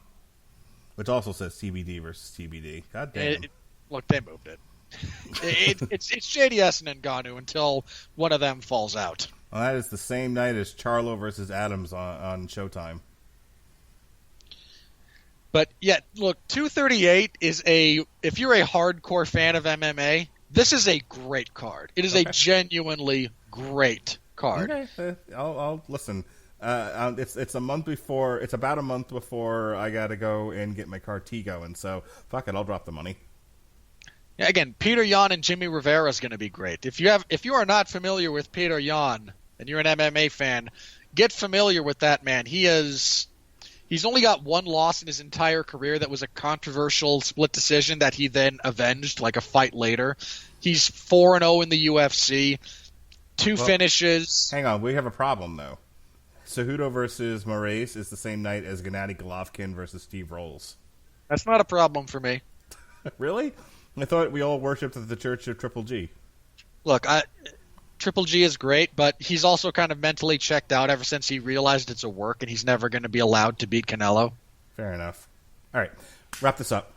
Which also says TBD versus TBD. God damn. Look, they moved it. It's JDS and Ngannou until one of them falls out. Well, that is the same night as Charlo versus Adams on Showtime. But yeah, look, 238 is if you're a hardcore fan of MMA, this is a great card. It is a genuinely great card. Okay, I'll listen. It's a month before. It's about a month before I got to go and get my car T going. So fuck it, I'll drop the money. Yeah, again, Peter Yan and Jimmy Rivera is going to be great. If you are not familiar with Peter Yan and you're an MMA fan, get familiar with that man. He's only got 1 loss in his entire career that was a controversial split decision that he then avenged like a fight later. He's 4-0 in the UFC, 2 finishes. Hang on, we have a problem though. Cejudo versus Moraes is the same night as Gennady Golovkin versus Steve Rolls. That's not a problem for me. Really? I thought we all worshipped at the Church of Triple G. Look, Triple G is great, but he's also kind of mentally checked out ever since he realized it's a work and he's never going to be allowed to beat Canelo. Fair enough. All right, wrap this up.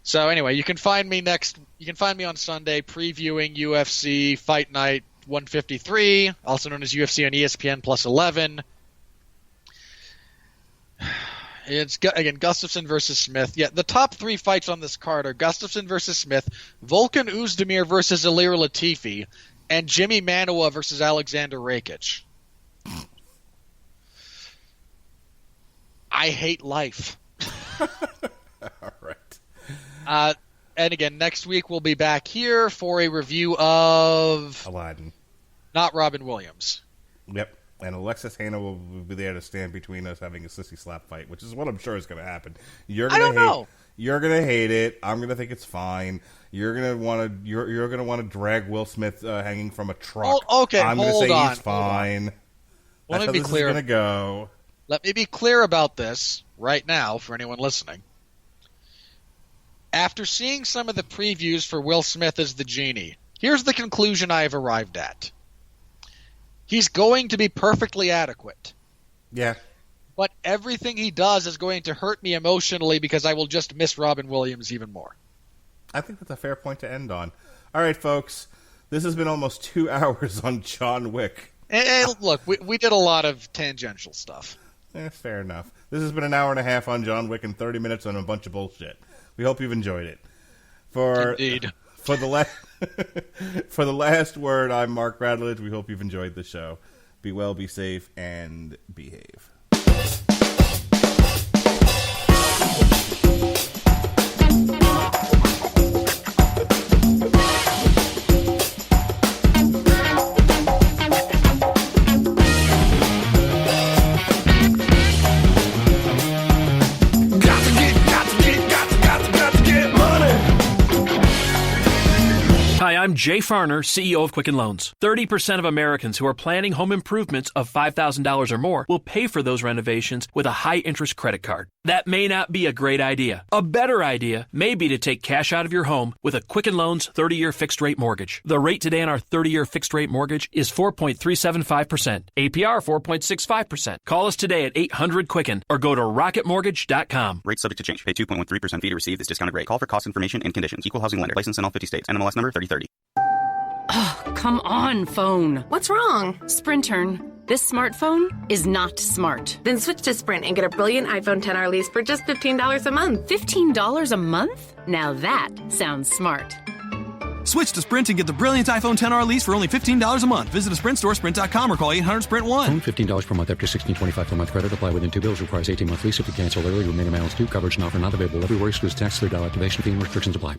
So anyway, you can find me on Sunday previewing UFC Fight Night 153, also known as UFC on ESPN Plus 11. It's, again, Gustafsson versus Smith. Yeah, the top 3 fights on this card are Gustafsson versus Smith, Volkan Oezdemir versus Ilir Latifi, and Jimmy Manuwa versus Alexander Rakic. I hate life. All right. And again, next week we'll be back here for a review of Aladdin. Not Robin Williams. Yep. And Alexis Hannah will be there to stand between us having a sissy slap fight, which is what I'm sure is going to happen. I don't know. You're going to hate it. I'm going to think it's fine. You're going to want to. You're going to want to drag Will Smith hanging from a truck. Oh, okay, I'm going to say hold he's fine. Let That's me how be this clear. is going to go. Let me be clear about this right now for anyone listening. After seeing some of the previews for Will Smith as the genie, here's the conclusion I have arrived at. He's going to be perfectly adequate. Yeah. But everything he does is going to hurt me emotionally because I will just miss Robin Williams even more. I think that's a fair point to end on. All right, folks. This has been almost 2 hours on John Wick. And look, we did a lot of tangential stuff. Fair enough. This has been an hour and a half on John Wick and 30 minutes on a bunch of bullshit. We hope you've enjoyed it. Indeed. For the last word, I'm Mark Radulich. We hope you've enjoyed the show. Be well, be safe, and behave. Hi, I'm Jay Farner, CEO of Quicken Loans. 30% of Americans who are planning home improvements of $5,000 or more will pay for those renovations with a high-interest credit card. That may not be a great idea. A better idea may be to take cash out of your home with a Quicken Loans 30-year fixed-rate mortgage. The rate today on our 30-year fixed-rate mortgage is 4.375%. APR 4.65%. Call us today at 800-QUICKEN or go to rocketmortgage.com. Rate subject to change. Pay 2.13% fee to receive this discounted rate. Call for cost information and conditions. Equal housing lender. License in all 50 states. NMLS number 3030. Oh, come on, phone. What's wrong? Sprintern. This smartphone is not smart. Then switch to Sprint and get a brilliant iPhone 10R lease for just $15 a month. $15 a month? Now that sounds smart. Switch to Sprint and get the brilliant iPhone 10R lease for only $15 a month. Visit a Sprint store, sprint.com, or call 800-SPRINT-1. Phone $15 per month after $16.25 per month credit. Apply within 2 bills. Requires 18-month lease. If you cancel early, remaining balance due. Coverage and offer not available everywhere. Excludes tax, $3 activation fee, and restrictions apply.